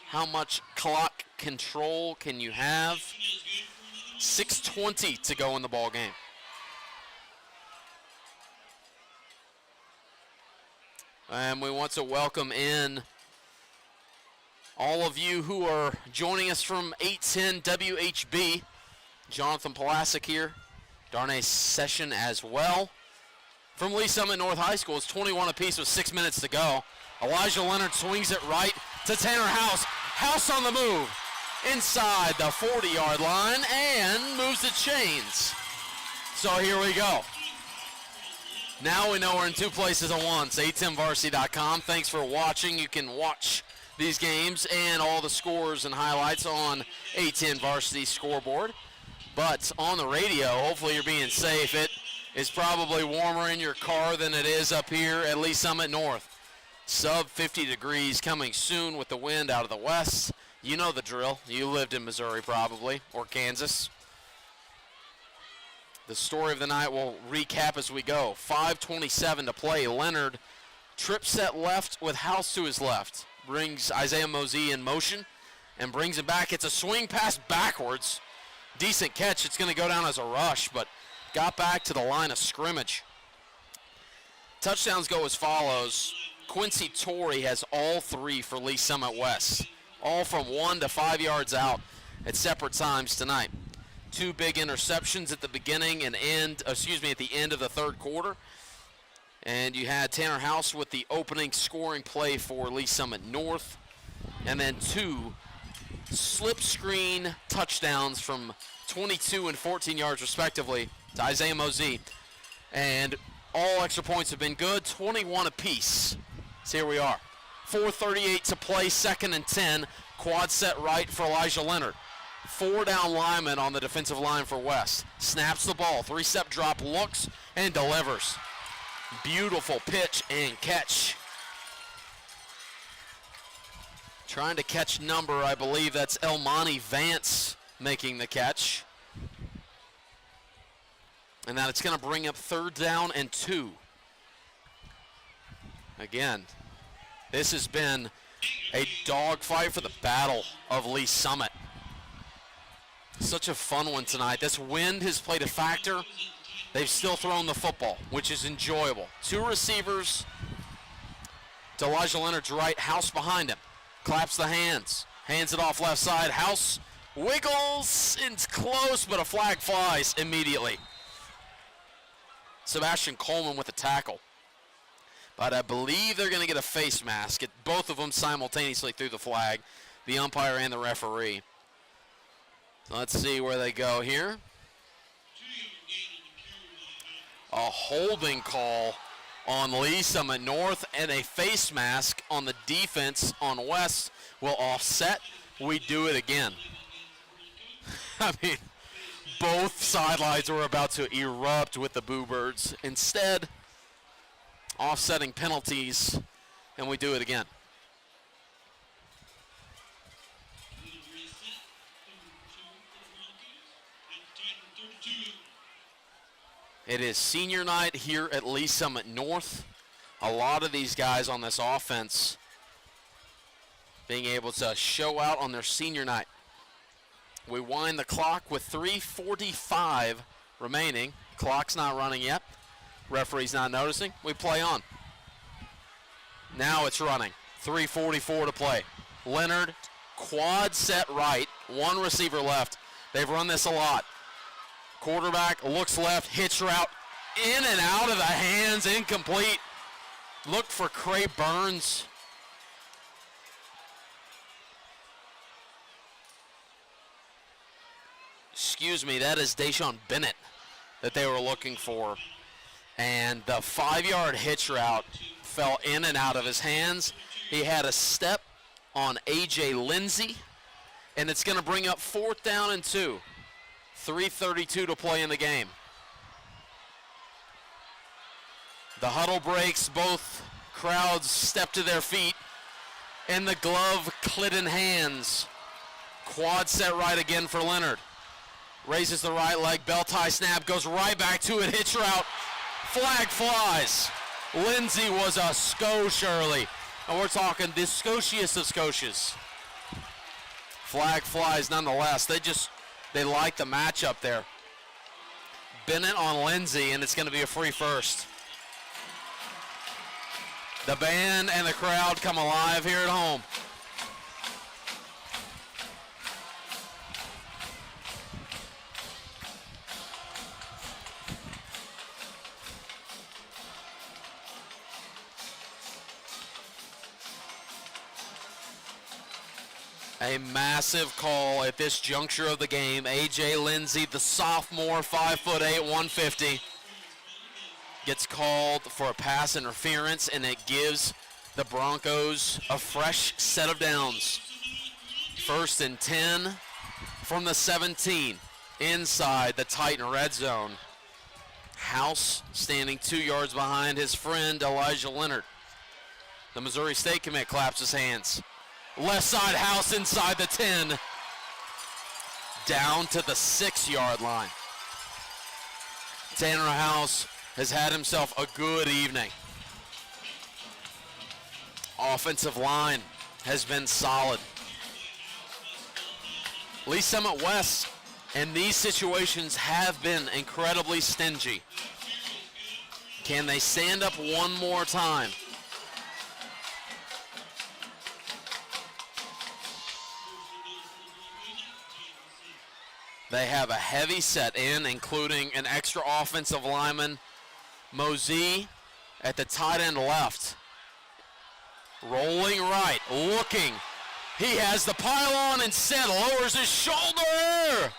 Speaker 1: How much clock control can you have? 6:20 to go in the ball game. And we want to welcome in all of you who are joining us from 810 WHB. Jonathan Palasic here. Darnay Session as well. From Lee Summit North High School, it's 21 apiece with 6 minutes to go. Elijah Leonard swings it right to Tanner House. House on the move inside the 40-yard line and moves the chains. So here we go. Now we know we're in 2 places at once, 810varsity.com. Thanks for watching. You can watch these games and all the scores and highlights on 810 Varsity scoreboard. But on the radio, hopefully you're being safe. It is probably warmer in your car than it is up here at Lee Summit North. Sub 50 degrees coming soon with the wind out of the west. You know the drill. You lived in Missouri probably, or Kansas. The story of the night we'll recap as we go. 5:27 to play. Leonard trip set left with House to his left. Brings Isaiah Mosey in motion and brings him back. It's a swing pass backwards. Decent catch. It's going to go down as a rush, but got back to the line of scrimmage. Touchdowns go as follows. Quincy Torrey has all 3 for Lee Summit West. All from 1 to 5 yards out. at separate times tonight. 2 big interceptions at the beginning and at the end of the third quarter. And you had Tanner House with the opening scoring play for Lee Summit North. And then 2 slip screen touchdowns from 22 and 14 yards respectively to Isaiah Mosey. And all extra points have been good, 21 apiece. So here we are. 4:38 to play, 2nd and 10. Quad set right for Elijah Leonard. 4 down linemen on the defensive line for West. Snaps the ball, 3-step drop, looks, and delivers. Beautiful pitch and catch. Trying to catch number, I believe that's Elmani Vance making the catch. And now it's going to bring up 3rd down and 2. Again, this has been a dogfight for the battle of Lee Summit. Such a fun one tonight. This wind has played a factor. They've still thrown the football, which is enjoyable. 2 receivers to Elijah Leonard's right, House behind him. Claps the hands, hands it off left side. House wiggles, it's close, but a flag flies immediately. Sebastian Coleman with the tackle. But I believe they're going to get a face mask. Both of them simultaneously threw the flag, the umpire and the referee. So let's see where they go here. A holding call on Lee Summit North and a face mask on the defense on West will offset. We do it again. I mean, both sidelines were about to erupt with the Boo Birds. Instead, offsetting penalties, and we do it again. It is senior night here at Lee Summit North. A lot of these guys on this offense being able to show out on their senior night. We wind the clock with 3:45 remaining. Clock's not running yet. Referee's not noticing. We play on. Now it's running. 3:44 to play. Leonard, quad set right. 1 receiver left. They've run this a lot. Quarterback looks left, hitch route, in and out of the hands, incomplete. Looked for Cray Burns. Excuse me, that is Deshaun Bennett that they were looking for. And the 5-yard hitch route fell in and out of his hands. He had a step on A.J. Lindsey, and it's going to bring up 4th down and 2. 3:32 to play in the game. The huddle breaks, both crowds step to their feet, and the glove clit in hands. Quad set right again for Leonard. Raises the right leg, belt tie snap, goes right back to it, hitch route, flag flies. Lindsey was a skosh early, and we're talking the skoshiest of skoshes. Flag flies nonetheless. They like the matchup there. Bennett on Lindsey, and it's going to be a free first. The band and the crowd come alive here at home. A massive call at this juncture of the game. A.J. Lindsey, the sophomore, 5'8", 150, gets called for a pass interference, and it gives the Broncos a fresh set of downs. 1st and 10 from the 17, inside the Titan red zone. House standing 2 yards behind his friend Elijah Leonard. The Missouri State commit claps his hands. Left side, House inside the 10. Down to the 6-yard line. Tanner House has had himself a good evening. Offensive line has been solid. Lee Summit West in these situations have been incredibly stingy. Can they stand up one more time? They have a heavy set in, including an extra offensive lineman, Mosey, at the tight end left. Rolling right, looking. He has the pylon instead, lowers his shoulder.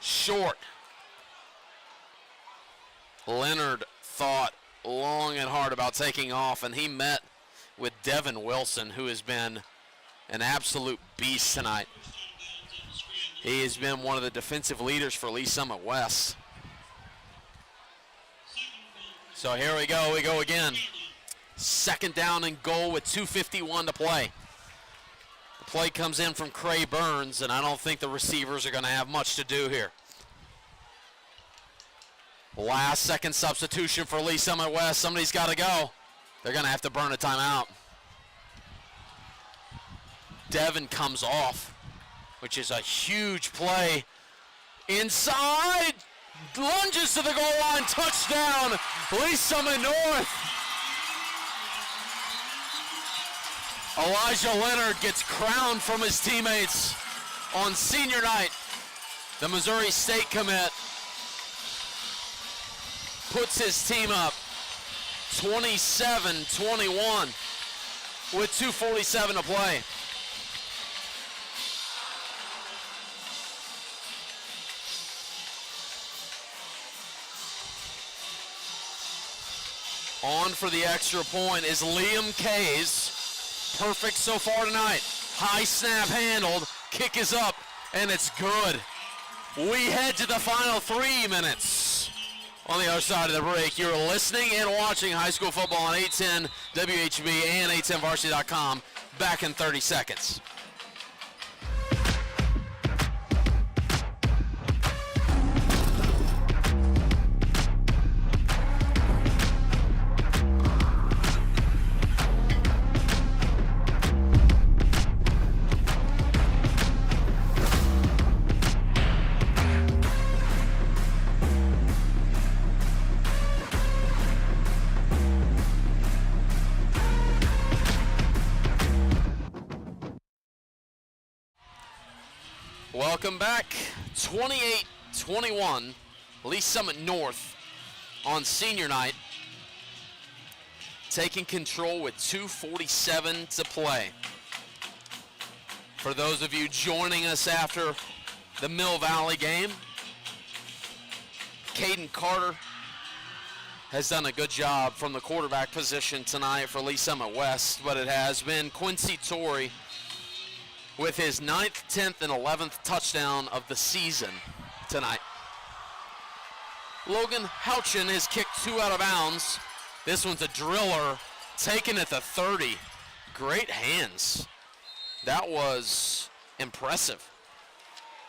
Speaker 1: Short. Leonard thought long and hard about taking off, and he met with Devin Wilson, who has been an absolute beast tonight. He has been one of the defensive leaders for Lee Summit West. So here we go again. Second down and goal with 2:51 to play. The play comes in from Cray Burns, and I don't think the receivers are going to have much to do here. Last second substitution for Lee Summit West. Somebody's got to go. They're going to have to burn a timeout. Devin comes off, which is a huge play. Inside, lunges to the goal line, touchdown, Lee Summit North. Elijah Leonard gets crowned from his teammates on senior night. The Missouri State commit puts his team up 27-21 with 2:47 to play. On for the extra point is Liam Kays. Perfect so far tonight. High snap handled, kick is up, and it's good. We head to the final 3 minutes. On the other side of the break, you're listening and watching high school football on 810 WHB and 810varsity.com. Back in 30 seconds. Welcome back. 28-21, Lee Summit North on senior night, taking control with 2:47 to play. For those of you joining us after the Mill Valley game, Caden Carter has done a good job from the quarterback position tonight for Lee Summit West, but it has been Quincy Torrey with his 9th, 10th, and 11th touchdown of the season tonight. Logan Houchin has kicked 2 out of bounds. This one's a driller, taken at the 30. Great hands. That was impressive.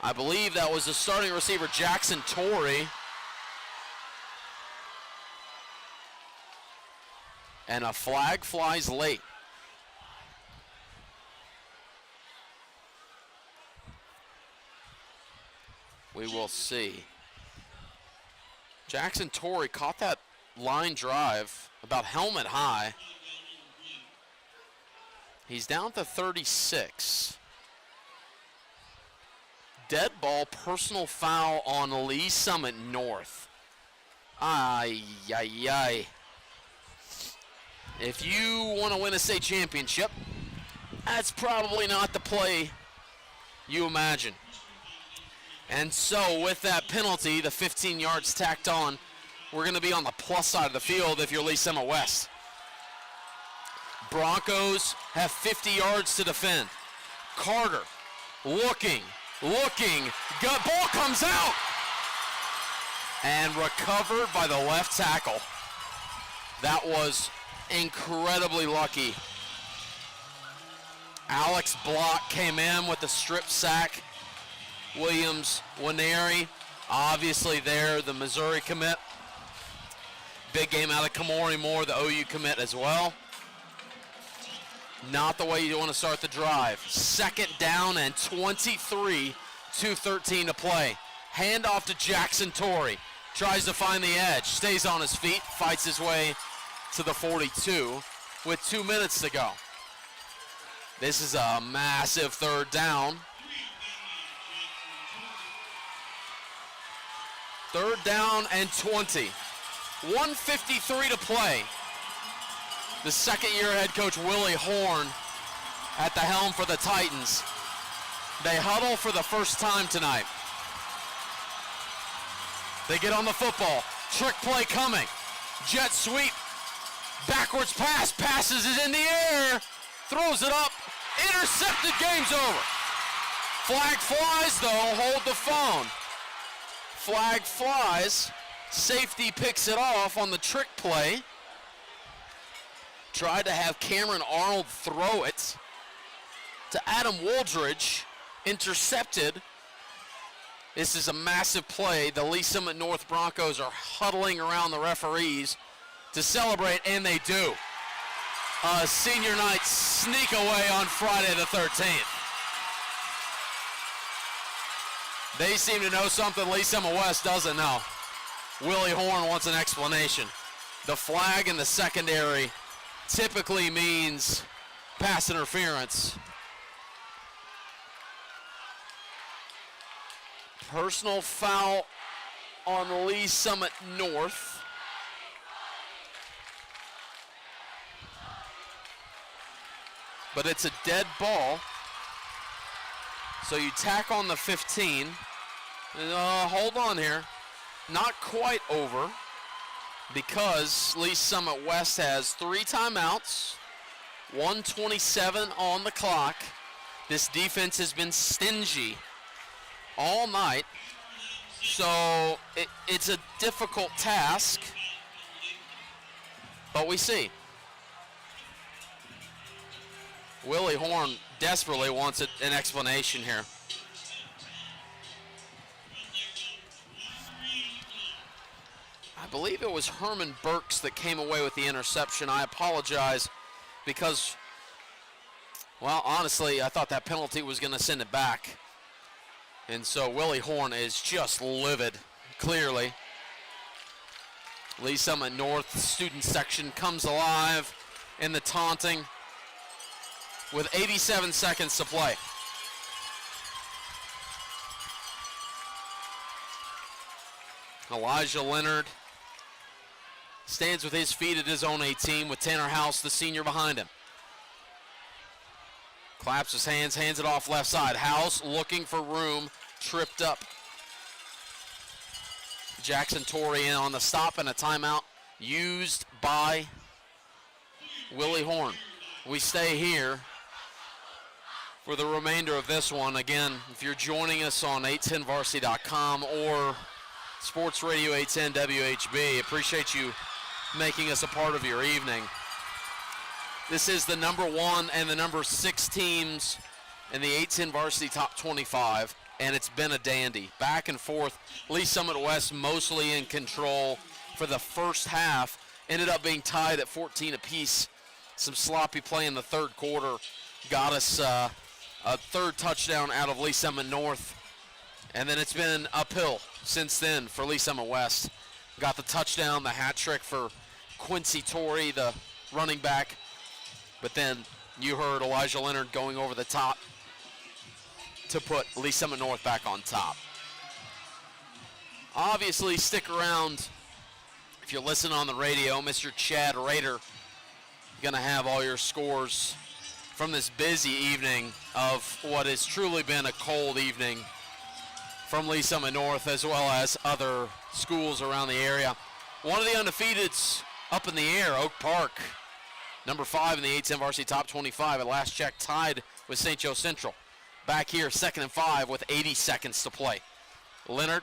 Speaker 1: I believe that was the starting receiver, Jackson Torrey. And a flag flies late. We will see. Jackson Torrey caught that line drive about helmet high. He's down to 36. Dead ball, personal foul on Lee Summit North. Ay, ay, ay. If you want to win a state championship, that's probably not the play you imagine. And so with that penalty, the 15 yards tacked on, we're going to be on the plus side of the field if you're Lee Summit West. Broncos have 50 yards to defend. Carter looking, gut ball comes out, and recovered by the left tackle. That was incredibly lucky. Alex Block came in with the strip sack. Williams Waneri, obviously there, the Missouri commit. Big game out of Kamori Moore, the OU commit as well. Not the way you want to start the drive. Second down and 23, 2:13 to play. Handoff to Jackson Torrey. Tries to find the edge, stays on his feet, fights his way to the 42 with 2 minutes to go. This is a massive third down. Third down and 20. 1:53 to play. The second-year head coach Willie Horn at the helm for the Titans. They huddle for the first time tonight. They get on the football. Trick play coming. Jet sweep. Backwards pass. Passes it in the air. Throws it up. Intercepted. Game's over. Flag flies, though. Hold the phone. Flag flies. Safety picks it off on the trick play. Tried to have Cameron Arnold throw it to Adam Wooldridge. Intercepted. This is a massive play. The Lee Summit North Broncos are huddling around the referees to celebrate, and they do. A senior night sneak away on Friday the 13th. They seem to know something Lee Summit West doesn't know. Willie Horn wants an explanation. The flag in the secondary typically means pass interference. Personal foul on Lee Summit North. But it's a dead ball. So you tack on the 15. Hold on here. Not quite over because Lee Summit West has 3 timeouts, 1:27 on the clock. This defense has been stingy all night, so it's a difficult task, but we see. Willie Horn desperately wants an explanation here. I believe it was Herman Burks that came away with the interception. I apologize because, well, honestly, I thought that penalty was going to send it back. And so Willie Horn is just livid, clearly. Lee Summit North student section comes alive in the taunting with 87 seconds to play. Elijah Leonard stands with his feet at his own 18 with Tanner House, the senior, behind him. Claps his hands, hands it off left side. House looking for room, tripped up. Jackson Torrey in on the stop and a timeout used by Willie Horn. We stay here for the remainder of this one. Again, if you're joining us on 810varsity.com or Sports Radio 810 WHB, appreciate you making us a part of your evening. This is the number 1 and the number 6 teams in the 810 Varsity Top 25, and it's been a dandy. Back and forth. Lee Summit West mostly in control for the first half. Ended up being tied at 14 apiece. Some sloppy play in the third quarter got us a third touchdown out of Lee Summit North. And then it's been uphill since then for Lee Summit West. Got the touchdown, the hat trick for Quincy Torrey, the running back. But then you heard Elijah Leonard going over the top to put Lee Summit North back on top. Obviously, stick around if you're listening on the radio. Mr. Chad Rader going to have all your scores from this busy evening of what has truly been a cold evening from Lee Summit North as well as other schools around the area. One of the undefeateds up in the air, Oak Park, number 5 in the 810 Varsity Top 25 at last check, tied with St. Joe Central. Back here, 2nd and 5 with 80 seconds to play. Leonard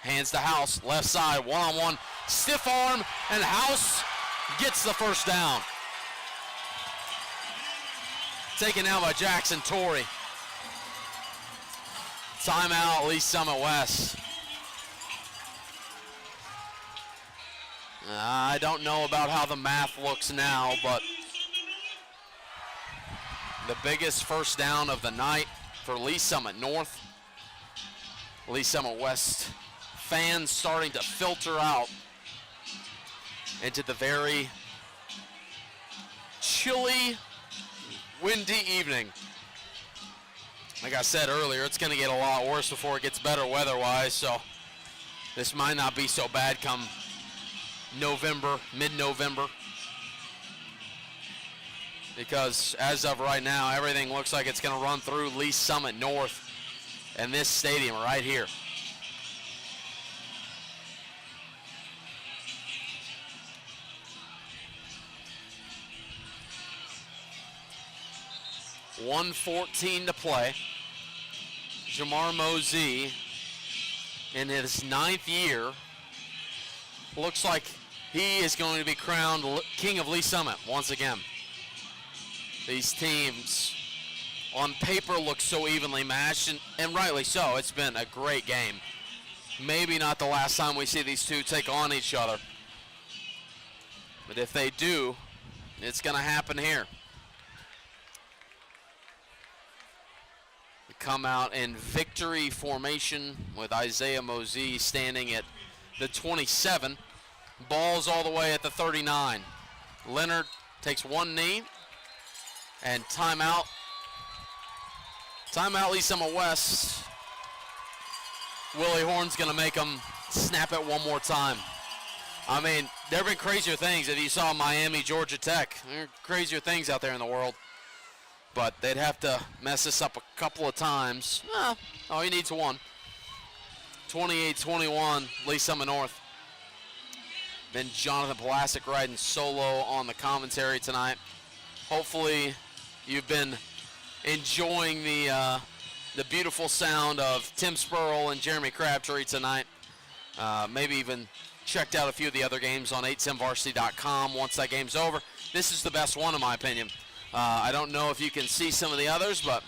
Speaker 1: hands to House, left side, one-on-one, stiff arm, and House gets the first down. Taken out by Jackson Torrey. Timeout, Lee Summit West. I don't know about how the math looks now, but the biggest first down of the night for Lee Summit North. Lee Summit West fans starting to filter out into the very chilly, windy evening. Like I said earlier, it's going to get a lot worse before it gets better weather-wise, so this might not be so bad come November, mid-November. Because as of right now, everything looks like it's going to run through Lee Summit North and this stadium right here. .114 to play. Jamar Mosey, in his 9th year, looks like he is going to be crowned King of Lee Summit once again. These teams on paper look so evenly matched, and rightly so. It's been a great game. Maybe not the last time we see these two take on each other. But if they do, it's going to happen here. We come out in victory formation with Isaiah Mosey standing at the 27. Ball's all the way at the 39. Leonard takes one knee. And timeout. Timeout, Lee Summit West. Willie Horn's going to make them snap it one more time. I mean, there have been crazier things. If you saw Miami, Georgia Tech, there are crazier things out there in the world. But they'd have to mess this up a couple of times. All he needs one. 28-21, Lee Summit North. Then Jonathan Pulaski riding solo on the commentary tonight. Hopefully you've been enjoying the beautiful sound of Tim Spurl and Jeremy Crabtree tonight. Maybe even checked out a few of the other games on 810varsity.com once that game's over. This is the best one in my opinion. I don't know if you can see some of the others, but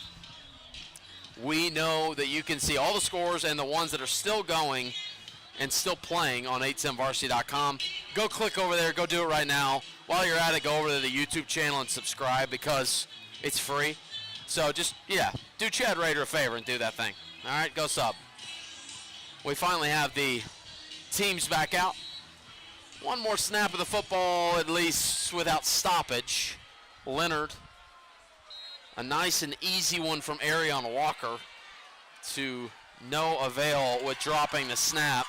Speaker 1: we know that you can see all the scores and the ones that are still going and still playing on 810varsity.com. Go click over there. Go do it right now. While you're at it, go over to the YouTube channel and subscribe because it's free. So just, do Chad Rader a favor and do that thing. All right, go sub. We finally have the teams back out. One more snap of the football, at least without stoppage. Leonard, a nice and easy one from Arion Walker to no avail with dropping the snap.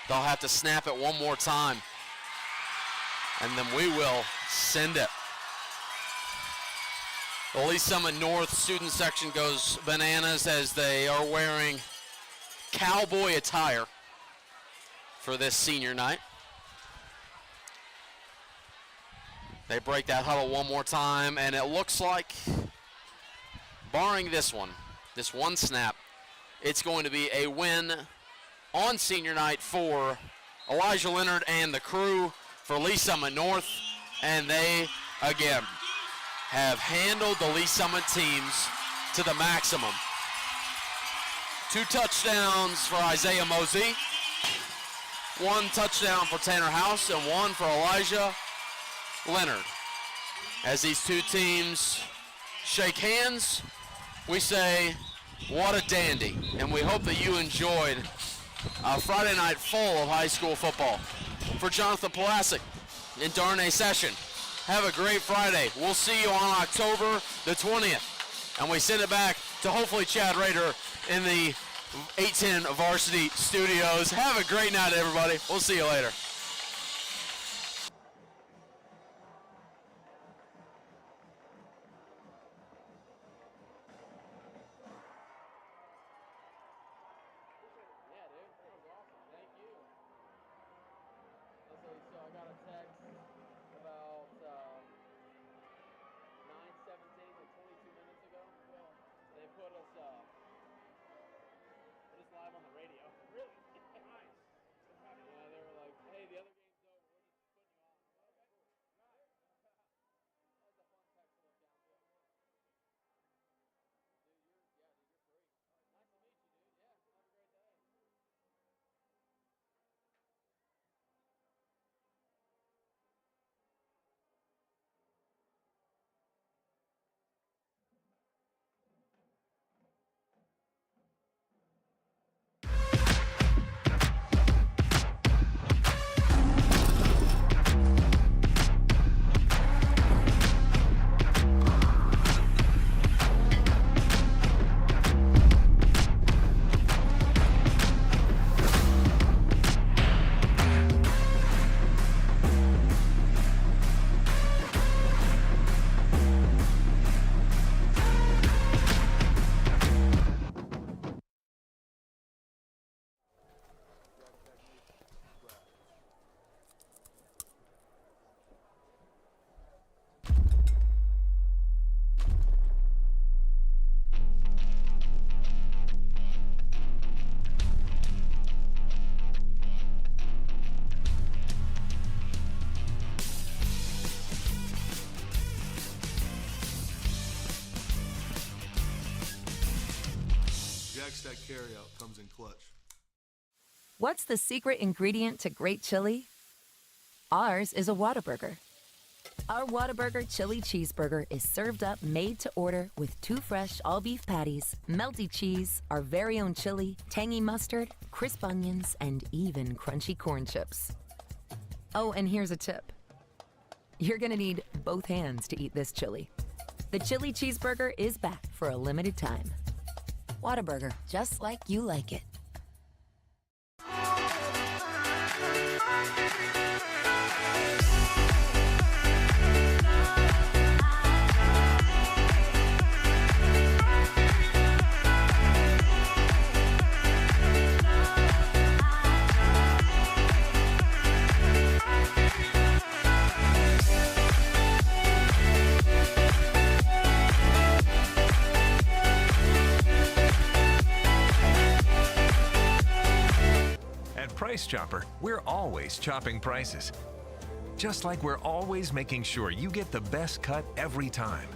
Speaker 1: They'll have to snap it one more time. And then we will send it. The Lee Summit North student section goes bananas as they are wearing cowboy attire for this senior night. They break that huddle one more time, and it looks like, barring this one snap, it's going to be a win on senior night for Elijah Leonard and the crew for Lee Summit North, and they, again, have handled the Lee Summit teams to the maximum. 2 touchdowns for Isaiah Mosey, 1 touchdown for Tanner House, and 1 for Elijah Leonard. As these two teams shake hands, we say, what a dandy, and we hope that you enjoyed a Friday night full of high school football. For Jonathan Pulaski and Darnay Session, have a great Friday. We'll see you on October the 20th. And we send it back to hopefully Chad Rader in the 810 Varsity Studios. Have a great night, everybody. We'll see you later.
Speaker 6: Live on the radio. Really? Nice. Yeah, they were like, hey,
Speaker 3: Jack Stack carryout comes in clutch.
Speaker 4: What's the secret ingredient to great chili? Ours is a Whataburger. Our Whataburger chili cheeseburger is served up made to order with 2 fresh all-beef patties, melty cheese, our very own chili, tangy mustard, crisp onions, and even crunchy corn chips. Oh, and here's a tip. You're gonna need both hands to eat this chili. The chili cheeseburger is back for a limited time. Whataburger, just like you like it.
Speaker 2: Price Chopper, we're always chopping prices. Just like we're always making sure you get the best cut every time.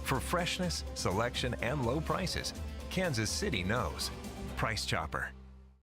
Speaker 2: For freshness, selection, and low prices, Kansas City knows. Price Chopper.